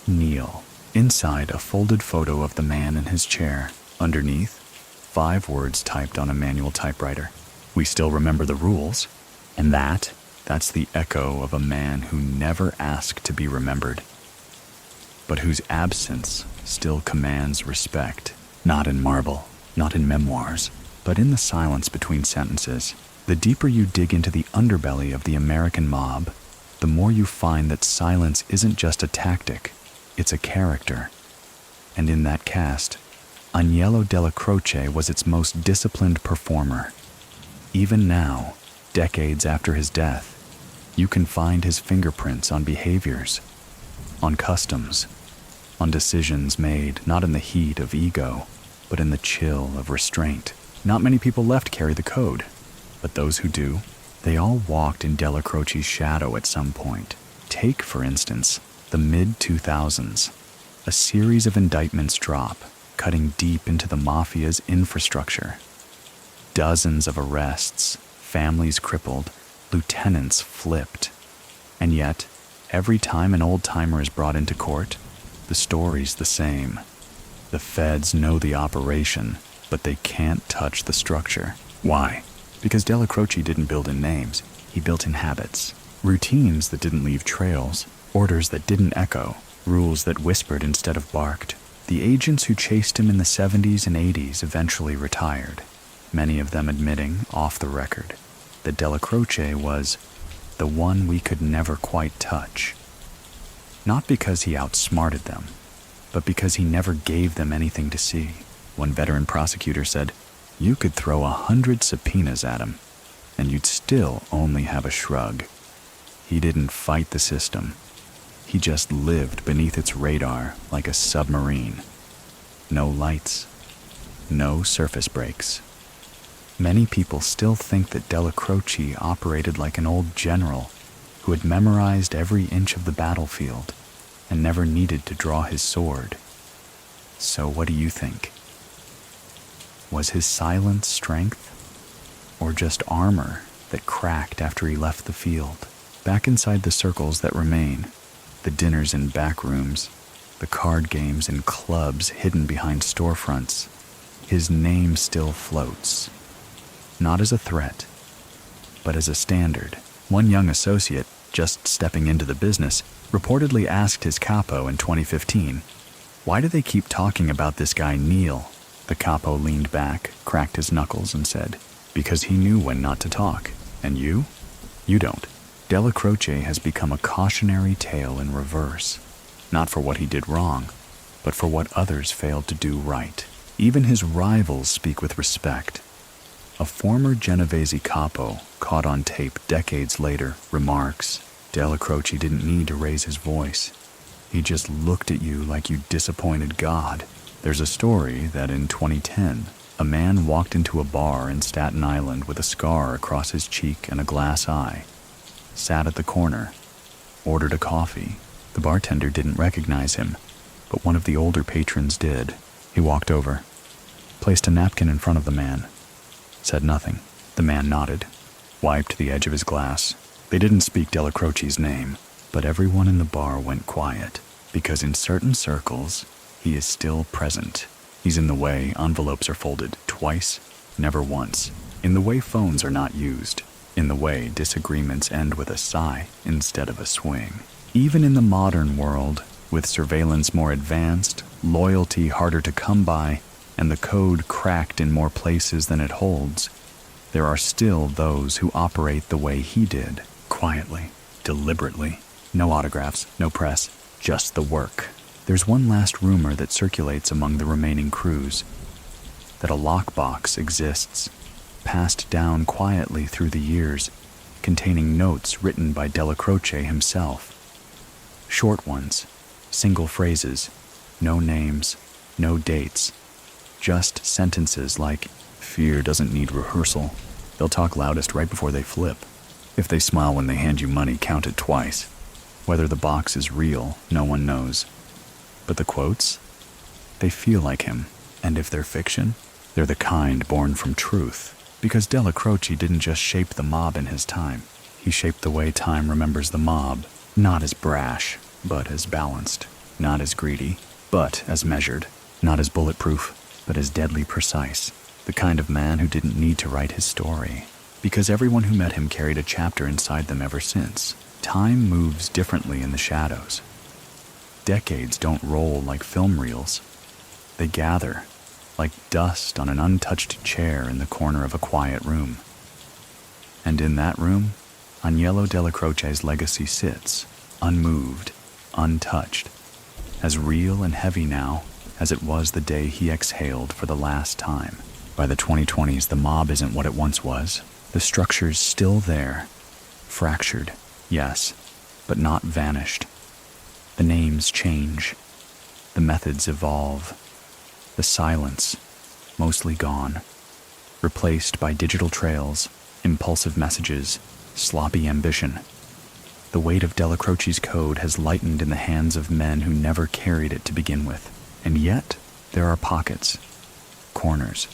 Neil. Inside, a folded photo of the man in his chair. Underneath, 5 words typed on a manual typewriter. We still remember the rules. And that's the echo of a man who never asked to be remembered, but whose absence still commands respect. Not in marble, not in memoirs, but in the silence between sentences. The deeper you dig into the underbelly of the American mob, the more you find that silence isn't just a tactic, it's a character. And in that cast, Aniello Dellacroce was its most disciplined performer. Even now, decades after his death, you can find his fingerprints on behaviors, on customs, on decisions made not in the heat of ego, but in the chill of restraint. Not many people left carry the code, but those who do, they all walked in Dellacroce's shadow at some point. Take, for instance, the mid-2000s. A series of indictments drop, cutting deep into the mafia's infrastructure. Dozens of arrests, families crippled, lieutenants flipped. And yet, every time an old-timer is brought into court, the story's the same. The feds know the operation, but they can't touch the structure. Why? Because Dellacroce didn't build in names. He built in habits. Routines that didn't leave trails, orders that didn't echo, rules that whispered instead of barked. The agents who chased him in the 70s and 80s eventually retired, many of them admitting, off the record, that Dellacroce was the one we could never quite touch. Not because he outsmarted them, but because he never gave them anything to see. One veteran prosecutor said, "You could throw 100 subpoenas at him, and you'd still only have a shrug." He didn't fight the system. He just lived beneath its radar like a submarine. No lights, no surface breaks. Many people still think that Dellacroce operated like an old general who had memorized every inch of the battlefield and never needed to draw his sword. So what do you think? Was his silence strength, or just armor that cracked after he left the field? Back inside the circles that remain, the dinners in back rooms, the card games in clubs hidden behind storefronts, his name still floats. Not as a threat, but as a standard. One young associate, just stepping into the business, reportedly asked his capo in 2015, "Why do they keep talking about this guy Neil?" The capo leaned back, cracked his knuckles, and said, "Because he knew when not to talk. And you? You don't." Dellacroce has become a cautionary tale in reverse, not for what he did wrong, but for what others failed to do right. Even his rivals speak with respect. A former Genovese capo, caught on tape decades later, remarks, "Dellacroce didn't need to raise his voice. He just looked at you like you disappointed God." There's a story that in 2010, a man walked into a bar in Staten Island with a scar across his cheek and a glass eye, sat at the corner, ordered a coffee. The bartender didn't recognize him, but one of the older patrons did. He walked over, placed a napkin in front of the man, said nothing. The man nodded, wiped the edge of his glass. They didn't speak Dellacroce's name, but everyone in the bar went quiet, because in certain circles, he is still present. He's in the way envelopes are folded twice, never once. in the way phones are not used, in the way disagreements end with a sigh instead of a swing. Even in the modern world, with surveillance more advanced, loyalty harder to come by, and the code cracked in more places than it holds, there are still those who operate the way he did, quietly, deliberately. No autographs, no press, just the work. There's one last rumor that circulates among the remaining crews, that a lockbox exists, passed down quietly through the years, containing notes written by Dellacroce himself. Short ones, single phrases, no names, no dates, just sentences like, "Fear doesn't need rehearsal. They'll talk loudest right before they flip. If they smile when they hand you money, count it twice." Whether the box is real, no one knows. But the quotes? They feel like him. And if they're fiction, they're the kind born from truth. Because Dellacroce didn't just shape the mob in his time. He shaped the way time remembers the mob, not as brash, but as balanced. Not as greedy, but as measured. Not as bulletproof, but as deadly precise. The kind of man who didn't need to write his story. Because everyone who met him carried a chapter inside them ever since. Time moves differently in the shadows. Decades don't roll like film reels. They gather, like dust on an untouched chair in the corner of a quiet room. And in that room, Aniello Dellacroce's legacy sits, unmoved, untouched, as real and heavy now as it was the day he exhaled for the last time. By the 2020s, the mob isn't what it once was. The structure's still there, fractured, yes, but not vanished. The names change. The methods evolve. The silence, mostly gone, replaced by digital trails, impulsive messages, sloppy ambition. The weight of Dellacroce's code has lightened in the hands of men who never carried it to begin with. And yet, there are pockets, corners,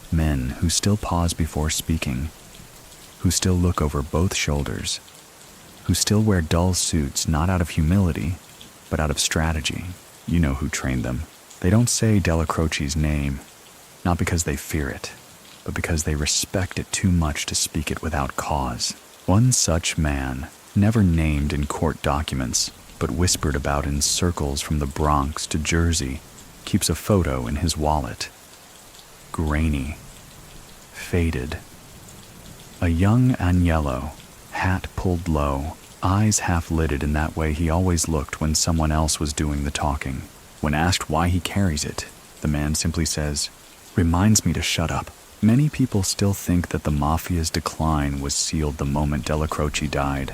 men who still pause before speaking, who still look over both shoulders, who still wear dull suits not out of humility, but out of strategy. You know who trained them. They don't say Dellacroce's name, not because they fear it, but because they respect it too much to speak it without cause. One such man, never named in court documents, but whispered about in circles from the Bronx to Jersey, keeps a photo in his wallet. Grainy, faded. A young Aniello, hat pulled low, eyes half-lidded in that way he always looked when someone else was doing the talking. When asked why he carries it, the man simply says, "Reminds me to shut up." Many people still think that the mafia's decline was sealed the moment Dellacroce died,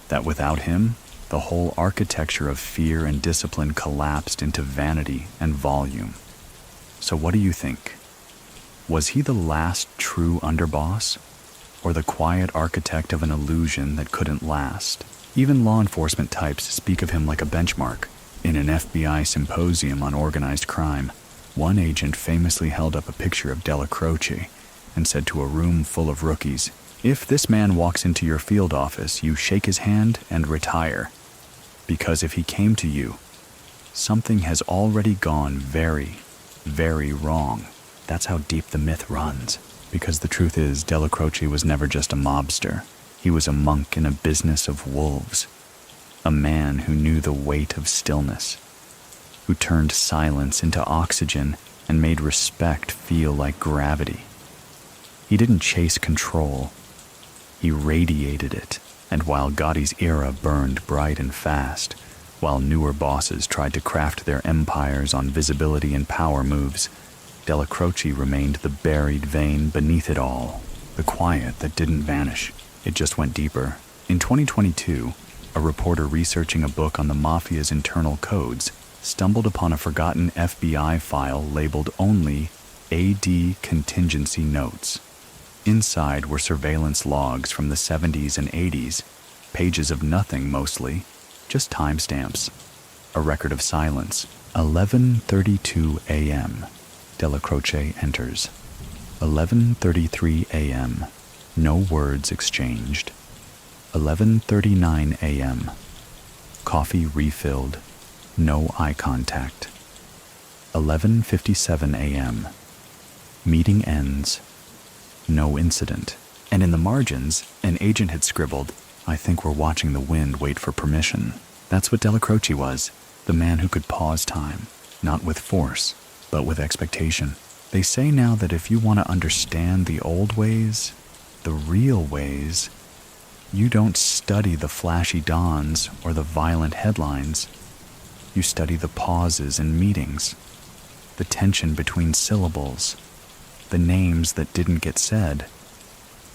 that without him, the whole architecture of fear and discipline collapsed into vanity and volume. So what do you think? Was he the last true underboss? Or the quiet architect of an illusion that couldn't last? Even law enforcement types speak of him like a benchmark. In an FBI symposium on organized crime, one agent famously held up a picture of Dellacroce and said to a room full of rookies, "If this man walks into your field office, you shake his hand and retire. Because if he came to you, something has already gone very, very wrong." That's how deep the myth runs. Because the truth is, Dellacroce was never just a mobster. He was a monk in a business of wolves. A man who knew the weight of stillness, who turned silence into oxygen and made respect feel like gravity. He didn't chase control. He radiated it. And while Gotti's era burned bright and fast, while newer bosses tried to craft their empires on visibility and power moves, Dellacroce remained the buried vein beneath it all, the quiet that didn't vanish. It just went deeper. In 2022, a reporter researching a book on the mafia's internal codes stumbled upon a forgotten FBI file labeled only AD Contingency Notes. Inside were surveillance logs from the 70s and 80s, pages of nothing mostly, just timestamps. A record of silence. 11:32 a.m. Dellacroce enters. 11:33 a.m. No words exchanged. 11:39 a.m. Coffee refilled. No eye contact. 11:57 a.m. Meeting ends. no incident. And in the margins, an agent had scribbled, "I think we're watching the wind wait for permission." That's what Dellacroce was, the man who could pause time, not with force, but with expectation. They say now that if you want to understand the old ways, the real ways, you don't study the flashy dawns or the violent headlines. You study the pauses in meetings, the tension between syllables, the names that didn't get said,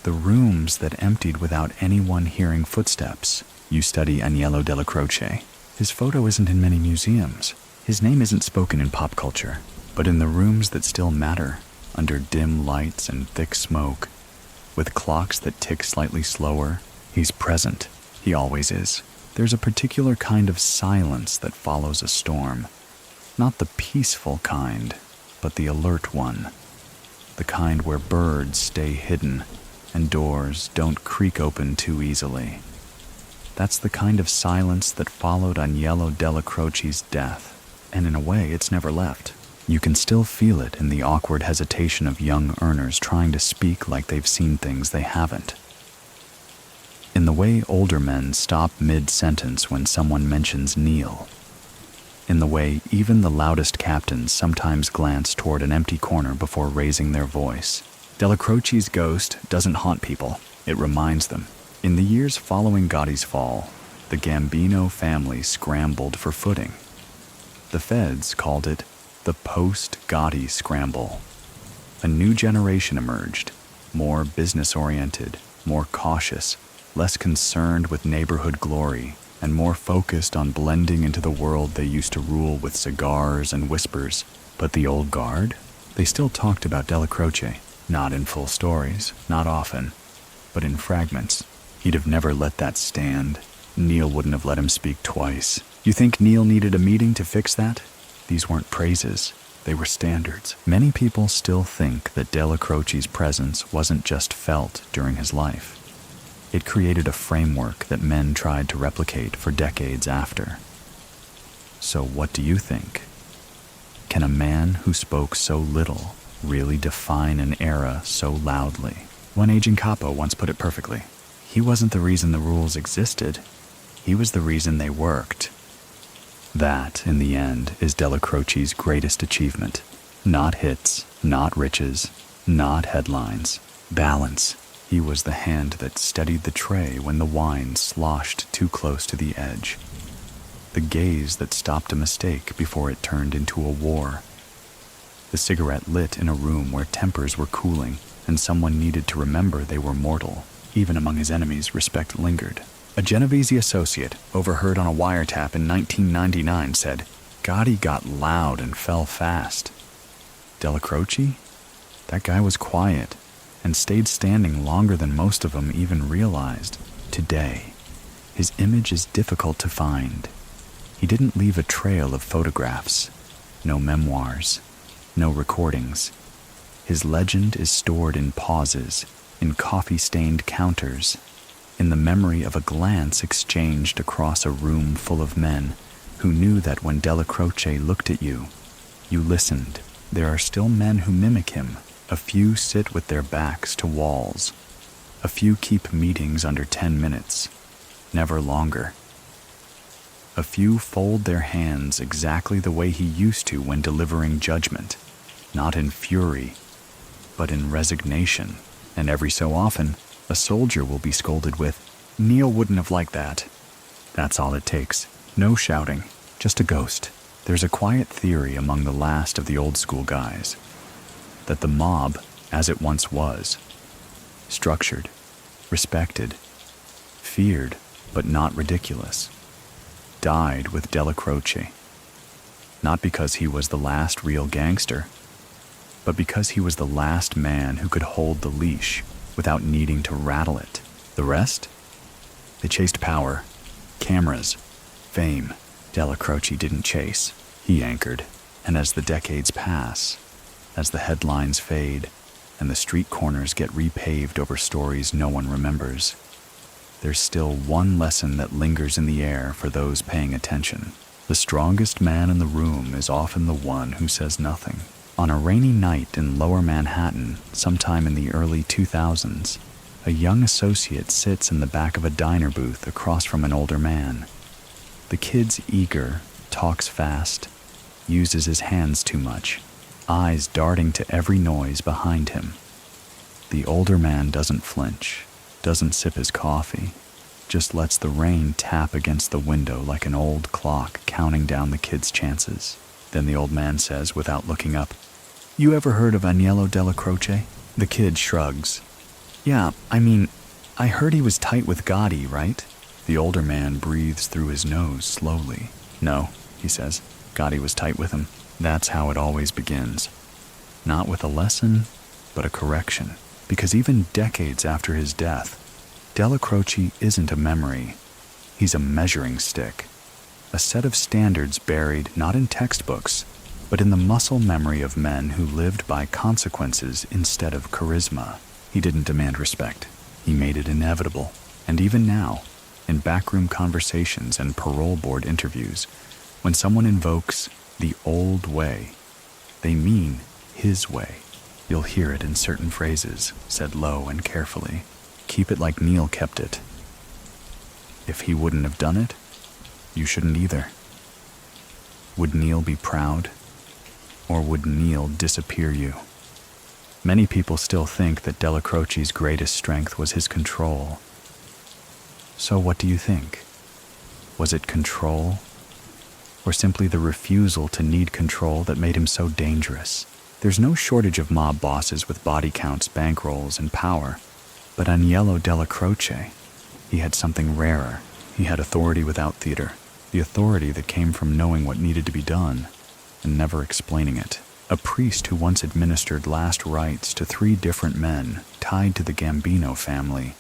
the rooms that emptied without anyone hearing footsteps. You study Aniello Dellacroce. His photo isn't in many museums. His name isn't spoken in pop culture, but in the rooms that still matter, under dim lights and thick smoke, with clocks that tick slightly slower, he's present. He always is. There's a particular kind of silence that follows a storm. Not the peaceful kind, but the alert one. The kind where birds stay hidden and doors don't creak open too easily. That's the kind of silence that followed Aniello Dellacroce's death, and in a way it's never left. You can still feel it in the awkward hesitation of young earners trying to speak like they've seen things they haven't. In the way older men stop mid-sentence when someone mentions Neil. In the way even the loudest captains sometimes glance toward an empty corner before raising their voice. Dellacroce's ghost doesn't haunt people, it reminds them. In the years following Gotti's fall, the Gambino family scrambled for footing. The feds called it the post-Gotti scramble. A new generation emerged, more business-oriented, more cautious, less concerned with neighborhood glory, and more focused on blending into the world they used to rule with cigars and whispers. But the old guard? They still talked about Dellacroce, not in full stories, not often, but in fragments. He'd have never let that stand. Neil wouldn't have let him speak twice. You think Neil needed a meeting to fix that? These weren't praises, they were standards. Many people still think that Dellacroce's presence wasn't just felt during his life. It created a framework that men tried to replicate for decades after. So what do you think? Can a man who spoke so little really define an era so loudly? One aging capo once put it perfectly. He wasn't the reason the rules existed. He was the reason they worked. That, in the end, is Dellacroce's greatest achievement. Not hits, not riches, not headlines. Balance. He was the hand that steadied the tray when the wine sloshed too close to the edge. The gaze that stopped a mistake before it turned into a war. The cigarette lit in a room where tempers were cooling and someone needed to remember they were mortal. Even among his enemies, respect lingered. A Genovese associate, overheard on a wiretap in 1999, said, "Gotti got loud and fell fast." Dellacroce? That guy was quiet and stayed standing longer than most of them even realized. Today, his image is difficult to find. He didn't leave a trail of photographs, no memoirs, no recordings. His legend is stored in pauses, in coffee-stained counters, in the memory of a glance exchanged across a room full of men who knew that when Dellacroce looked at you, you listened. There are still men who mimic him. A few sit with their backs to walls. A few keep meetings under 10 minutes, never longer. A few fold their hands exactly the way he used to when delivering judgment, not in fury, but in resignation. And every so often, a soldier will be scolded with, "Neil wouldn't have liked that." That's all it takes. No shouting, just a ghost. There's a quiet theory among the last of the old school guys that the mob, as it once was, structured, respected, feared, but not ridiculous, died with Dellacroce. Not because he was the last real gangster, but because he was the last man who could hold the leash without needing to rattle it. The rest? They chased power, cameras, fame. Dellacroce didn't chase. He anchored. And as the decades pass, as the headlines fade, and the street corners get repaved over stories no one remembers, there's still one lesson that lingers in the air for those paying attention. The strongest man in the room is often the one who says nothing. On a rainy night in Lower Manhattan, sometime in the early 2000s, a young associate sits in the back of a diner booth across from an older man. The kid's eager, talks fast, uses his hands too much, eyes darting to every noise behind him. The older man doesn't flinch, doesn't sip his coffee, just lets the rain tap against the window like an old clock counting down the kid's chances. Then the old man says without looking up, "You ever heard of Aniello Dellacroce?" The kid shrugs. "Yeah, I heard he was tight with Gotti, right?" The older man breathes through his nose slowly. "No," he says, "Gotti was tight with him." That's how it always begins. Not with a lesson, but a correction. Because even decades after his death, Dellacroce isn't a memory. He's a measuring stick. A set of standards buried not in textbooks, but in the muscle memory of men who lived by consequences instead of charisma. He didn't demand respect. He made it inevitable. And even now, in backroom conversations and parole board interviews, when someone invokes the old way, they mean his way. You'll hear it in certain phrases, said low and carefully. Keep it like Neil kept it. If he wouldn't have done it, you shouldn't either. Would Neil be proud? Or would Neil disappear you? Many people still think that Dellacroce's greatest strength was his control. So what do you think? Was it control? Or simply the refusal to need control that made him so dangerous? There's no shortage of mob bosses with body counts, bankrolls, and power. But Aniello Dellacroce, he had something rarer. He had authority without theater. The authority that came from knowing what needed to be done and never explaining it. A priest who once administered last rites to 3 different men tied to the Gambino family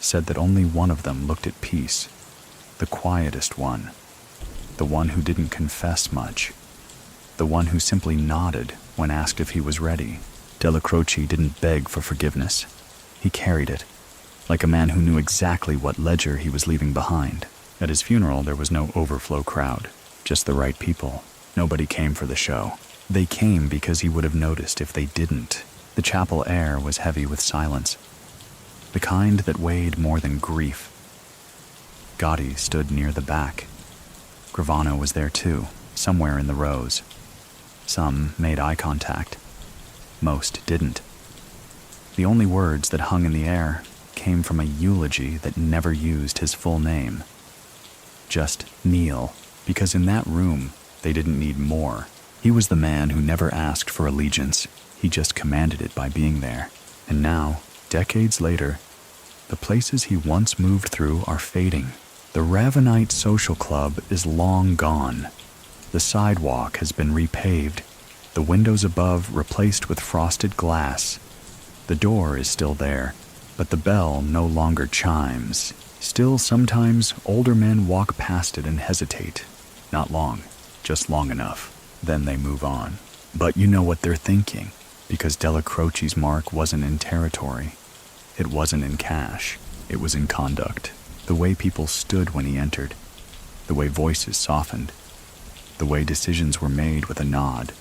said that only one of them looked at peace. The quietest one. The one who didn't confess much. The one who simply nodded when asked if he was ready. Dellacroce didn't beg for forgiveness. He carried it, like a man who knew exactly what ledger he was leaving behind. At his funeral, there was no overflow crowd, just the right people. Nobody came for the show. They came because he would have noticed if they didn't. The chapel air was heavy with silence, the kind that weighed more than grief. Gotti stood near the back. Gravano was there too, somewhere in the rows. Some made eye contact. Most didn't. The only words that hung in the air came from a eulogy that never used his full name. Just Neil, because in that room, they didn't need more. He was the man who never asked for allegiance. He just commanded it by being there. And now, decades later, the places he once moved through are fading. The Ravenite social club is long gone. The sidewalk has been repaved, the windows above replaced with frosted glass. The door is still there, but the bell no longer chimes. Still, sometimes older men walk past it and hesitate. Not long, just long enough. Then they move on. But you know what they're thinking, because Dellacroce's mark wasn't in territory. It wasn't in cash. It was in conduct. The way people stood when he entered. The way voices softened. The way decisions were made with a nod,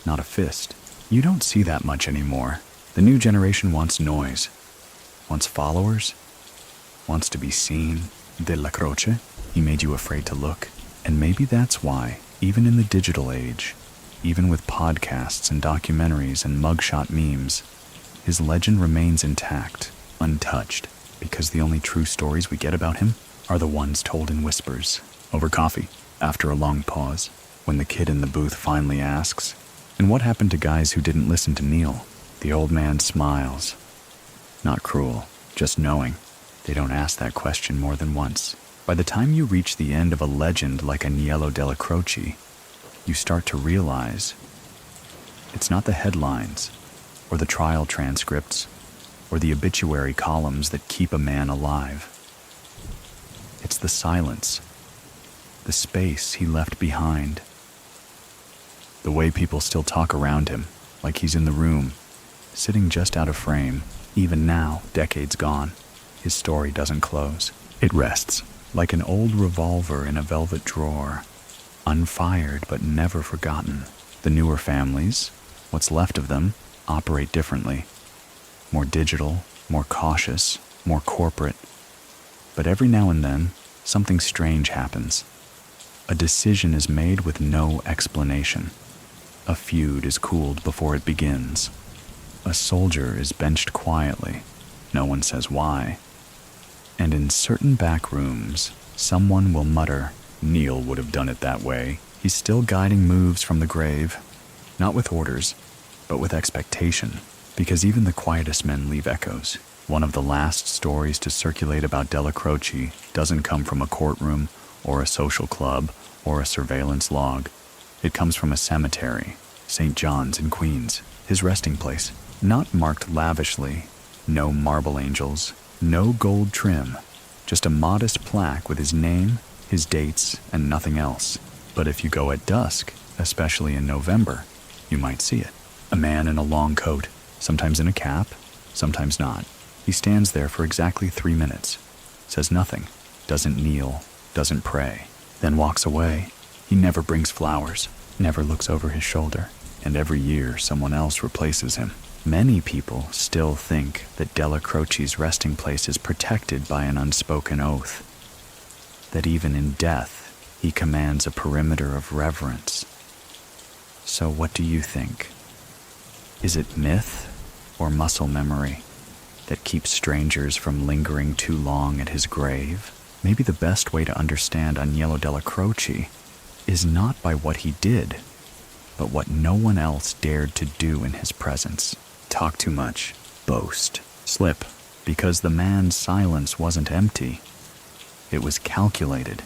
not a fist. You don't see that much anymore. The new generation wants noise, wants followers, wants to be seen. Dellacroce, he made you afraid to look. And maybe that's why, even in the digital age, even with podcasts and documentaries and mugshot memes, his legend remains intact, untouched, because the only true stories we get about him are the ones told in whispers, over coffee, after a long pause, when the kid in the booth finally asks, "And what happened to guys who didn't listen to Neil?" The old man smiles. Not cruel, just knowing. They don't ask that question more than once. By the time you reach the end of a legend like Aniello Dellacroce, you start to realize it's not the headlines, or the trial transcripts, or the obituary columns that keep a man alive. It's the silence, the space he left behind, the way people still talk around him, like he's in the room, sitting just out of frame. Even now, decades gone, his story doesn't close. It rests, like an old revolver in a velvet drawer, unfired but never forgotten. The newer families, What's left of them operate differently. More digital, more cautious, more corporate. But every now and then, something strange happens. A decision is made with no explanation. A feud is cooled before it begins. A soldier is benched quietly. No one says why. And in certain back rooms, someone will mutter, "Neil would have done it that way." He's still guiding moves from the grave, not with orders, but with expectation, because even the quietest men leave echoes. One of the last stories to circulate about Dellacroce doesn't come from a courtroom or a social club or a surveillance log. It comes from a cemetery, St. John's in Queens, his resting place. Not marked lavishly, no marble angels, no gold trim, just a modest plaque with his name, his dates, and nothing else. But if you go at dusk, especially in November, you might see it. A man in a long coat, sometimes in a cap, sometimes not. He stands there for exactly 3 minutes, says nothing, doesn't kneel, doesn't pray, then walks away. He never brings flowers, never looks over his shoulder, and every year someone else replaces him. Many people still think that Dellacroce's resting place is protected by an unspoken oath, that even in death he commands a perimeter of reverence. So what do you think? Is it myth or muscle memory that keeps strangers from lingering too long at his grave? Maybe the best way to understand Aniello Dellacroce is not by what he did, but what no one else dared to do in his presence. Talk too much, boast, slip, because the man's silence wasn't empty. It was calculated.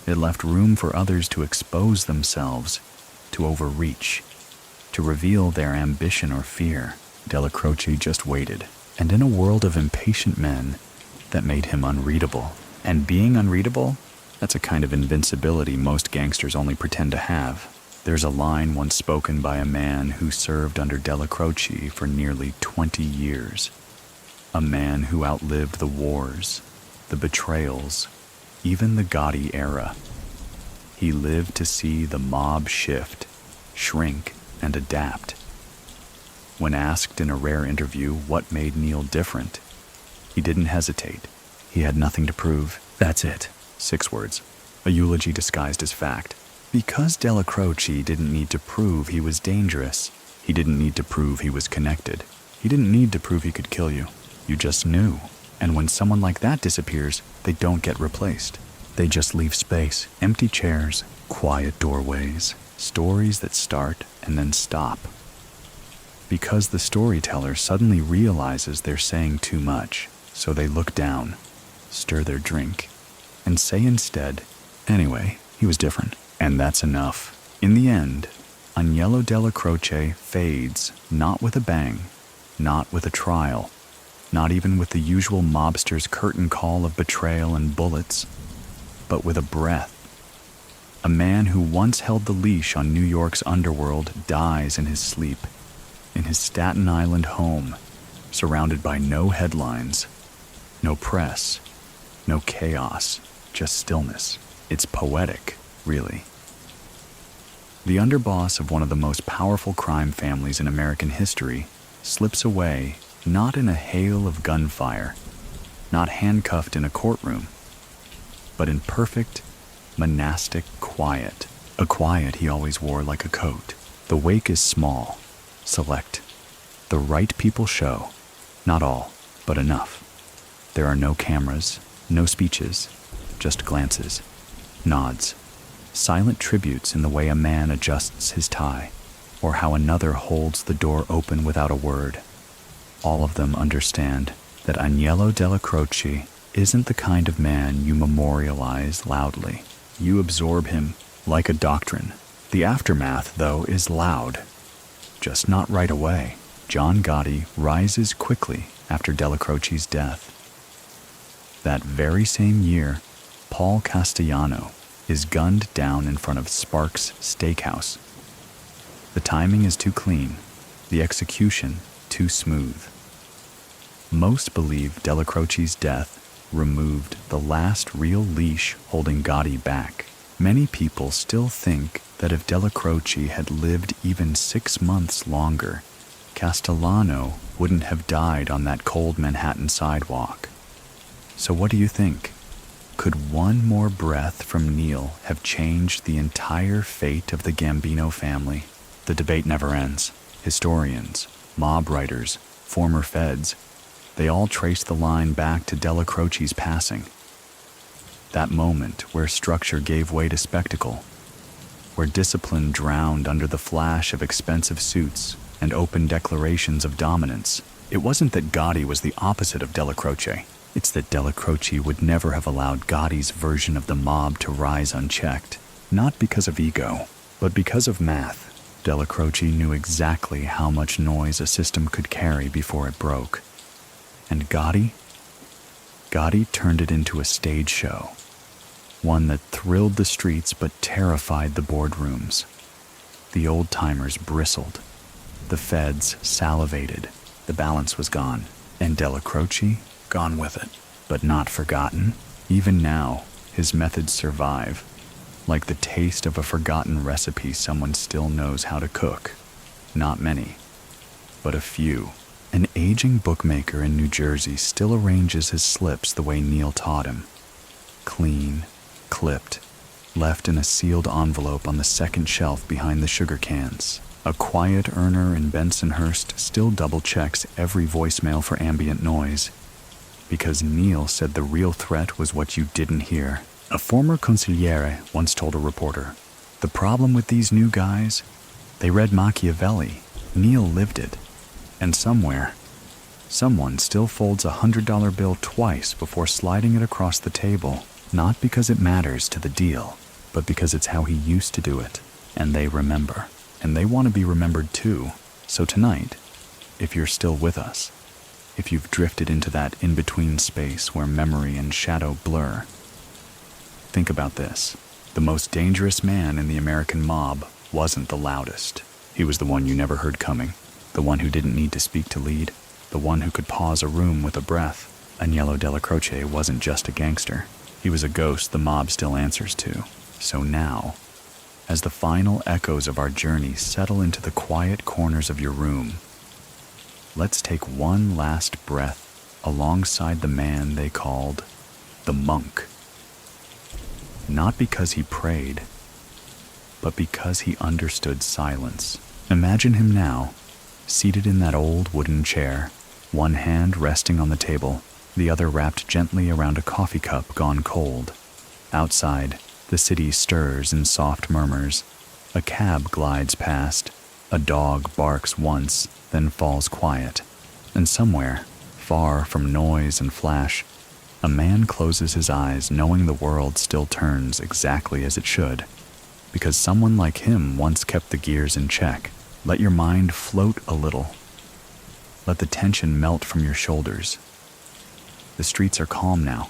It left room for others to expose themselves, to overreach, to reveal their ambition or fear. Dellacroce just waited, and in a world of impatient men, that made him unreadable. And being unreadable, that's a kind of invincibility most gangsters only pretend to have. There's a line once spoken by a man who served under Dellacroce for nearly 20 years. A man who outlived the wars, the betrayals, even the Gotti era. He lived to see the mob shift, shrink, and adapt. When asked in a rare interview what made Neil different, he didn't hesitate. He had nothing to prove. That's it. 6 words. A eulogy disguised as fact. Because Dellacroce didn't need to prove he was dangerous. He didn't need to prove he was connected. He didn't need to prove he could kill you. You just knew. And when someone like that disappears, they don't get replaced. They just leave space, empty chairs, quiet doorways, stories that start and then stop. Because the storyteller suddenly realizes they're saying too much, so they look down, stir their drink, and say instead, "Anyway, he was different." And that's enough. In the end, Aniello Dellacroce fades not with a bang, not with a trial, not even with the usual mobster's curtain call of betrayal and bullets, but with a breath. A man who once held the leash on New York's underworld dies in his sleep, in his Staten Island home, surrounded by no headlines, no press, no chaos, just stillness. It's poetic, really. The underboss of one of the most powerful crime families in American history slips away not in a hail of gunfire, not handcuffed in a courtroom, but in perfect, monastic quiet, a quiet he always wore like a coat. The wake is small, select. The right people show, not all, but enough. There are no cameras, no speeches, just glances, nods, silent tributes in the way a man adjusts his tie, or how another holds the door open without a word. All of them understand that Aniello Dellacroce isn't the kind of man you memorialize loudly. You absorb him like a doctrine. The aftermath, though, is loud, just not right away. John Gotti rises quickly after Dellacroce's death. That very same year, Paul Castellano is gunned down in front of Sparks' Steakhouse. The timing is too clean, the execution too smooth. Most believe Dellacroce's death removed the last real leash holding Gotti back. Many people still think that if Dellacroce had lived even 6 months longer, Castellano wouldn't have died on that cold Manhattan sidewalk. So what do you think? Could one more breath from Neil have changed the entire fate of the Gambino family? The debate never ends. Historians, mob writers, former feds, they all trace the line back to Dellacroce's passing. That moment where structure gave way to spectacle, where discipline drowned under the flash of expensive suits and open declarations of dominance. It wasn't that Gotti was the opposite of Dellacroce. It's that Dellacroce would never have allowed Gotti's version of the mob to rise unchecked, not because of ego, but because of math. Dellacroce knew exactly how much noise a system could carry before it broke. And Gotti turned it into a stage show, one that thrilled the streets but terrified the boardrooms. The old-timers bristled, the feds salivated, the balance was gone, and Dellacroce gone with it, but not forgotten. Even now, his methods survive, like the taste of a forgotten recipe someone still knows how to cook. Not many, but a few. An aging bookmaker in New Jersey still arranges his slips the way Neil taught him. Clean, clipped, left in a sealed envelope on the second shelf behind the sugar cans. A quiet earner in Bensonhurst still double-checks every voicemail for ambient noise, because Neil said the real threat was what you didn't hear. A former consigliere once told a reporter, "The problem with these new guys, they read Machiavelli. Neil lived it. And somewhere, someone still folds a $100 bill twice before sliding it across the table, not because it matters to the deal, but because it's how he used to do it. And they remember. And they want to be remembered too. So tonight, if you're still with us, if you've drifted into that in-between space where memory and shadow blur, think about this. The most dangerous man in the American mob wasn't the loudest. He was the one you never heard coming, the one who didn't need to speak to lead, the one who could pause a room with a breath. Aniello Dellacroce wasn't just a gangster. He was a ghost the mob still answers to. So now, as the final echoes of our journey settle into the quiet corners of your room, let's take one last breath alongside the man they called the monk. Not because he prayed, but because he understood silence. Imagine him now, seated in that old wooden chair, one hand resting on the table, the other wrapped gently around a coffee cup gone cold. Outside, the city stirs in soft murmurs. A cab glides past. A dog barks once, then falls quiet. And somewhere, far from noise and flash, a man closes his eyes knowing the world still turns exactly as it should, because someone like him once kept the gears in check. Let your mind float a little. Let the tension melt from your shoulders. The streets are calm now.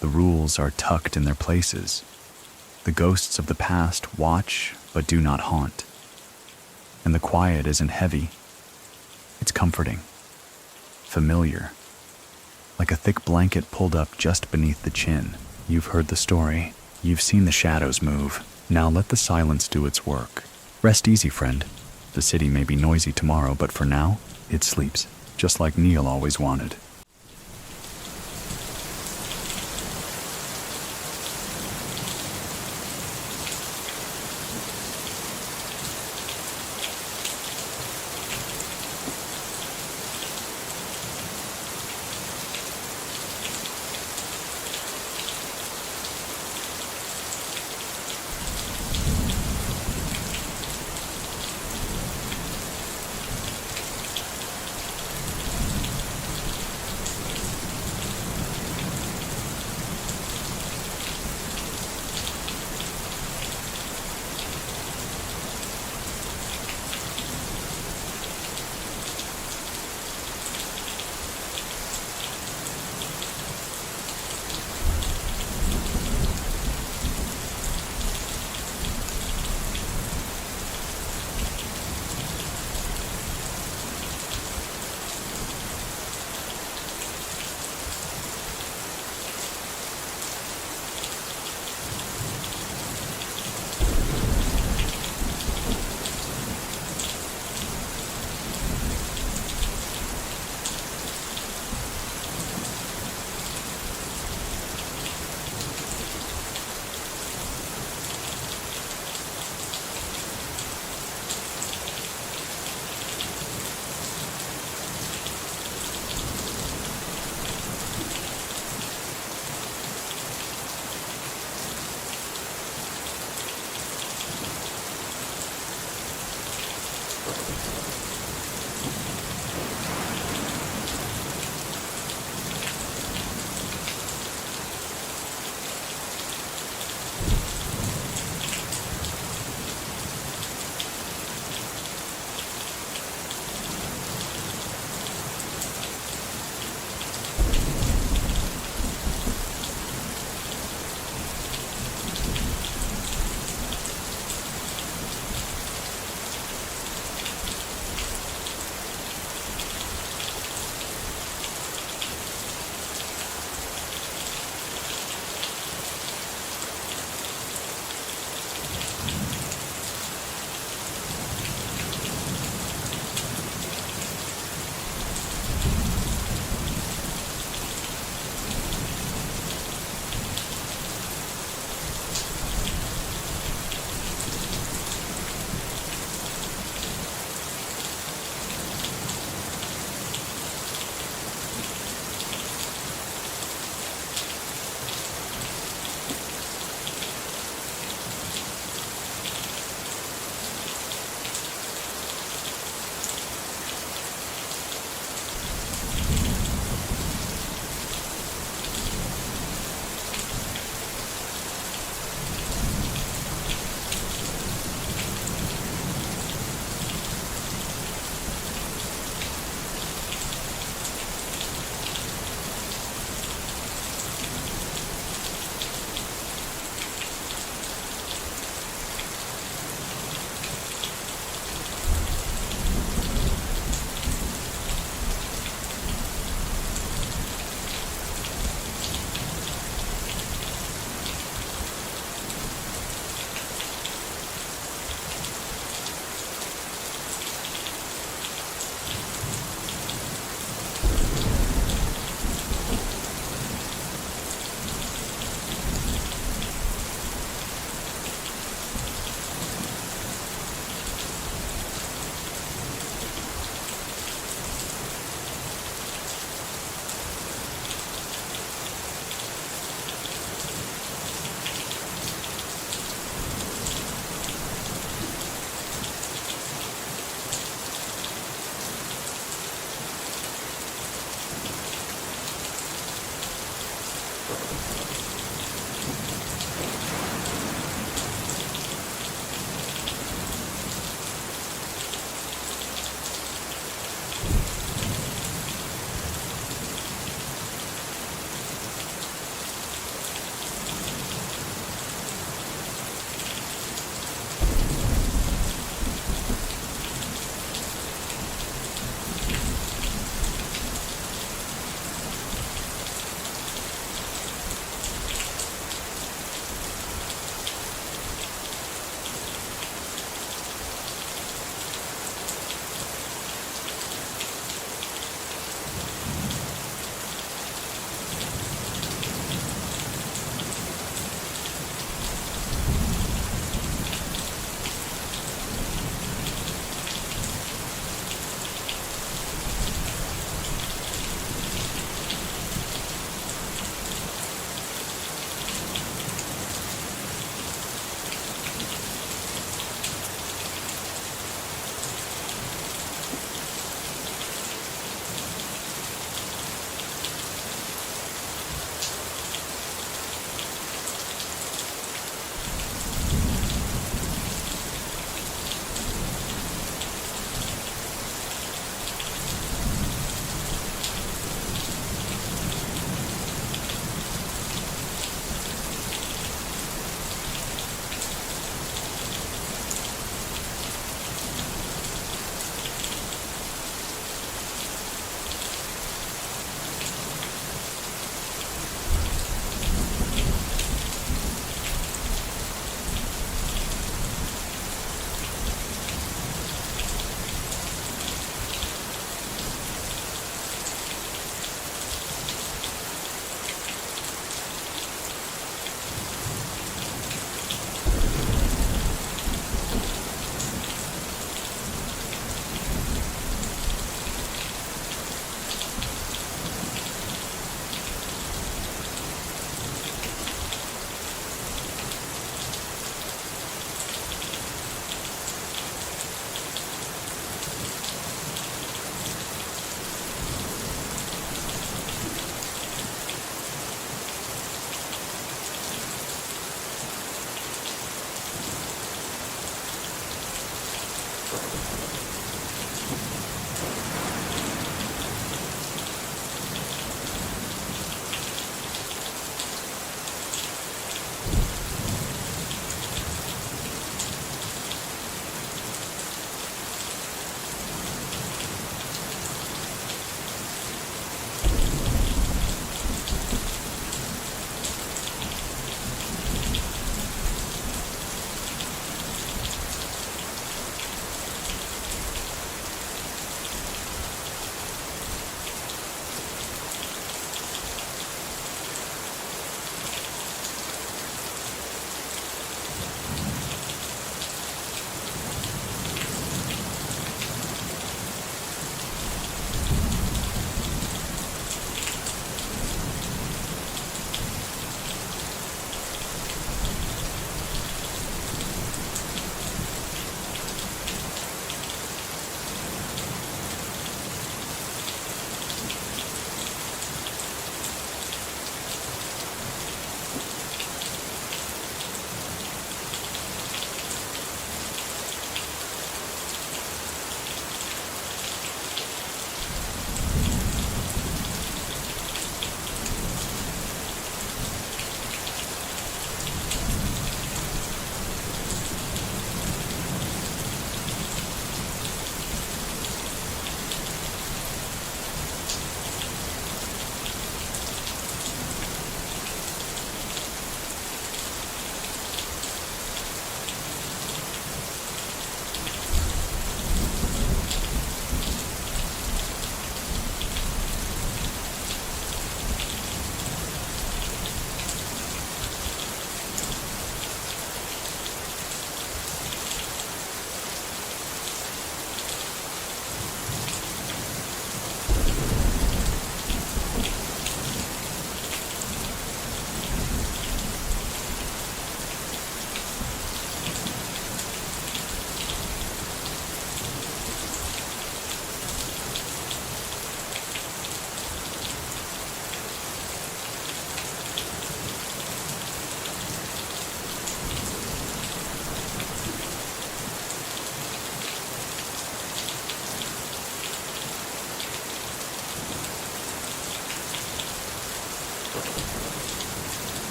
The rules are tucked in their places. The ghosts of the past watch but do not haunt. And the quiet isn't heavy. It's comforting, familiar, like a thick blanket pulled up just beneath the chin. You've heard the story. You've seen the shadows move. Now let the silence do its work. Rest easy, friend. The city may be noisy tomorrow, but for now, it sleeps, just like Neil always wanted.